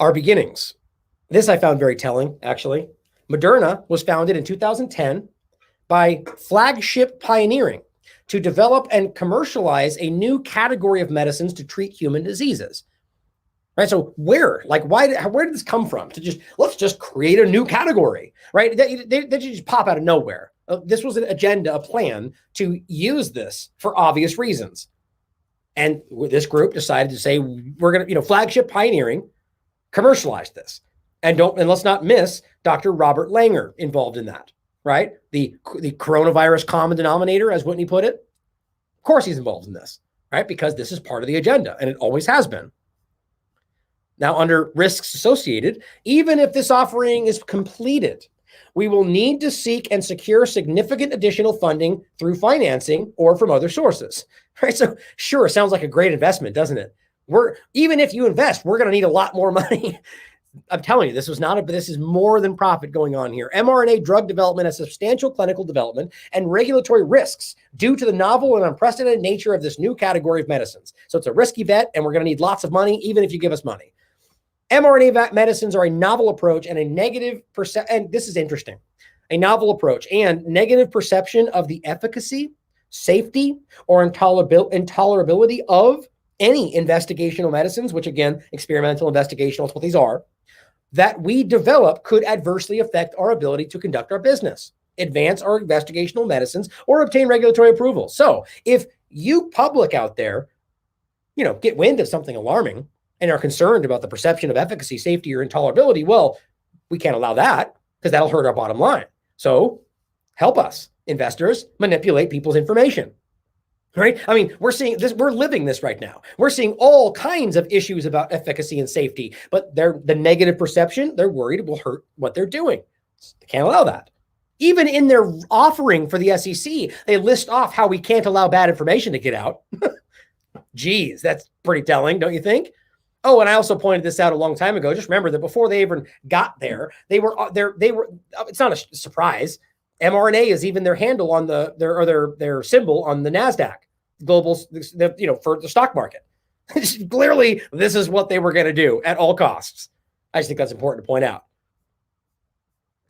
C: Our beginnings. This I found very telling, actually. Moderna was founded in 2010 by Flagship Pioneering to develop and commercialize a new category of medicines to treat human diseases. Right? So where did this come from? Let's just create a new category, right? They just pop out of nowhere. This was an agenda, a plan to use this for obvious reasons. And this group decided to say, we're going to, Flagship Pioneering commercialized this. And let's not miss Dr. Robert Langer involved in that. Right? The coronavirus common denominator, as Whitney put it. Of course he's involved in this, right? Because this is part of the agenda, and it always has been. Now, under risks associated, even if this offering is completed, we will need to seek and secure significant additional funding through financing or from other sources. Right? So sure, sounds like a great investment, doesn't it? Even if you invest, we're going to need a lot more money. I'm telling you, this is more than profit going on here. mRNA drug development has substantial clinical development and regulatory risks due to the novel and unprecedented nature of this new category of medicines. So it's a risky bet, and we're going to need lots of money, even if you give us money. mRNA medicines are a novel approach and a negative and this is interesting, a novel approach and negative perception of the efficacy, safety, or intolerability of any investigational medicines, which again, experimental investigational is what these are, that we develop could adversely affect our ability to conduct our business, advance our investigational medicines, or obtain regulatory approval. So if you public out there, get wind of something alarming and are concerned about the perception of efficacy, safety, or intolerability, well, we can't allow that because that'll hurt our bottom line. So help us, investors, manipulate people's information. Right? I mean, we're seeing this, we're living this right now. We're seeing all kinds of issues about efficacy and safety, but the negative perception, they're worried it will hurt what they're doing. They can't allow that. Even in their offering for the SEC, they list off how we can't allow bad information to get out. Geez, that's pretty telling, don't you think? Oh, and I also pointed this out a long time ago. Just remember that before they even got there, they were, it's not a surprise. mRNA is even their handle on their symbol on the NASDAQ global, for the stock market. Clearly, this is what they were going to do at all costs. I just think that's important to point out.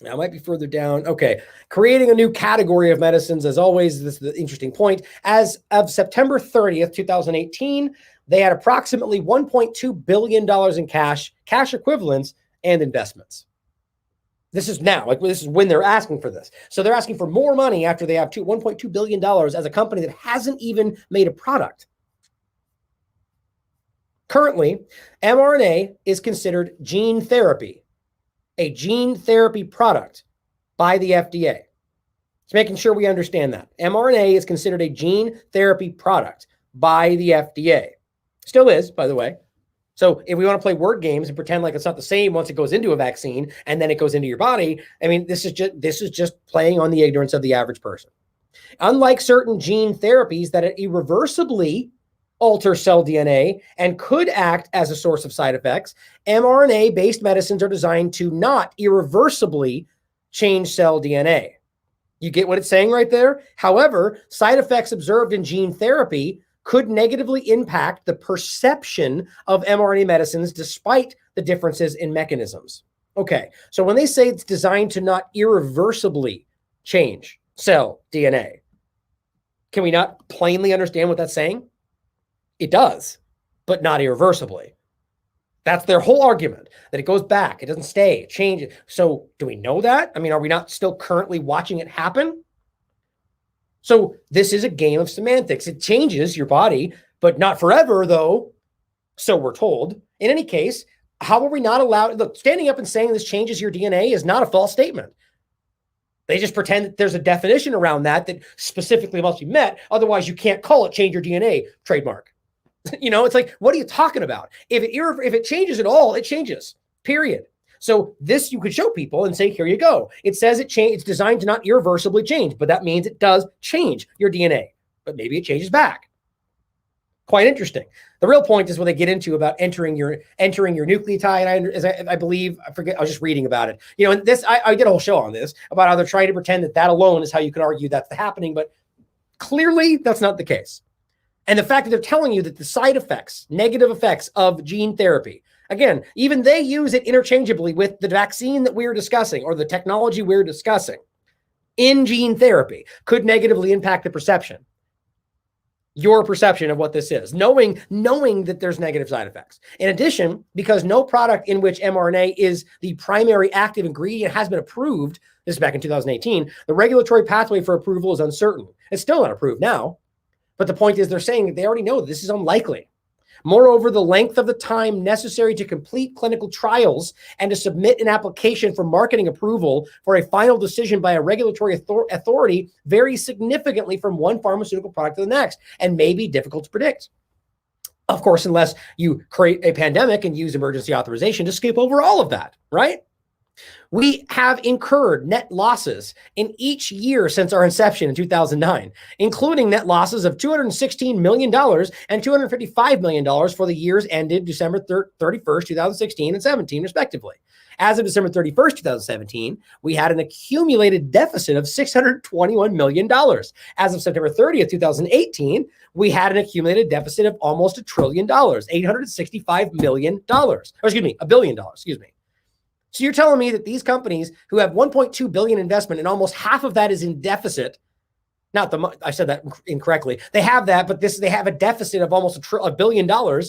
C: Now, it might be further down. Okay. Creating a new category of medicines, as always, this is the interesting point. As of September 30th, 2018, they had approximately $1.2 billion in cash equivalents, and investments. This is now, this is when they're asking for this. So they're asking for more money after they have $1.2 billion as a company that hasn't even made a product. Currently, mRNA is considered gene therapy, a gene therapy product by the FDA. Just making sure we understand that. mRNA is considered a gene therapy product by the FDA. Still is, by the way. So if we want to play word games and pretend like it's not the same once it goes into a vaccine and then it goes into your body, I mean, this is just playing on the ignorance of the average person. Unlike certain gene therapies that irreversibly alter cell DNA and could act as a source of side effects, mRNA-based medicines are designed to not irreversibly change cell DNA. You get what it's saying right there? However, side effects observed in gene therapy could negatively impact the perception of mRNA medicines despite the differences in mechanisms. Okay, so when they say it's designed to not irreversibly change cell DNA, can we not plainly understand what that's saying? It does, but not irreversibly. That's their whole argument, that it goes back, it doesn't stay, it changes. So do we know that? I mean, are we not still currently watching it happen? So this is a game of semantics. It changes your body, but not forever, though. So we're told. In any case, how are we not allowed? Look, standing up and saying this changes your DNA is not a false statement. They just pretend that there's a definition around that specifically must be met. Otherwise, you can't call it change your DNA trademark. It's like, what are you talking about? If it changes at all, it changes, period. So this you could show people and say, here you go. It says it's designed to not irreversibly change, but that means it does change your DNA, but maybe it changes back. Quite interesting. The real point is when they get into about entering your nucleotide. I believe, I forget, I was just reading about it. And this, I did a whole show on this about how they're trying to pretend that alone is how you could argue that's happening, but clearly that's not the case. And the fact that they're telling you that the side effects, negative effects of gene therapy, again, even they use it interchangeably with the vaccine that we're discussing or the technology we're discussing in gene therapy could negatively impact the perception, your perception of what this is, knowing that there's negative side effects. In addition, because no product in which mRNA is the primary active ingredient has been approved, this is back in 2018, the regulatory pathway for approval is uncertain. It's still not approved now, but the point is they're saying that they already know this is unlikely. Moreover, the length of the time necessary to complete clinical trials and to submit an application for marketing approval for a final decision by a regulatory authority varies significantly from one pharmaceutical product to the next and may be difficult to predict. Of course, unless you create a pandemic and use emergency authorization to skip over all of that, right? We have incurred net losses in each year since our inception in 2009, including net losses of $216 million and $255 million for the years ended December 31st, 2016 and 17, respectively. As of December 31st, 2017, we had an accumulated deficit of $621 million. As of September 30th, 2018, we had an accumulated deficit of almost $1 trillion, $865 million, $1 billion, excuse me. So you're telling me that these companies who have 1.2 billion investment and almost half of that is in deficit, I said that incorrectly. They have that, but they have a deficit of almost $1 billion. Are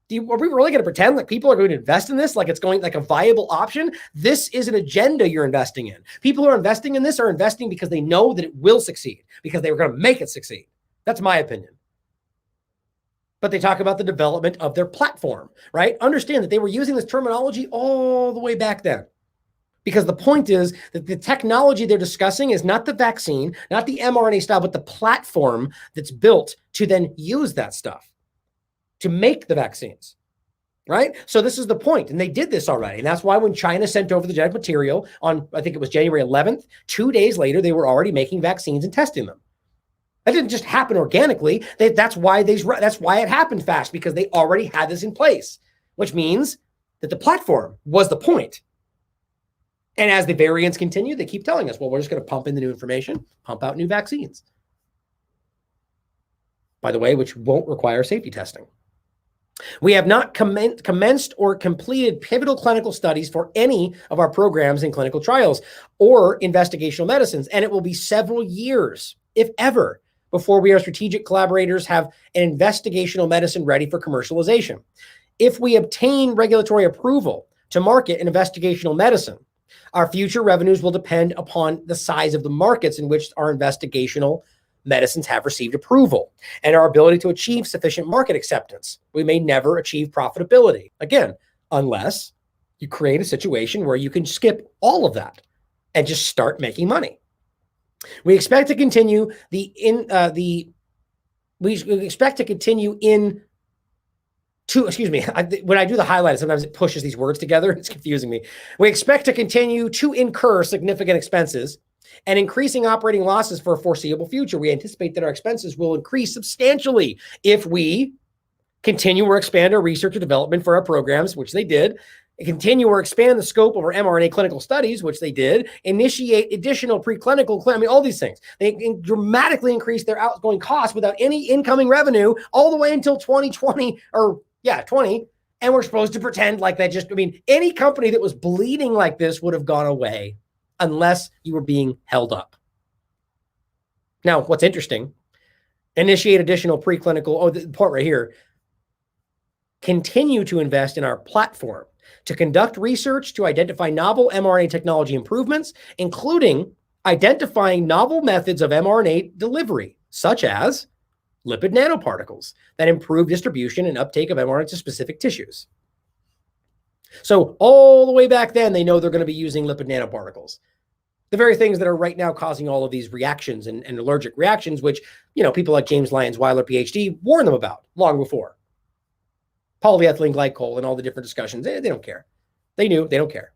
C: we really going to pretend like people are going to invest in this? Like it's going like a viable option? This is an agenda you're investing in. People who are investing in this are investing because they know that it will succeed, because they were going to make it succeed. That's my opinion. But they talk about the development of their platform, right? Understand that they were using this terminology all the way back then. Because the point is that the technology they're discussing is not the vaccine, not the mRNA style, but the platform that's built to then use that stuff to make the vaccines, right? So this is the point. And they did this already. And that's why when China sent over the genetic material on, I think it was January 11th, 2 days later, they were already making vaccines and testing them. That didn't just happen organically. That's why it happened fast, because they already had this in place, which means that the platform was the point. And as the variants continue, they keep telling us, well, we're just going to pump in the new information, pump out new vaccines. By the way, which won't require safety testing. We have not commenced or completed pivotal clinical studies for any of our programs in clinical trials or investigational medicines. And it will be several years, if ever, before we, our strategic collaborators, have an investigational medicine ready for commercialization. If we obtain regulatory approval to market an investigational medicine, our future revenues will depend upon the size of the markets in which our investigational medicines have received approval and our ability to achieve sufficient market acceptance. We may never achieve profitability, again, unless you create a situation where you can skip all of that and just start making money. We expect to continue when I do the highlights, sometimes it pushes these words together. It's confusing me. We expect to continue to incur significant expenses and increasing operating losses for a foreseeable future. We anticipate that our expenses will increase substantially if we continue or expand our research and development for our programs, which they did, continue or expand the scope of our mRNA clinical studies, which they did, initiate additional preclinical, all these things. They dramatically increase their outgoing costs without any incoming revenue all the way until 2020 20. And we're supposed to pretend like that any company that was bleeding like this would have gone away unless you were being held up. Now, what's interesting, initiate additional preclinical, the part right here, continue to invest in our platform to conduct research to identify novel mRNA technology improvements, including identifying novel methods of mRNA delivery, such as lipid nanoparticles that improve distribution and uptake of mRNA to specific tissues. So all the way back then, they know they're going to be using lipid nanoparticles. The very things that are right now causing all of these reactions and allergic reactions, which, people like James Lyons-Weiler, PhD, warned them about long before. Polyethylene glycol and all the different discussions. They don't care. They knew, they don't care.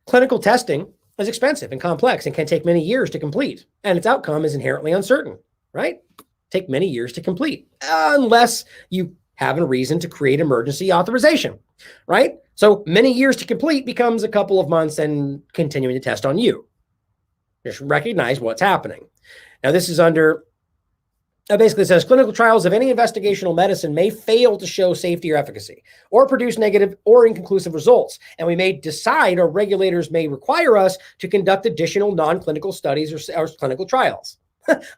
C: Clinical testing is expensive and complex and can take many years to complete, and its outcome is inherently uncertain, right? Take many years to complete, unless you have a reason to create emergency authorization, right? So many years to complete becomes a couple of months and continuing to test on you. Just recognize what's happening. Now, this is under, basically says clinical trials of any investigational medicine may fail to show safety or efficacy or produce negative or inconclusive results. And we may decide, or regulators may require us to conduct additional non-clinical studies or clinical trials.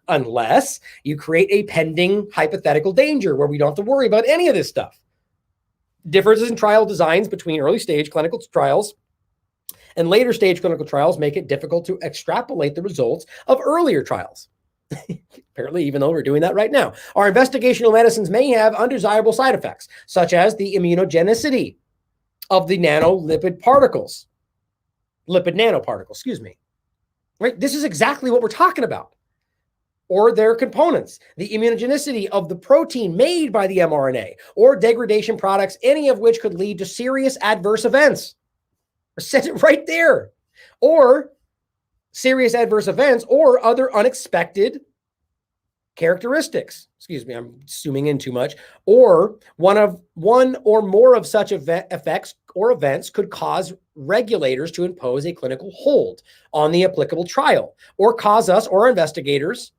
C: Unless you create a pending hypothetical danger where we don't have to worry about any of this stuff. Differences in trial designs between early stage clinical trials and later stage clinical trials make it difficult to extrapolate the results of earlier trials. Apparently, even though we're doing that right now. Our investigational medicines may have undesirable side effects, such as the immunogenicity of the lipid nanoparticles, Right? This is exactly what we're talking about. Or their components, the immunogenicity of the protein made by the mRNA, or degradation products, any of which could lead to serious adverse events. I said it right there. Or serious adverse events or other unexpected characteristics. Excuse me, I'm zooming in too much. Or one or more of such effects or events could cause regulators to impose a clinical hold on the applicable trial, or cause us or investigators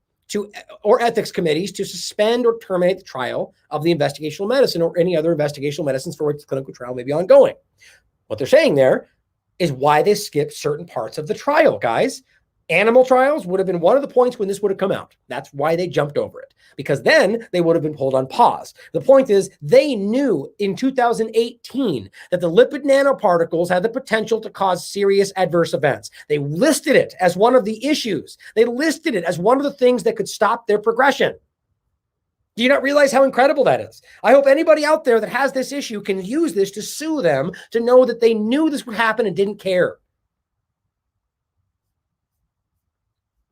C: or ethics committees to suspend or terminate the trial of the investigational medicine or any other investigational medicines for which the clinical trial may be ongoing. What they're saying there is why they skipped certain parts of the trial, guys. Animal trials would have been one of the points when this would have come out. That's why they jumped over it, because then they would have been pulled on pause. The point is, they knew in 2018 that the lipid nanoparticles had the potential to cause serious adverse events. They listed it as one of the issues. They listed it as one of the things that could stop their progression. Do you not realize how incredible that is? I hope anybody out there that has this issue can use this to sue them, to know that they knew this would happen and didn't care.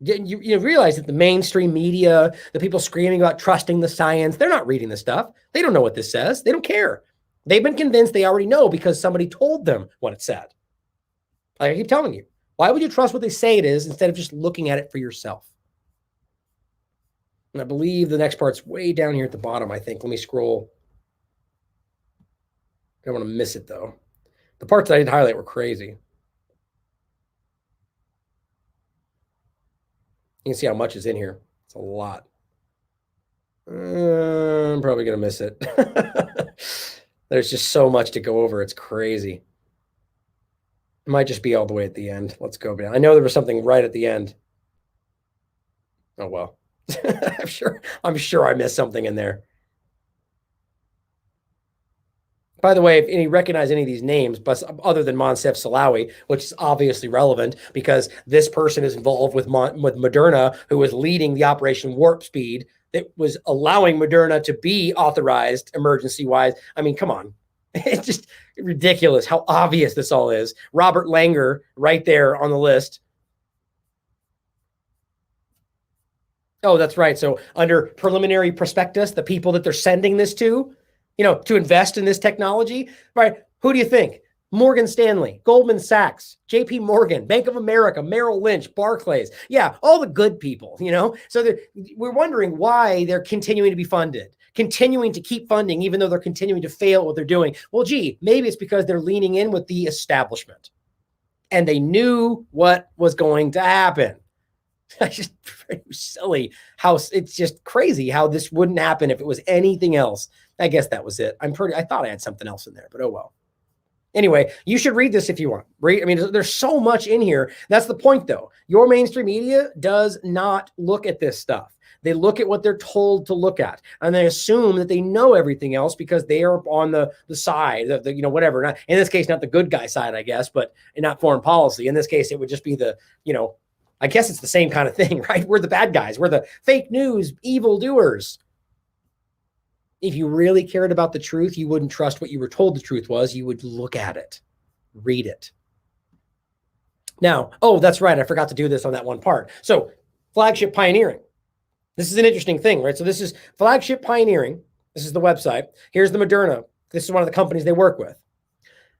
C: You realize that the mainstream media, the people screaming about trusting the science, they're not reading this stuff. They don't know what this says. They don't care. They've been convinced they already know because somebody told them what it said. Like I keep telling you, why would you trust what they say it is instead of just looking at it for yourself? And I believe the next part's way down here at the bottom, I think. Let me scroll. I don't want to miss it, though. The parts that I didn't highlight were crazy. You can see how much is in here. It's a lot. I'm probably going to miss it. There's just so much to go over. It's crazy. It might just be all the way at the end. Let's go down. I know there was something right at the end. Oh, well. I'm sure I missed something in there. By the way, if you recognize any of these names, but other than Moncef Salawi, which is obviously relevant because this person is involved with Moderna, who was leading the Operation Warp Speed that was allowing Moderna to be authorized emergency-wise. I mean, come on. It's just ridiculous how obvious this all is. Robert Langer right there on the list. Oh, that's right. So under preliminary prospectus, the people that they're sending this to, to invest in this technology, right? Who do you think? Morgan Stanley, Goldman Sachs, JP Morgan, Bank of America, Merrill Lynch, Barclays. Yeah, all the good people, So we're wondering why they're continuing to be funded, continuing to keep funding, even though they're continuing to fail at what they're doing. Well, gee, maybe it's because they're leaning in with the establishment and they knew what was going to happen. It's just pretty silly how it's just crazy how this wouldn't happen if it was anything else. I guess that was it. I thought I had something else in there, but oh well. Anyway, you should read this if you want. I mean, there's so much in here. That's the point, though. Your mainstream media does not look at this stuff. They look at what they're told to look at, and they assume that they know everything else because they are on the side, whatever. Not, in this case, not the good guy side, I guess, but not foreign policy. In this case, it would just be the, I guess it's the same kind of thing, right? We're the bad guys. We're the fake news evildoers. If you really cared about the truth, you wouldn't trust what you were told the truth was. You would look at it, read it. Now, oh, that's right. I forgot to do this on that one part. So flagship pioneering. This is an interesting thing, right? So this is flagship pioneering. This is the website. Here's the Moderna. This is one of the companies they work with.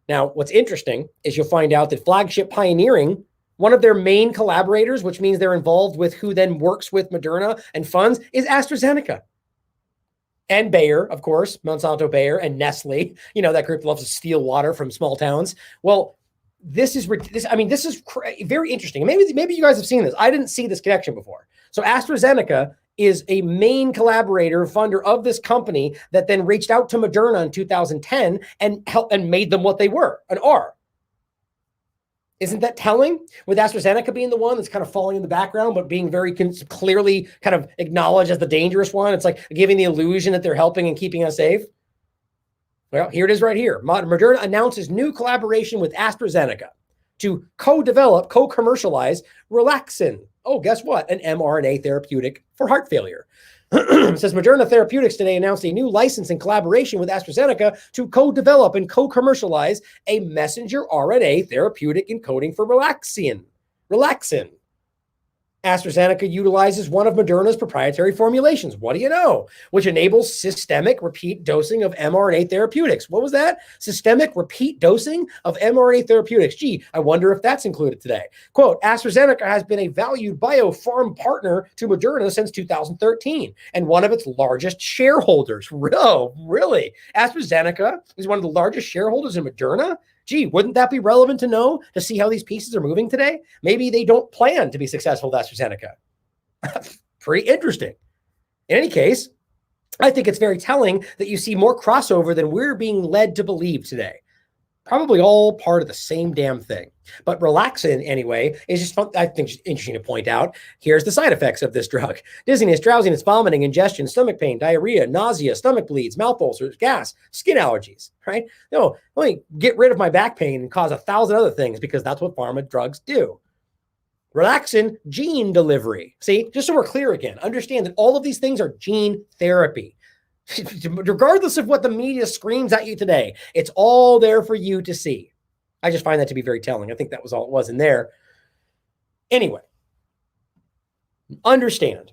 C: Now, what's interesting is you'll find out that flagship pioneering, one of their main collaborators, which means they're involved with who then works with Moderna and funds, is AstraZeneca. And Bayer, of course, Monsanto Bayer and Nestle, that group loves to steal water from small towns. Well, this is very interesting. Maybe you guys have seen this. I didn't see this connection before. So AstraZeneca is a main collaborator, funder of this company that then reached out to Moderna in 2010 and helped and made them what they were and are. Isn't that telling? With AstraZeneca being the one that's kind of falling in the background, but being very clearly kind of acknowledged as the dangerous one. It's like giving the illusion that they're helping and keeping us safe. Well, here it is right here. Moderna announces new collaboration with AstraZeneca to co-develop, co-commercialize Relaxin. Oh, guess what? An mRNA therapeutic for heart failure. It says Moderna Therapeutics today announced a new license in collaboration with AstraZeneca to co-develop and co-commercialize a messenger RNA therapeutic encoding for Relaxin. AstraZeneca utilizes one of Moderna's proprietary formulations. What do you know? Which enables systemic repeat dosing of mRNA therapeutics. What was that? Systemic repeat dosing of mRNA therapeutics. Gee, I wonder if that's included today. Quote, AstraZeneca has been a valued biopharm partner to Moderna since 2013 and one of its largest shareholders. Oh, really? AstraZeneca is one of the largest shareholders in Moderna? Gee, wouldn't that be relevant to know, to see how these pieces are moving today? Maybe they don't plan to be successful with AstraZeneca. Pretty interesting. In any case, I think it's very telling that you see more crossover than we're being led to believe today. Probably all part of the same damn thing. But Relaxin, anyway, is just fun. I think it's interesting to point out. Here's the side effects of this drug. Dizziness, drowsiness, vomiting, indigestion, stomach pain, diarrhea, nausea, stomach bleeds, mouth ulcers, gas, skin allergies, right? No, let me get rid of my back pain and cause 1,000 other things because that's what pharma drugs do. Relaxin gene delivery. See, just so we're clear again, understand that all of these things are gene therapy. Regardless of what the media screams at you today, it's all there for you to see. I just find that to be very telling. I think that was all it was in there. Anyway, understand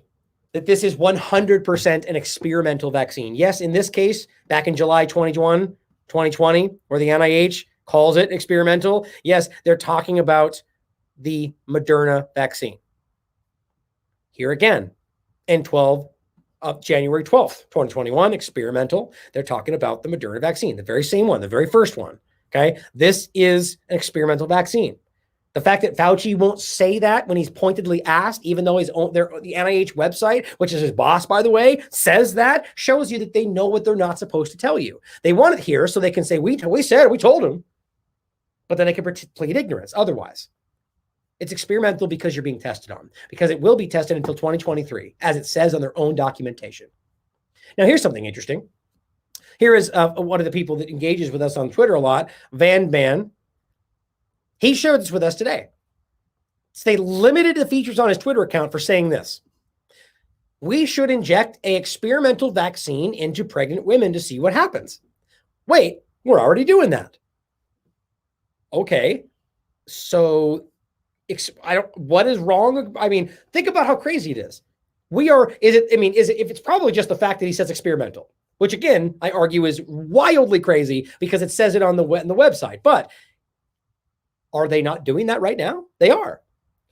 C: that this is 100% an experimental vaccine. Yes, in this case, back in July 2020, where the NIH calls it experimental, yes, they're talking about the Moderna vaccine. Here again, in January 12th, 2021, experimental, they're talking about the Moderna vaccine, the very same one, the very first one, okay? This is an experimental vaccine. The fact that Fauci won't say that when he's pointedly asked, even though the NIH website, which is his boss, by the way, says that, shows you that they know what they're not supposed to tell you. They want it here so they can say, we told him, but then they can plead ignorance otherwise. It's experimental because you're being tested on, because it will be tested until 2023, as it says on their own documentation. Now, here's something interesting. Here is one of the people that engages with us on Twitter a lot, Vagabond. He shared this with us today. So they limited the features on his Twitter account for saying this. We should inject an experimental vaccine into pregnant women to see what happens. Wait, we're already doing that. Okay, so what is wrong? I mean, think about how crazy it is. If it's probably just the fact that he says experimental, which again, I argue is wildly crazy because it says it on the website. But are they not doing that right now? They are.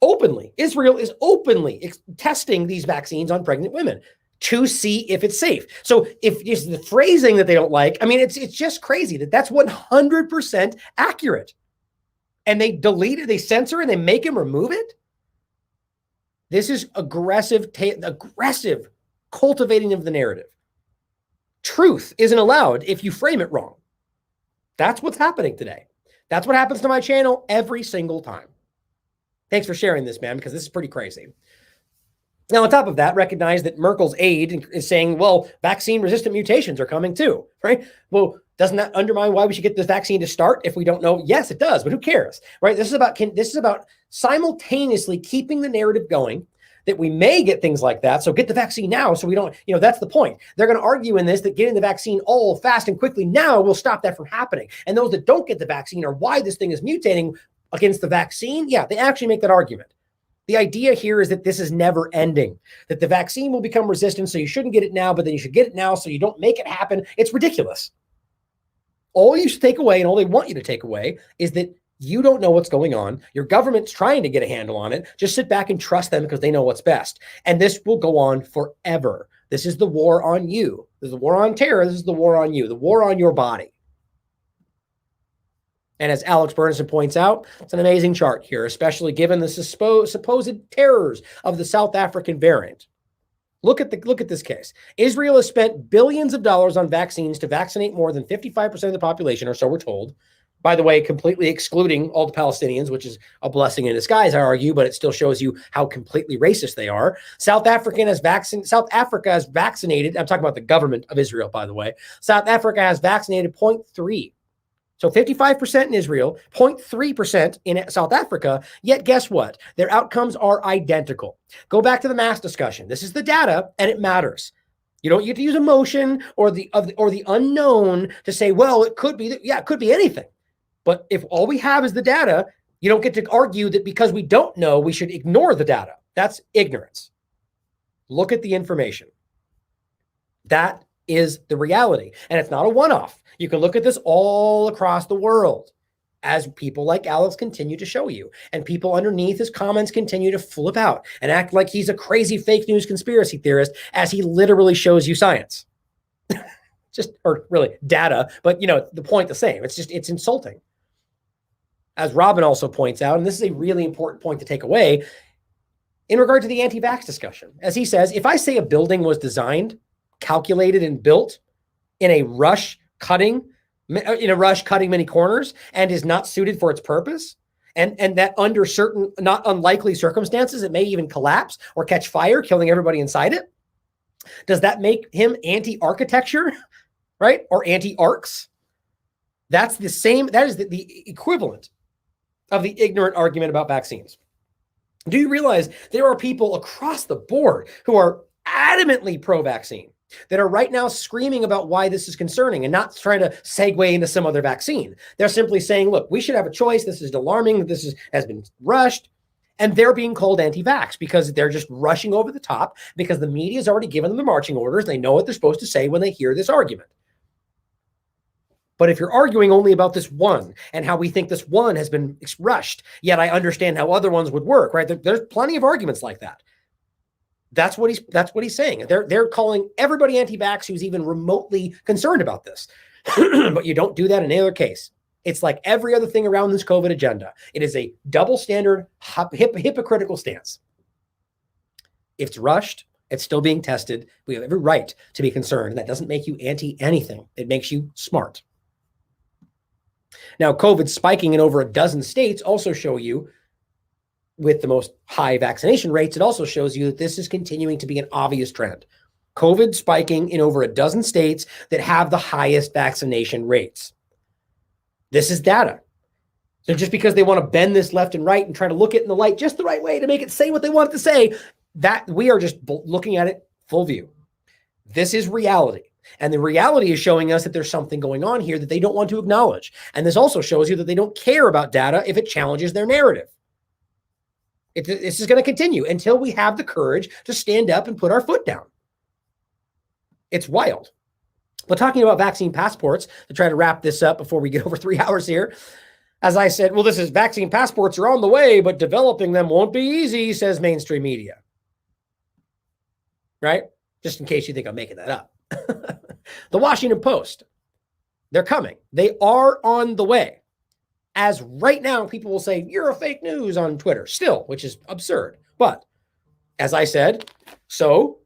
C: Openly. Israel is openly testing these vaccines on pregnant women to see if it's safe. So if it's the phrasing that they don't like, I mean, it's just crazy that's 100% accurate. And they delete it, they censor it, they make him remove it. This is aggressive cultivating of the narrative. Truth isn't allowed if you frame it wrong. That's what's happening today. That's what happens to my channel every single time. Thanks for sharing this, man, because this is pretty crazy. Now, on top of that, recognize that Merkel's aide is saying, well, vaccine-resistant mutations are coming too, right? Well, doesn't that undermine why we should get this vaccine to start if we don't know? Yes, it does, but who cares, right? This is about simultaneously keeping the narrative going that we may get things like that. So get the vaccine now so we don't, that's the point. They're going to argue in this that getting the vaccine all fast and quickly now will stop that from happening. And those that don't get the vaccine or why this thing is mutating against the vaccine, yeah, they actually make that argument. The idea here is that this is never ending, that the vaccine will become resistant, so you shouldn't get it now, but then you should get it now so you don't make it happen. It's ridiculous. All you should take away and all they want you to take away is that you don't know what's going on. Your government's trying to get a handle on it. Just sit back and trust them because they know what's best. And this will go on forever. This is the war on you. This is the war on terror. This is the war on you, the war on your body. And as Alex Bernison points out, it's an amazing chart here, especially given the supposed terrors of the South African variant. Look at this case. Israel has spent billions of dollars on vaccines to vaccinate more than 55% of the population, or so we're told. By the way, completely excluding all the Palestinians, which is a blessing in disguise, I argue, but it still shows you how completely racist they are. South Africa has vaccinated, I'm talking about the government of Israel, by the way. South Africa has vaccinated 0.3. So 55% in Israel, 0.3% in South Africa, yet guess what? Their outcomes are identical. Go back to the mask discussion. This is the data, and it matters. You don't get to use emotion or the unknown to say, well, it could be, it could be anything. But if all we have is the data, you don't get to argue that because we don't know, we should ignore the data. That's ignorance. Look at the information. That is the reality. And it's not a one-off. You can look at this all across the world as people like Alex continue to show you. And people underneath his comments continue to flip out and act like he's a crazy fake news conspiracy theorist as he literally shows you science. Or really data, but the point the same. It's insulting. As Robin also points out, and this is a really important point to take away in regard to the anti-vax discussion. As he says, if I say a building was designed, calculated, and built in a rush cutting many corners and is not suited for its purpose, and that under certain not unlikely circumstances, it may even collapse or catch fire, killing everybody inside it. Does that make him anti-architecture, right? Or anti-arcs? That's the same. That is the equivalent of the ignorant argument about vaccines. Do you realize there are people across the board who are adamantly pro-vaccine that are right now screaming about why this is concerning and not trying to segue into some other vaccine? They're simply saying, look, we should have a choice. This is alarming. This has been rushed. And they're being called anti-vax because they're just rushing over the top because the media has already given them the marching orders. They know what they're supposed to say when they hear this argument. But if you're arguing only about this one and how we think this one has been rushed, yet I understand how other ones would work, right? There's plenty of arguments like that. That's what he's saying. They're calling everybody anti-vax who's even remotely concerned about this. But you don't do that in any other case. It's like every other thing around this COVID agenda. It is a double standard, hypocritical stance. If it's rushed, it's still being tested. We have every right to be concerned. That doesn't make you anti-anything. It makes you smart. Now, COVID spiking in over a dozen states also show you, with the most high vaccination rates, it also shows you that this is continuing to be an obvious trend. COVID spiking in over a dozen states that have the highest vaccination rates. This is data. So just because they want to bend this left and right and try to look it in the light just the right way to make it say what they want it to say, that we are just looking at it full view. This is reality. And the reality is showing us that there's something going on here that they don't want to acknowledge. And this also shows you that they don't care about data if it challenges their narrative. This is going to continue until we have the courage to stand up and put our foot down. It's wild. But talking about vaccine passports, to try to wrap this up before we get over 3 hours here, as I said, well, this is vaccine passports are on the way, but developing them won't be easy, says mainstream media. Right? Just in case you think I'm making that up. The Washington Post, they're coming. They are on the way. As right now, people will say, you're a fake news on Twitter still, which is absurd. But as I said, so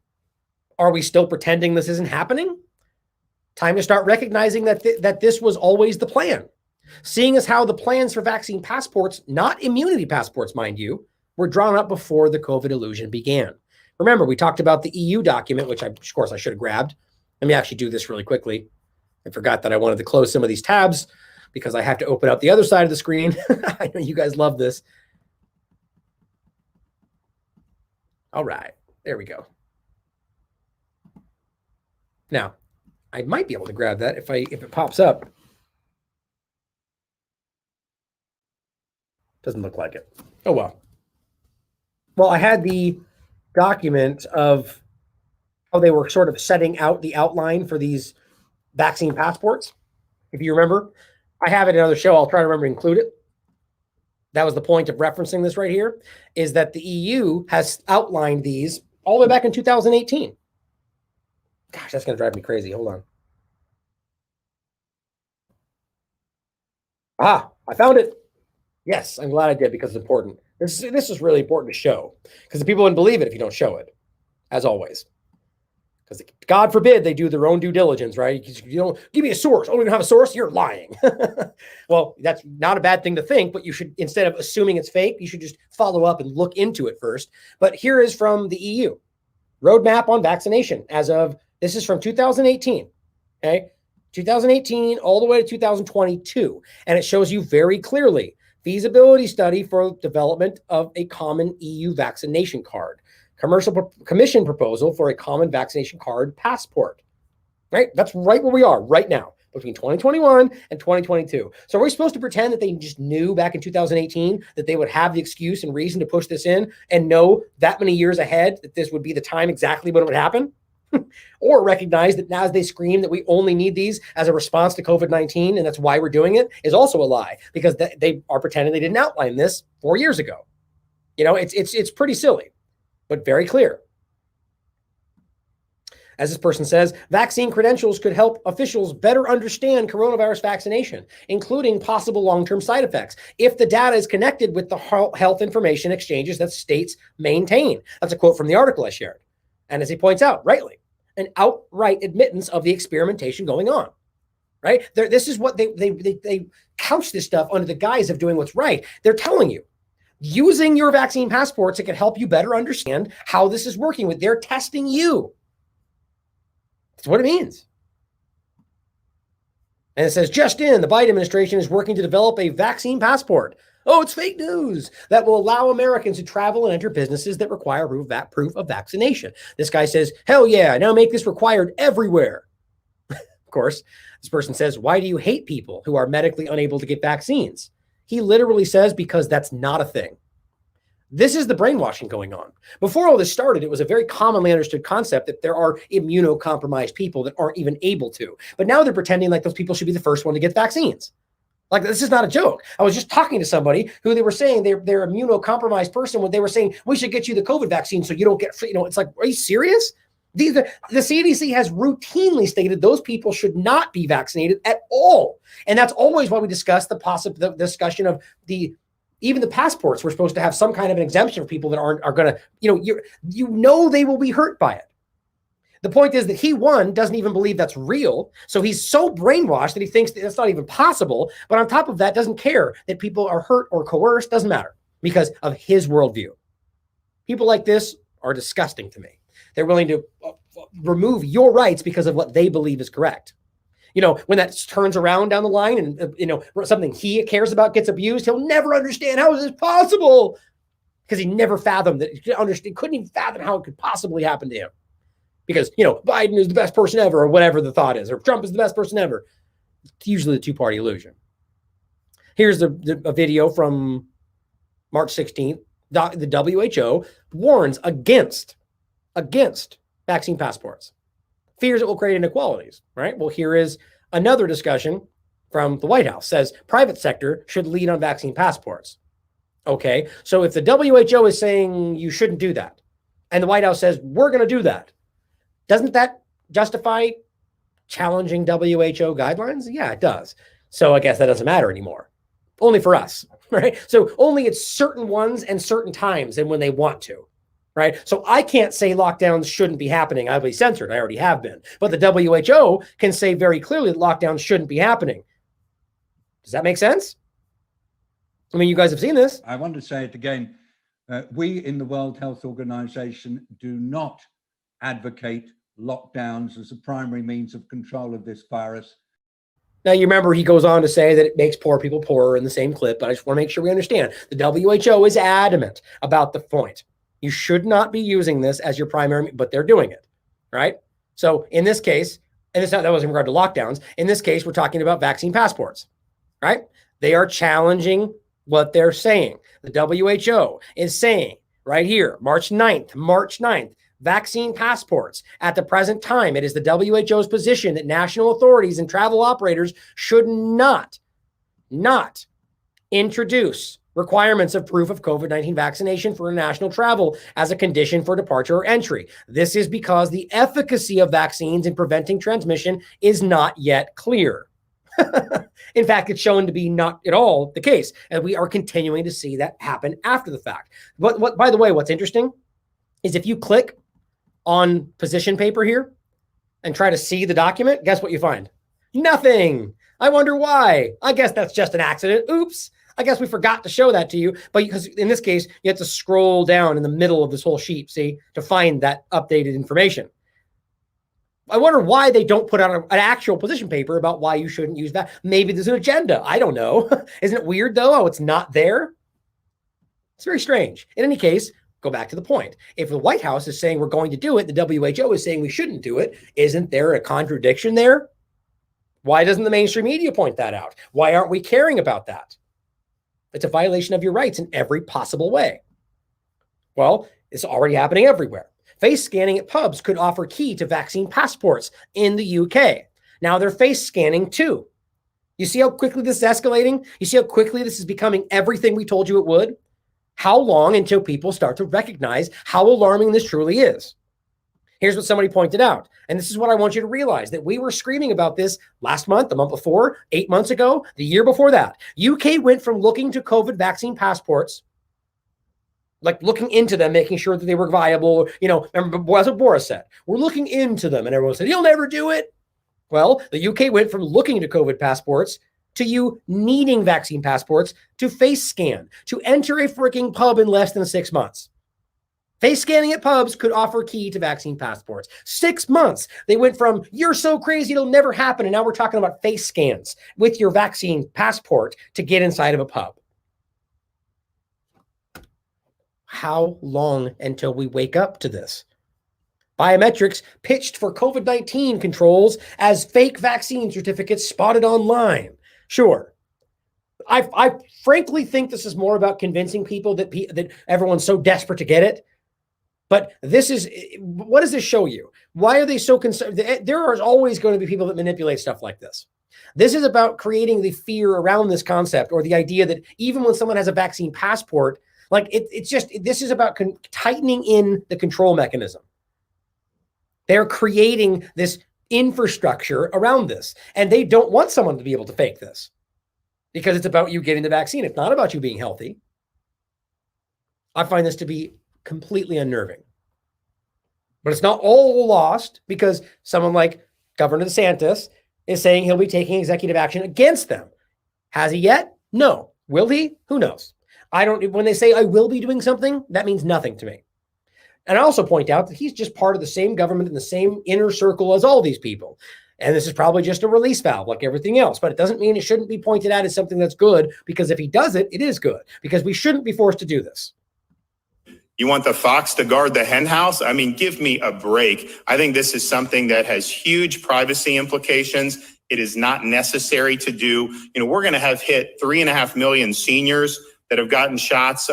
C: are we still pretending this isn't happening? Time to start recognizing that this was always the plan. Seeing as how the plans for vaccine passports, not immunity passports, mind you, were drawn up before the COVID illusion began. Remember, we talked about the EU document, which of course I should have grabbed. Let me actually do this really quickly. I forgot that I wanted to close some of these tabs because I have to open up the other side of the screen. I know you guys love this. All right, there we go. Now, I might be able to grab that if it pops up. Doesn't look like it. Oh, well. Well, I had the document of how they were sort of setting out the outline for these vaccine passports. If you remember, I have it in another show. I'll try to remember to include it. That was the point of referencing this right here, is that the EU has outlined these all the way back in 2018. Gosh, that's going to drive me crazy. Hold on. Ah, I found it. Yes, I'm glad I did because it's important. This is really important to show because the people wouldn't believe it if you don't show it, as always. Because God forbid they do their own due diligence, right? You don't give me a source. Oh, we don't have a source. You're lying. Well, that's not a bad thing to think, but you should, instead of assuming it's fake, you should just follow up and look into it first. But here is from the EU roadmap on vaccination as of, this is from 2018. Okay. 2018 all the way to 2022. And it shows you very clearly feasibility study for development of a common EU vaccination card. Commission proposal for a common vaccination card passport, right? That's right where we are right now between 2021 and 2022. So are we supposed to pretend that they just knew back in 2018 that they would have the excuse and reason to push this in and know that many years ahead that this would be the time exactly when it would happen? Or recognize that now as they scream that we only need these as a response to COVID-19 and that's why we're doing it is also a lie because they are pretending they didn't outline this 4 years ago. You know, it's pretty silly. But very clear. As this person says, vaccine credentials could help officials better understand coronavirus vaccination, including possible long-term side effects, if the data is connected with the health information exchanges that states maintain. That's a quote from the article I shared. And as he points out, rightly, an outright admittance of the experimentation going on. Right? This is what they couch this stuff under the guise of doing what's right. They're telling you, using your vaccine passports, it can help you better understand how this is working with. They're testing you. That's what it means. And it says, just in, the Biden administration is working to develop a vaccine passport. Oh, it's fake news that will allow Americans to travel and enter businesses that require proof of vaccination. This guy says, hell yeah, now make this required everywhere. Of course, this person says, why do you hate people who are medically unable to get vaccines? He literally says, because that's not a thing. This is the brainwashing going on. Before all this started, it was a very commonly understood concept that there are immunocompromised people that aren't even able to. But now they're pretending like those people should be the first one to get vaccines. Like, this is not a joke. I was just talking to somebody who they were saying they're immunocompromised person when they were saying, we should get you the COVID vaccine so you don't get, it's like, are you serious? The CDC has routinely stated those people should not be vaccinated at all. And that's always why we discuss the discussion of even the passports. We're supposed to have some kind of an exemption for people that are going to, they will be hurt by it. The point is that he, doesn't even believe that's real. So he's so brainwashed that he thinks that it's not even possible. But on top of that, doesn't care that people are hurt or coerced, doesn't matter because of his worldview. People like this are disgusting to me. They're willing to remove your rights because of what they believe is correct. When that turns around down the line and, something he cares about gets abused, he'll never understand how is this possible because he never fathomed that. He couldn't even fathom how it could possibly happen to him because, Biden is the best person ever or whatever the thought is, or Trump is the best person ever. It's usually the two-party illusion. Here's a video from March 16th. The WHO warns against vaccine passports. Fears it will create inequalities, right? Well, here is another discussion from the White House. Says private sector should lead on vaccine passports. Okay, so if the WHO is saying you shouldn't do that, and the White House says we're going to do that, doesn't that justify challenging WHO guidelines? Yeah, it does. So I guess that doesn't matter anymore. Only for us, right? So only at certain ones and certain times and when they want to. Right. So I can't say lockdowns shouldn't be happening. I'll be censored. I already have been. But the WHO can say very clearly that lockdowns shouldn't be happening. Does that make sense? I mean, you guys have seen this.
O: I want to say it again. We in the World Health Organization do not advocate lockdowns as a primary means of control of this virus.
C: Now, you remember he goes on to say that it makes poor people poorer in the same clip, but I just want to make sure we understand. The WHO is adamant about the point. You should not be using this as your primary, but they're doing it, right? So in this case, and that was in regard to lockdowns. In this case, we're talking about vaccine passports, right? They are challenging what they're saying. The WHO is saying right here, March 9th, vaccine passports. At the present time, it is the WHO's position that national authorities and travel operators should not introduce requirements of proof of COVID-19 vaccination for international travel as a condition for departure or entry. This is because the efficacy of vaccines in preventing transmission is not yet clear. In fact, it's shown to be not at all the case, and we are continuing to see that happen after the fact. But by the way, what's interesting is if you click on position paper here and try to see the document, guess what you find? Nothing. I wonder why. I guess that's just an accident. Oops. I guess we forgot to show that to you, but because in this case, you have to scroll down in the middle of this whole sheet, see, to find that updated information. I wonder why they don't put out an actual position paper about why you shouldn't use that. Maybe there's an agenda. I don't know. Isn't it weird though? Oh, it's not there. It's very strange. In any case, go back to the point. If the White House is saying we're going to do it, the WHO is saying we shouldn't do it. Isn't there a contradiction there? Why doesn't the mainstream media point that out? Why aren't we caring about that? It's a violation of your rights in every possible way. Well, it's already happening everywhere. Face scanning at pubs could offer key to vaccine passports in the UK. Now they're face scanning too. You see how quickly this is escalating? You see how quickly this is becoming everything we told you it would? How long until people start to recognize how alarming this truly is? Here's what somebody pointed out. And this is what I want you to realize, that we were screaming about this last month, the month before, 8 months ago, the year before that. UK went from looking to COVID vaccine passports, like looking into them, making sure that they were viable. Remember what Boris said. We're looking into them. And everyone said, you'll never do it. Well, the UK went from looking to COVID passports to you needing vaccine passports to face scan, to enter a freaking pub in less than 6 months. Face scanning at pubs could offer key to vaccine passports. 6 months. They went from, you're so crazy, it'll never happen. And now we're talking about face scans with your vaccine passport to get inside of a pub. How long until we wake up to this? Biometrics pitched for COVID-19 controls as fake vaccine certificates spotted online. Sure. I frankly think this is more about convincing people that everyone's so desperate to get it. But what does this show you? Why are they so concerned? There are always going to be people that manipulate stuff like this. This is about creating the fear around this concept, or the idea that even when someone has a vaccine passport, like this is about tightening in the control mechanism. They're creating this infrastructure around this, and they don't want someone to be able to fake this because it's about you getting the vaccine. It's not about you being healthy. I find this to be completely unnerving. But it's not all lost, because someone like Governor DeSantis is saying he'll be taking executive action against them. Has he yet? No. Will he? Who knows? When they say I will be doing something, that means nothing to me. And I also point out that he's just part of the same government in the same inner circle as all these people. And this is probably just a release valve like everything else, but it doesn't mean it shouldn't be pointed at as something that's good, because if he does it, it is good, because we shouldn't be forced to do this.
P: You want the fox to guard the hen house? I mean, give me a break. I think this is something that has huge privacy implications. It is not necessary to do. We're going to have hit 3.5 million seniors that have gotten shots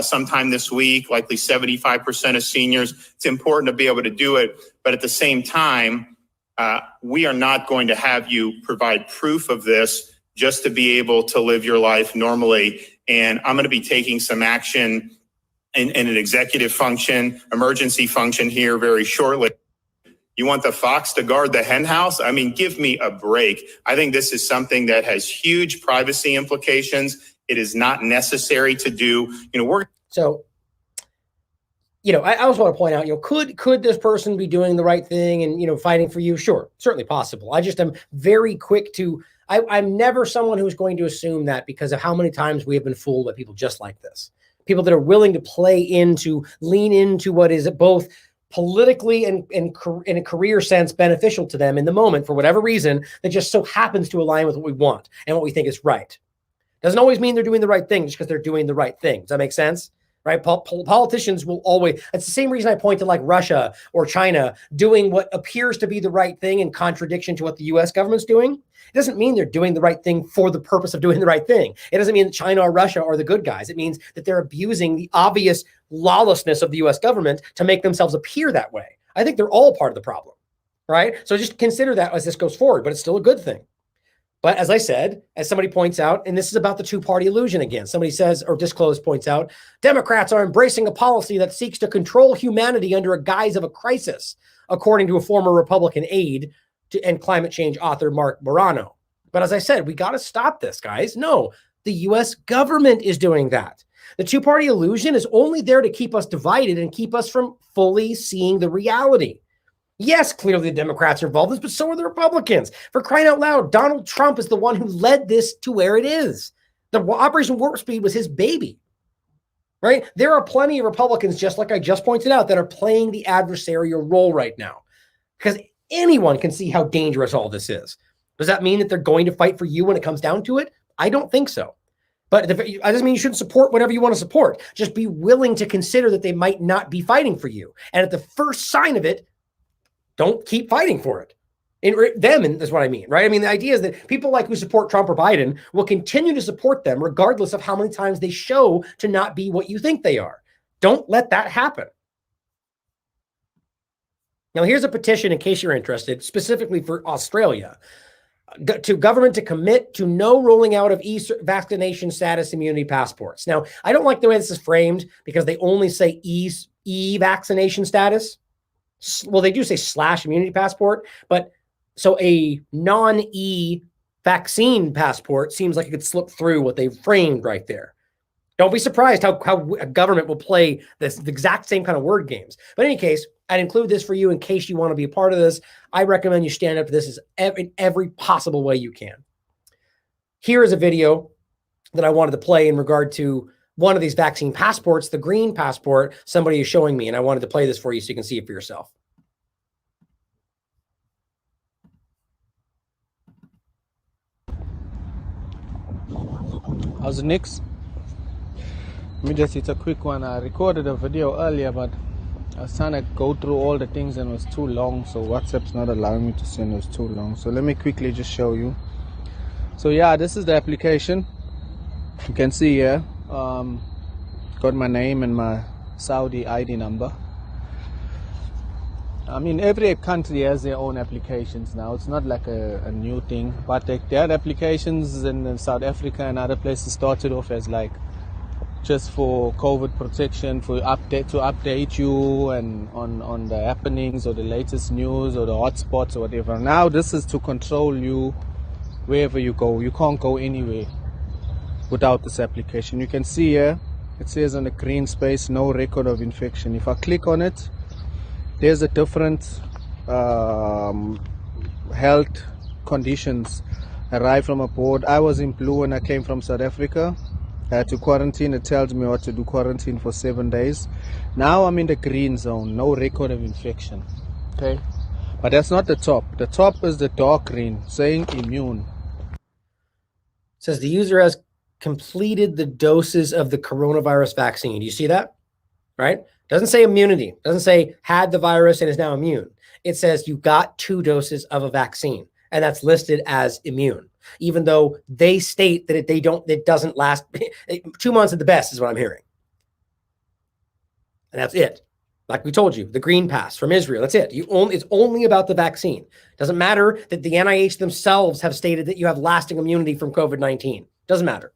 P: sometime this week, likely 75% of seniors. It's important to be able to do it. But at the same time, we are not going to have you provide proof of this just to be able to live your life normally. And I'm going to be taking some action in an executive function, emergency function here very shortly. You want the fox to guard the hen house? I mean, give me a break. I think this is something that has huge privacy implications. It is not necessary to do.
C: I also want to point out, could this person be doing the right thing and, fighting for you? Sure, certainly possible. I just am very quick to, I'm never someone who's going to assume that, because of how many times we have been fooled by people just like this. People that are willing to lean into what is both politically and in a career sense beneficial to them in the moment for whatever reason, that just so happens to align with what we want and what we think is right. Doesn't always mean they're doing the right thing just because they're doing the right thing. Does that make sense? Right? Politicians will always, it's the same reason I point to like Russia or China doing what appears to be the right thing in contradiction to what the US government's doing. It doesn't mean they're doing the right thing for the purpose of doing the right thing. It doesn't mean that China or Russia are the good guys. It means that they're abusing the obvious lawlessness of the US government to make themselves appear that way. I think they're all part of the problem, right? So just consider that as this goes forward, but it's still a good thing. But as I said, as somebody points out, and this is about the two-party illusion again, somebody says, or Disclosed points out, Democrats are embracing a policy that seeks to control humanity under a guise of a crisis, according to a former Republican aide and climate change author, Mark Morano. But as I said, we got to stop this, guys. No, the US government is doing that. The two-party illusion is only there to keep us divided and keep us from fully seeing the reality. Yes, clearly the Democrats are involved in this, but so are the Republicans. For crying out loud, Donald Trump is the one who led this to where it is. The Operation Warp Speed was his baby, right? There are plenty of Republicans, just like I just pointed out, that are playing the adversarial role right now, because anyone can see how dangerous all this is. Does that mean that they're going to fight for you when it comes down to it? I don't think so. But it doesn't mean you shouldn't support whatever you want to support. Just be willing to consider that they might not be fighting for you. And at the first sign of it, don't keep fighting for it. And that's what I mean, right? I mean, the idea is that people like who support Trump or Biden will continue to support them regardless of how many times they show to not be what you think they are. Don't let that happen. Now, here's a petition, in case you're interested, specifically for Australia, to government to commit to no rolling out of vaccination status immunity passports. Now, I don't like the way this is framed, because they only say vaccination status. Well, they do say / immunity passport, but so a non-E vaccine passport seems like it could slip through what they've framed right there. Don't be surprised how a government will play the exact same kind of word games. But in any case, I'd include this for you in case you want to be a part of this. I recommend you stand up to this in every possible way you can. Here is a video that I wanted to play in regard to one of these vaccine passports, the green passport, somebody is showing me, and I wanted to play this for you so you can see it for yourself.
Q: How's the Knicks? Let me just hit a quick one. I recorded a video earlier, but I was trying to go through all the things and it was too long, so WhatsApp's not allowing me to send. It was too long. So let me quickly just show you. So yeah, this is the application. You can see here, got my name and my Saudi ID number. I mean, every country has their own applications now. It's not like a new thing, but they had applications in South Africa and other places started off as like just for COVID protection, for update you and on the happenings or the latest news or the hotspots or whatever. Now this is to control you wherever you go. You can't go anywhere without this application. You can see here, it says on the green space, no record of infection. If I click on it, there's a different health conditions. Arrived from abroad. I was in blue when I came from South Africa. I had to quarantine. It tells me what to do, quarantine for 7 days. Now I'm in the green zone, no record of infection. Okay, but that's not the top. The top is the dark green, saying immune.
C: It says the user has completed the doses of the coronavirus vaccine. Do you see that? Right? Doesn't say immunity. Doesn't say had the virus and is now immune. It says you got 2 doses of a vaccine, and that's listed as immune, even though they state that it doesn't last 2 months at the best is what I'm hearing. And that's it. Like we told you, the green pass from Israel, that's it. It's only about the vaccine. Doesn't matter that the NIH themselves have stated that you have lasting immunity from COVID-19. Doesn't matter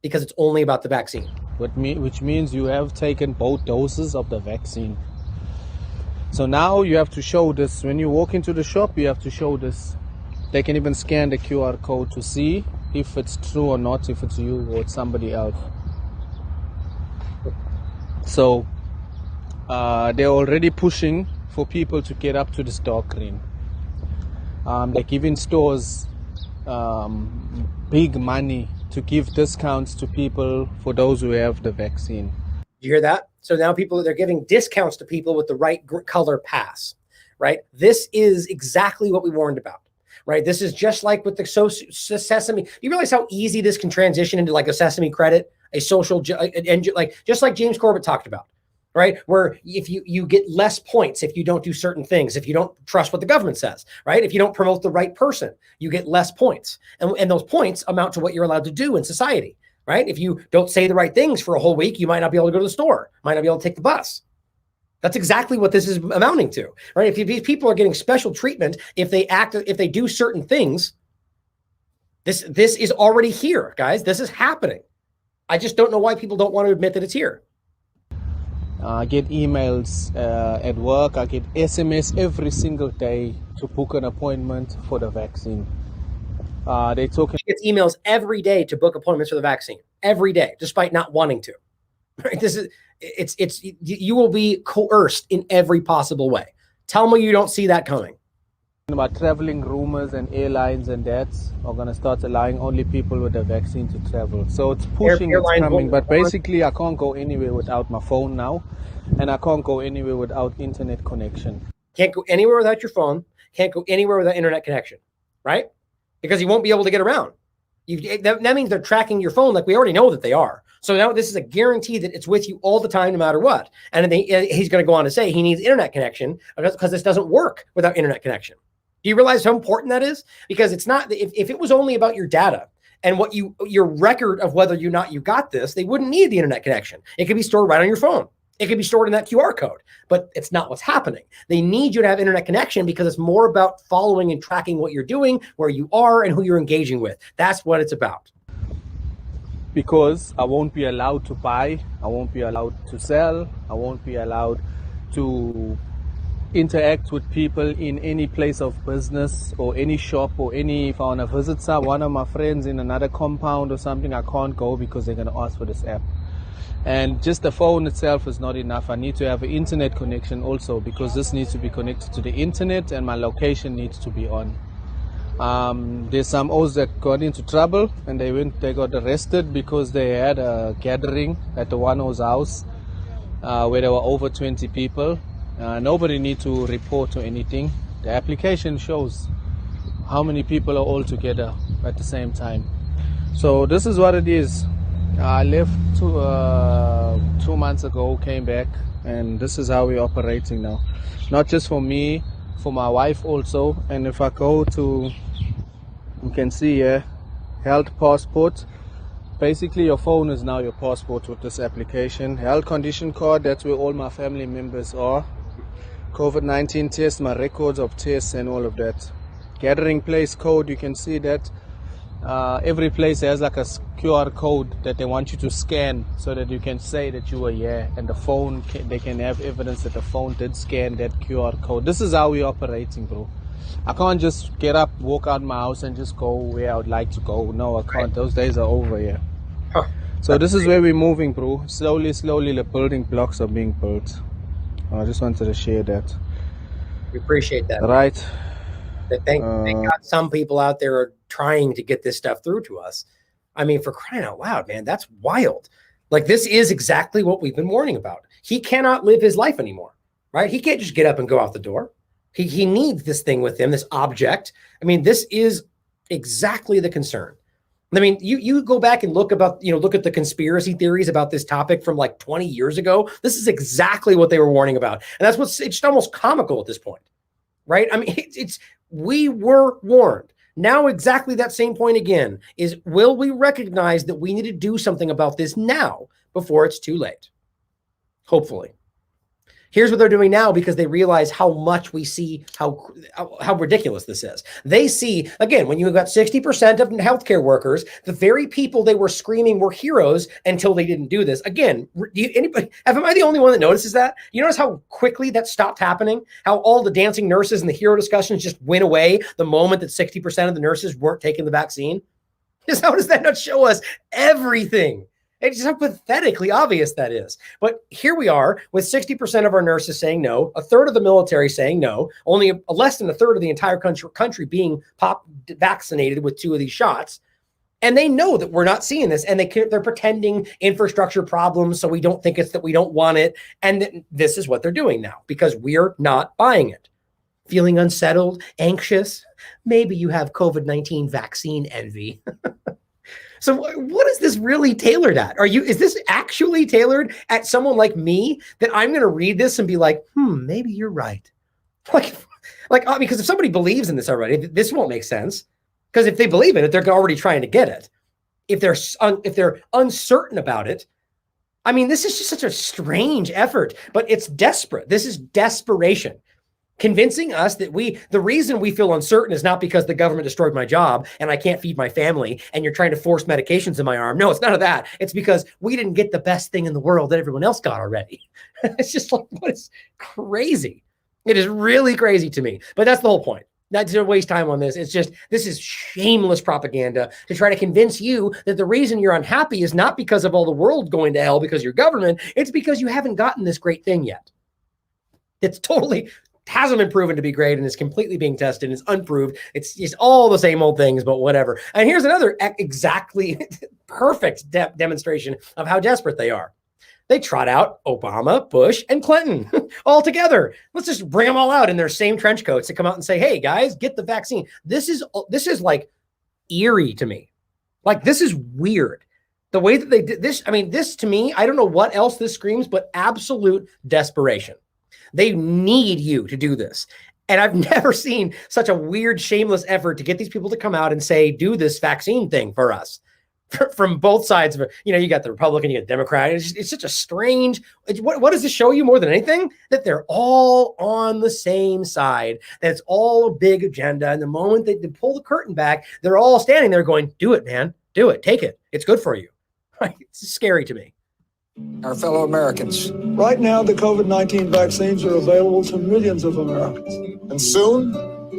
C: because it's only about the vaccine.
Q: Which means you have taken both doses of the vaccine. So now you have to show this. When you walk into the shop, you have to show this. They can even scan the QR code to see if it's true or not, if it's you or it's somebody else. So they're already pushing for people to get up to this dark green. They're giving stores big money to give discounts to people for those who have the vaccine.
C: You hear that? So now they're giving discounts to people with the right color pass, right? This is exactly what we warned about, right? This is just like with the Sesame. You realize how easy this can transition into like a Sesame credit, a social, like just like James Corbett talked about, right? Where if you get less points if you don't do certain things, if you don't trust what the government says, right? If you don't promote the right person, you get less points. And those points amount to what you're allowed to do in society, right? If you don't say the right things for a whole week, you might not be able to go to the store, might not be able to take the bus. That's exactly what this is amounting to, right? If these people are getting special treatment, if they do certain things, this is already here, guys. This is happening. I just don't know why people don't want to admit that it's here.
Q: I get emails at work. I get SMS every single day to book an appointment for the vaccine. They talking.
C: She gets emails every day to book appointments for the vaccine every day, despite not wanting to. Right? You will be coerced in every possible way. Tell me you don't see that coming.
Q: About traveling rumors and airlines and that are going to start allowing only people with the vaccine to travel. So it's pushing, it's coming. But basically, I can't go anywhere without my phone now, and I can't go anywhere without internet connection.
C: Can't go anywhere without your phone. Can't go anywhere without internet connection, right? Because you won't be able to get around. That means they're tracking your phone like we already know that they are. So now this is a guarantee that it's with you all the time, no matter what. And he's going to go on to say he needs internet connection because this doesn't work without internet connection. Do you realize how important that is? Because it's not, if it was only about your data and your record of whether or not you got this, they wouldn't need the internet connection. It could be stored right on your phone. It could be stored in that QR code, but it's not what's happening. They need you to have internet connection because it's more about following and tracking what you're doing, where you are, and who you're engaging with. That's what it's about.
Q: Because I won't be allowed to buy, I won't be allowed to sell, I won't be allowed to interact with people in any place of business or any shop or if I want to visit one of my friends in another compound or something, I can't go because they're going to ask for this app. And just the phone itself is not enough. I need to have an internet connection also because this needs to be connected to the internet and my location needs to be on. There's some O's that got into trouble and they got arrested because they had a gathering at the one O's house where there were over 20 people. Nobody need to report or anything. The application shows how many people are all together at the same time. So this is what it is. I left 2 months ago, came back, and this is how we're operating now. Not just for me, for my wife also. And if I go to, you can see here, health passport. Basically, your phone is now your passport with this application. Health condition card, that's where all my family members are. COVID-19 test, my records of tests and all of that. Gathering place code, you can see that. Every place has like a QR code that they want you to scan so that you can say that you were here, and the phone, they can have evidence that the phone did scan that QR code. This is how we're operating, bro. I can't just get up, walk out my house and just go where I would like to go. No, I can't. Those days are over here. So this is where we're moving, bro. Slowly, the building blocks are being built. I just wanted to share that.
C: We appreciate that.
Q: Right.
C: Thank God some people out there are trying to get this stuff through to us. I mean, for crying out loud, man, that's wild. Like, this is exactly what we've been warning about. He cannot live his life anymore, right? He can't just get up and go out the door. He needs this thing with him, this object. I mean, this is exactly the concern. I mean, you go back and look at the conspiracy theories about this topic from like 20 years ago. This is exactly what they were warning about. And that's it's just almost comical at this point, right? I mean, we were warned. Now exactly that same point again is, will we recognize that we need to do something about this now before it's too late? Hopefully. Here's what they're doing now, because they realize how much we see, how ridiculous this is. They see, again, when you got 60% of healthcare workers, the very people they were screaming were heroes until they didn't do this. Again, am I the only one that notices that? You notice how quickly that stopped happening? How all the dancing nurses and the hero discussions just went away the moment that 60% of the nurses weren't taking the vaccine? How does that not show us everything? It's just how pathetically obvious that is. But here we are with 60% of our nurses saying no, a third of the military saying no, only less than a third of the entire country being vaccinated with 2 of these shots. And they know that we're not seeing this, and they're pretending infrastructure problems, so we don't think it's that we don't want it. And this is what they're doing now, because we're not buying it. Feeling unsettled, anxious, maybe you have COVID-19 vaccine envy. So what is this really tailored at? Is this actually tailored at someone like me, that I'm going to read this and be like, maybe you're right? Because if somebody believes in this already, this won't make sense. Because if they believe in it, they're already trying to get it. If they're uncertain about it, I mean, this is just such a strange effort, but it's desperate. This is desperation. Convincing us that the reason we feel uncertain is not because the government destroyed my job and I can't feed my family and you're trying to force medications in my arm. No, it's none of that. It's because we didn't get the best thing in the world that everyone else got already. It's just like, what is crazy? It is really crazy to me, but that's the whole point. Not to waste time on this. It's just, this is shameless propaganda to try to convince you that the reason you're unhappy is not because of all the world going to hell because of your government. It's because you haven't gotten this great thing yet. It's totally hasn't been proven to be great and is completely being tested. It's unproved. It's just all the same old things, but whatever. And here's another exactly perfect demonstration of how desperate they are. They trot out Obama, Bush, and Clinton all together. Let's just bring them all out in their same trench coats to come out and say, hey guys, get the vaccine. This is like eerie to me. Like, this is weird. The way that they did this, I mean, this to me, I don't know what else this screams, but absolute desperation. They need you to do this. And I've never seen such a weird, shameless effort to get these people to come out and say, do this vaccine thing for us. From both sides of it. You got the Republican, you got the Democrat. It's such a strange, what does this show you more than anything? That they're all on the same side. That it's all a big agenda. And the moment they pull the curtain back, they're all standing there going, do it, man. Do it. Take it. It's good for you. It's scary to me.
R: Our fellow Americans.
S: Right now, the COVID-19 vaccines are available to millions of Americans.
R: And soon,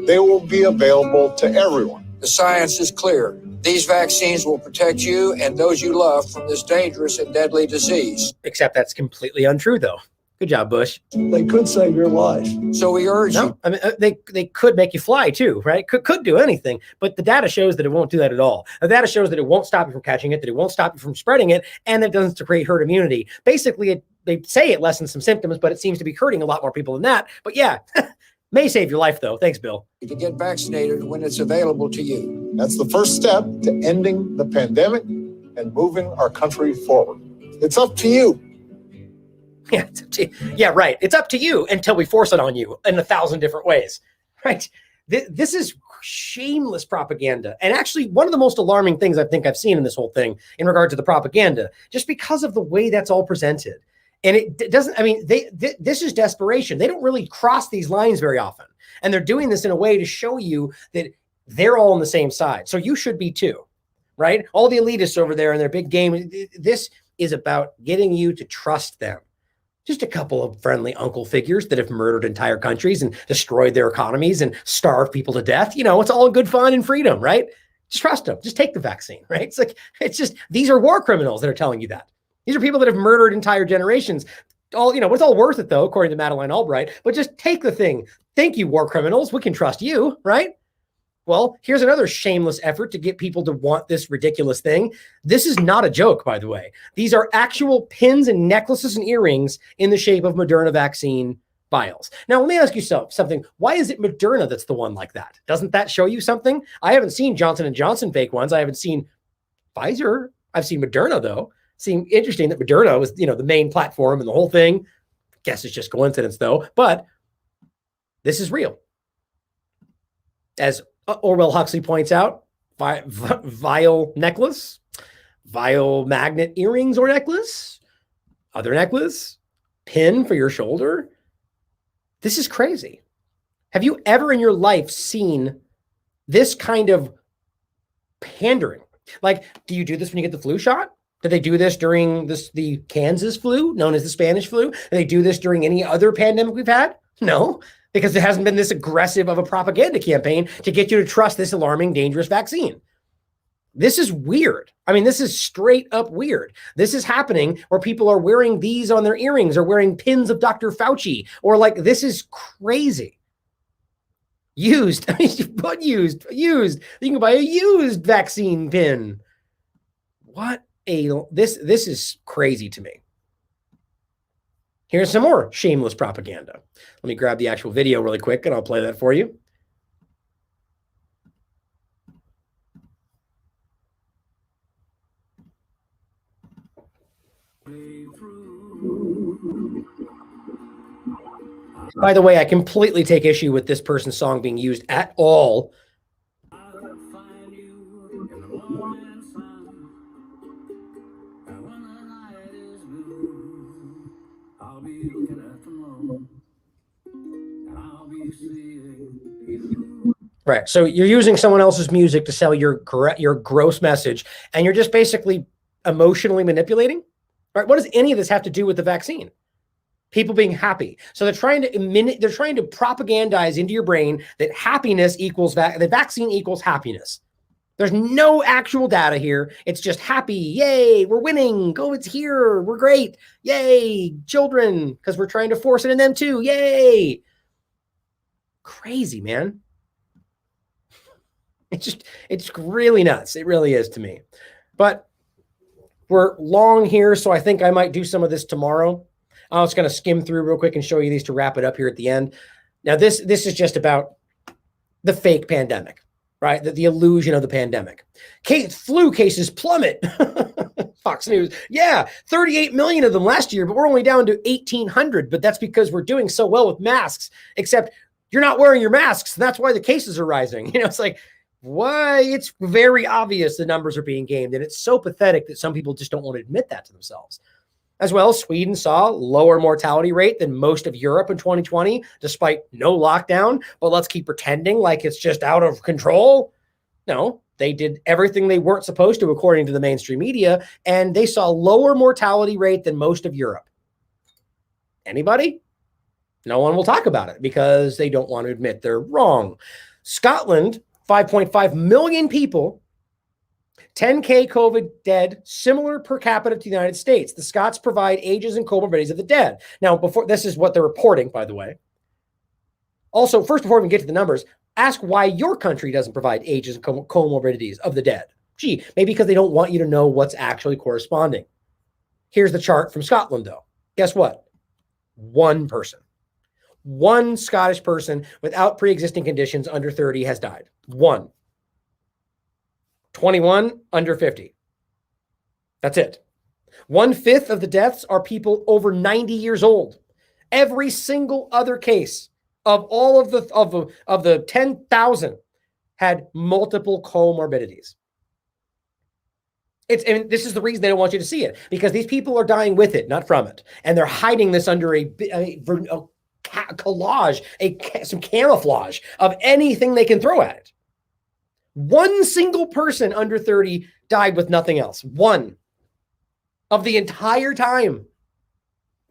R: they will be available to everyone. The science is clear. These vaccines will protect you and those you love from this dangerous and deadly disease.
C: Except that's completely untrue, though. Good job, Bush.
S: They could save your life.
R: So we urge you.
C: I mean, they could make you fly too, right? Could do anything, but the data shows that it won't do that at all. The data shows that it won't stop you from catching it, that it won't stop you from spreading it, and it doesn't create herd immunity. Basically, they say it lessens some symptoms, but it seems to be hurting a lot more people than that. But yeah, may save your life though. Thanks, Bill.
R: You can get vaccinated when it's available to you.
T: That's the first step to ending the pandemic
R: and moving our country forward. It's up to you.
C: Yeah, it's up to you. Yeah, right. It's up to you until we force it on you in 1,000 different ways, right? This is shameless propaganda. And actually, one of the most alarming things I think I've seen in this whole thing in regard to the propaganda, just because of the way that's all presented. And it doesn't, I mean, this is desperation. They don't really cross these lines very often. And they're doing this in a way to show you that they're all on the same side. So you should be too, right? All the elitists over there in their big game. This is about getting you to trust them. Just a couple of friendly uncle figures that have murdered entire countries and destroyed their economies and starved people to death. You know, it's all good fun and freedom, right? Just trust them. Just take the vaccine, right? It's like, it's just, these are war criminals that are telling you that. These are people that have murdered entire generations. All, you know, it's all worth it though, according to Madeleine Albright, but just take the thing. Thank you, war criminals. We can trust you, right? Well, here's another shameless effort to get people to want this ridiculous thing. This is not a joke, by the way. These are actual pins and necklaces and earrings in the shape of Moderna vaccine vials. Now, let me ask you something. Why is it Moderna that's the one like that? Doesn't that show you something? I haven't seen Johnson & Johnson fake ones. I haven't seen Pfizer. I've seen Moderna, though. Seemed interesting that Moderna was, you know, the main platform and the whole thing. Guess it's just coincidence, though. But this is real. As Orwell Huxley points out, vial necklace, vial magnet earrings or necklace, other necklace, pin for your shoulder. This is crazy. Have you ever in your life seen this kind of pandering? Like, do you do this when you get the flu shot? Did they do this during the Kansas flu, known as the Spanish flu? Did they do this during any other pandemic we've had? No. Because there hasn't been this aggressive of a propaganda campaign to get you to trust this alarming, dangerous vaccine. This is weird. I mean, this is straight up weird. This is happening where people are wearing these on their earrings or wearing pins of Dr. Fauci, or like, this is crazy. Used, I mean, but used. You can buy a used vaccine pin. This is crazy to me. Here's some more shameless propaganda. Let me grab the actual video really quick and I'll play that for you. By the way, I completely take issue with this person's song being used at all. Right. So you're using someone else's music to sell your gross message, and you're just basically emotionally manipulating. Right. What does any of this have to do with the vaccine? People being happy. So they're trying to propagandize into your brain that happiness equals the vaccine equals happiness. There's no actual data here. It's just happy. Yay, we're winning. Go, it's here. We're great. Yay, children, because we're trying to force it in them too. Yay. Crazy, man. It's really nuts. It really is to me. But we're long here, so I think I might do some of this tomorrow. I was going to skim through real quick and show you these to wrap it up here at the end. Now, this is just about the fake pandemic, right? The illusion of the pandemic. Flu cases plummet. Fox News. Yeah, 38 million of them last year, but we're only down to 1,800. But that's because we're doing so well with masks, except you're not wearing your masks. And that's why the cases are rising. You know, it's like, why? It's very obvious the numbers are being gamed. And it's so pathetic that some people just don't want to admit that to themselves. As well, Sweden saw lower mortality rate than most of Europe in 2020, despite no lockdown. But let's keep pretending like it's just out of control. No, they did everything they weren't supposed to, according to the mainstream media, and they saw lower mortality rate than most of Europe. Anybody? No one will talk about it because they don't want to admit they're wrong. Scotland, 5.5 million people, 10K COVID dead, similar per capita to the United States. The Scots provide ages and comorbidities of the dead. Now, this is what they're reporting, by the way. Also, first, before we even get to the numbers, ask why your country doesn't provide ages and comorbidities of the dead. Gee, maybe because they don't want you to know what's actually corresponding. Here's the chart from Scotland, though. Guess what? One person. One Scottish person without pre-existing conditions under 30 has died. One. 21 under 50. That's it. 1/5 of the deaths are people over 90 years old. Every single other case of all of the 10,000 had multiple comorbidities. And this is the reason they don't want you to see it, because these people are dying with it, not from it. And they're hiding this under a collage, some camouflage of anything they can throw at it. One single person under 30 died with nothing else. One of the entire time.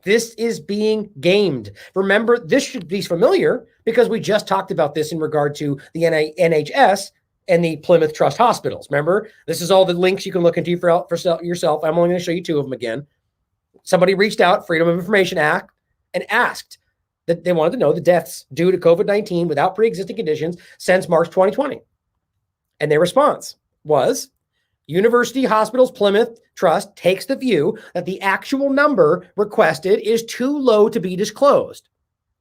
C: This is being gamed. Remember, this should be familiar because we just talked about this in regard to the NHS and the Plymouth Trust hospitals. Remember, this is all the links you can look into for yourself. I'm only going to show you 2 of them again. Somebody reached out, Freedom of Information Act, and asked that they wanted to know the deaths due to COVID-19 without pre-existing conditions since March 2020. And their response was, University Hospitals Plymouth Trust takes the view that the actual number requested is too low to be disclosed.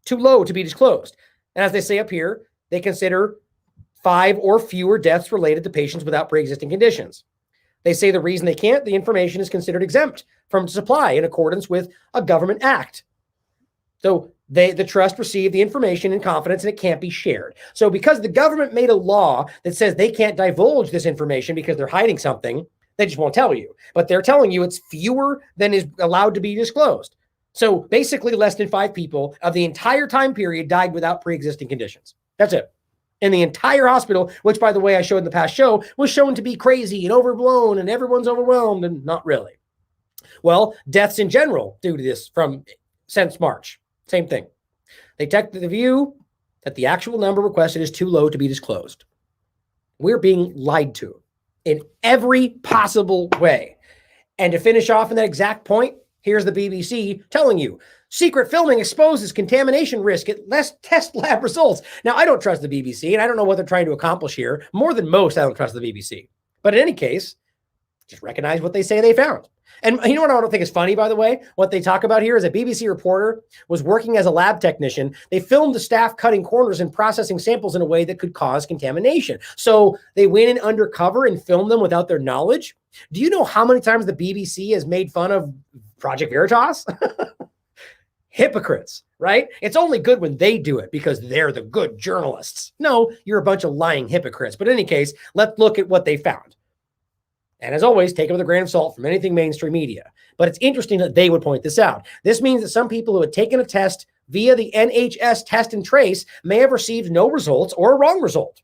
C: Too low to be disclosed. And as they say up here, they consider 5 or fewer deaths related to patients without pre-existing conditions. They say the reason they can't, the information is considered exempt from supply in accordance with a government act. So the trust received the information in confidence and it can't be shared. So because the government made a law that says they can't divulge this information because they're hiding something, they just won't tell you. But they're telling you it's fewer than is allowed to be disclosed. So basically less than 5 people of the entire time period died without pre-existing conditions. That's it. And the entire hospital, which by the way I showed in the past show, was shown to be crazy and overblown and everyone's overwhelmed, and not really. Well, deaths in general due to this since March. Same thing. They take the view that the actual number requested is too low to be disclosed. We're being lied to in every possible way. And to finish off on that exact point, here's the BBC telling you, secret filming exposes contamination risk at less test lab results. Now, I don't trust the BBC, and I don't know what they're trying to accomplish here. More than most, I don't trust the BBC. But in any case, just recognize what they say they found. And you know what I don't think is funny, by the way? What they talk about here is a BBC reporter was working as a lab technician. They filmed the staff cutting corners and processing samples in a way that could cause contamination. So they went in undercover and filmed them without their knowledge. Do you know how many times the BBC has made fun of Project Veritas? Hypocrites, right? It's only good when they do it because they're the good journalists. No, you're a bunch of lying hypocrites. But in any case, let's look at what they found. And as always, take it with a grain of salt from anything mainstream media. But it's interesting that they would point this out. This means that some people who had taken a test via the NHS test and trace may have received no results or a wrong result.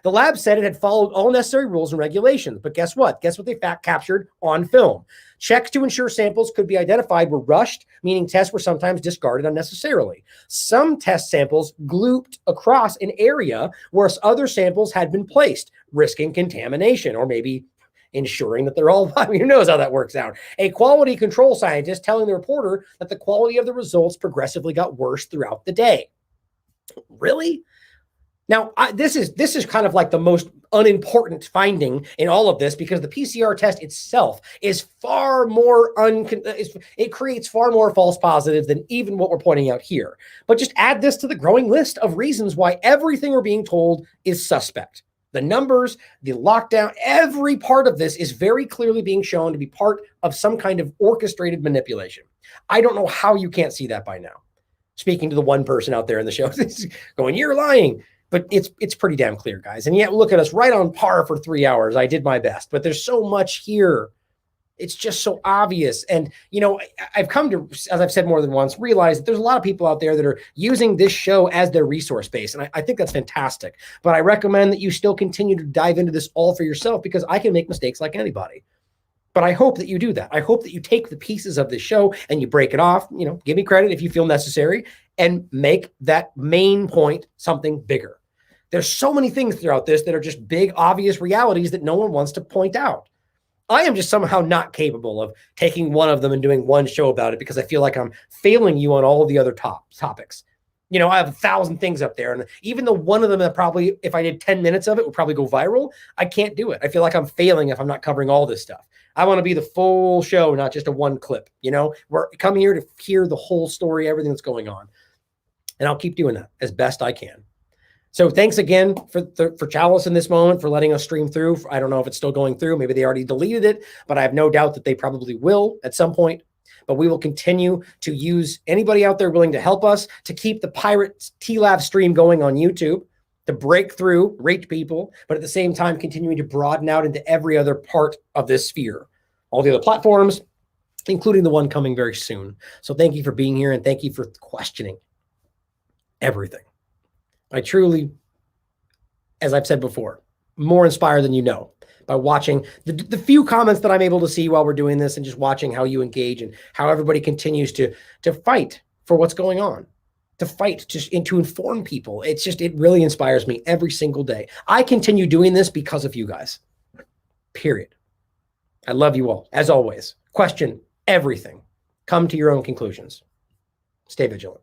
C: The lab said it had followed all necessary rules and regulations. But guess what? Guess what they captured on film? Checks to ensure samples could be identified were rushed, meaning tests were sometimes discarded unnecessarily. Some test samples glooped across an area where other samples had been placed, risking contamination or maybe ensuring that they're all, I mean, who knows how that works out. A quality control scientist telling the reporter that the quality of the results progressively got worse throughout the day. Really? Now, this is kind of like the most unimportant finding in all of this, because the PCR test itself is far more, it creates far more false positives than even what we're pointing out here. But just add this to the growing list of reasons why everything we're being told is suspect. The numbers, the lockdown, every part of this is very clearly being shown to be part of some kind of orchestrated manipulation. I don't know how you can't see that by now. Speaking to the one person out there in the show, going, you're lying. But it's pretty damn clear, guys. And yet look at us, right on par for 3 hours. I did my best, but there's so much here. It's just so obvious. And, you know, I've come to, as I've said more than once, realize that there's a lot of people out there that are using this show as their resource base. And I think that's fantastic. But I recommend that you still continue to dive into this all for yourself, because I can make mistakes like anybody. But I hope that you do that. I hope that you take the pieces of this show and you break it off, you know, give me credit if you feel necessary, and make that main point something bigger. There's so many things throughout this that are just big, obvious realities that no one wants to point out. I am just somehow not capable of taking one of them and doing one show about it, because I feel like I'm failing you on all of the other topics. You know, I have 1,000 things up there, and even though one of them that probably, if I did 10 minutes of it, would probably go viral, I can't do it. I feel like I'm failing if I'm not covering all this stuff. I want to be the full show, not just a one clip. You know, we're coming here to hear the whole story, everything that's going on. And I'll keep doing that as best I can. So thanks again for Chalice in this moment, for letting us stream through. I don't know if it's still going through. Maybe they already deleted it, but I have no doubt that they probably will at some point. But we will continue to use anybody out there willing to help us to keep the pirate TLAV stream going on YouTube, to break through, reach people, but at the same time continuing to broaden out into every other part of this sphere, all the other platforms, including the one coming very soon. So thank you for being here, and thank you for questioning everything. I truly, as I've said before, more inspired than you know by watching the few comments that I'm able to see while we're doing this, and just watching how you engage and how everybody continues to fight for what's going on, to fight to inform people. It really inspires me every single day. I continue doing this because of you guys, period. I love you all. As always, question everything. Come to your own conclusions. Stay vigilant.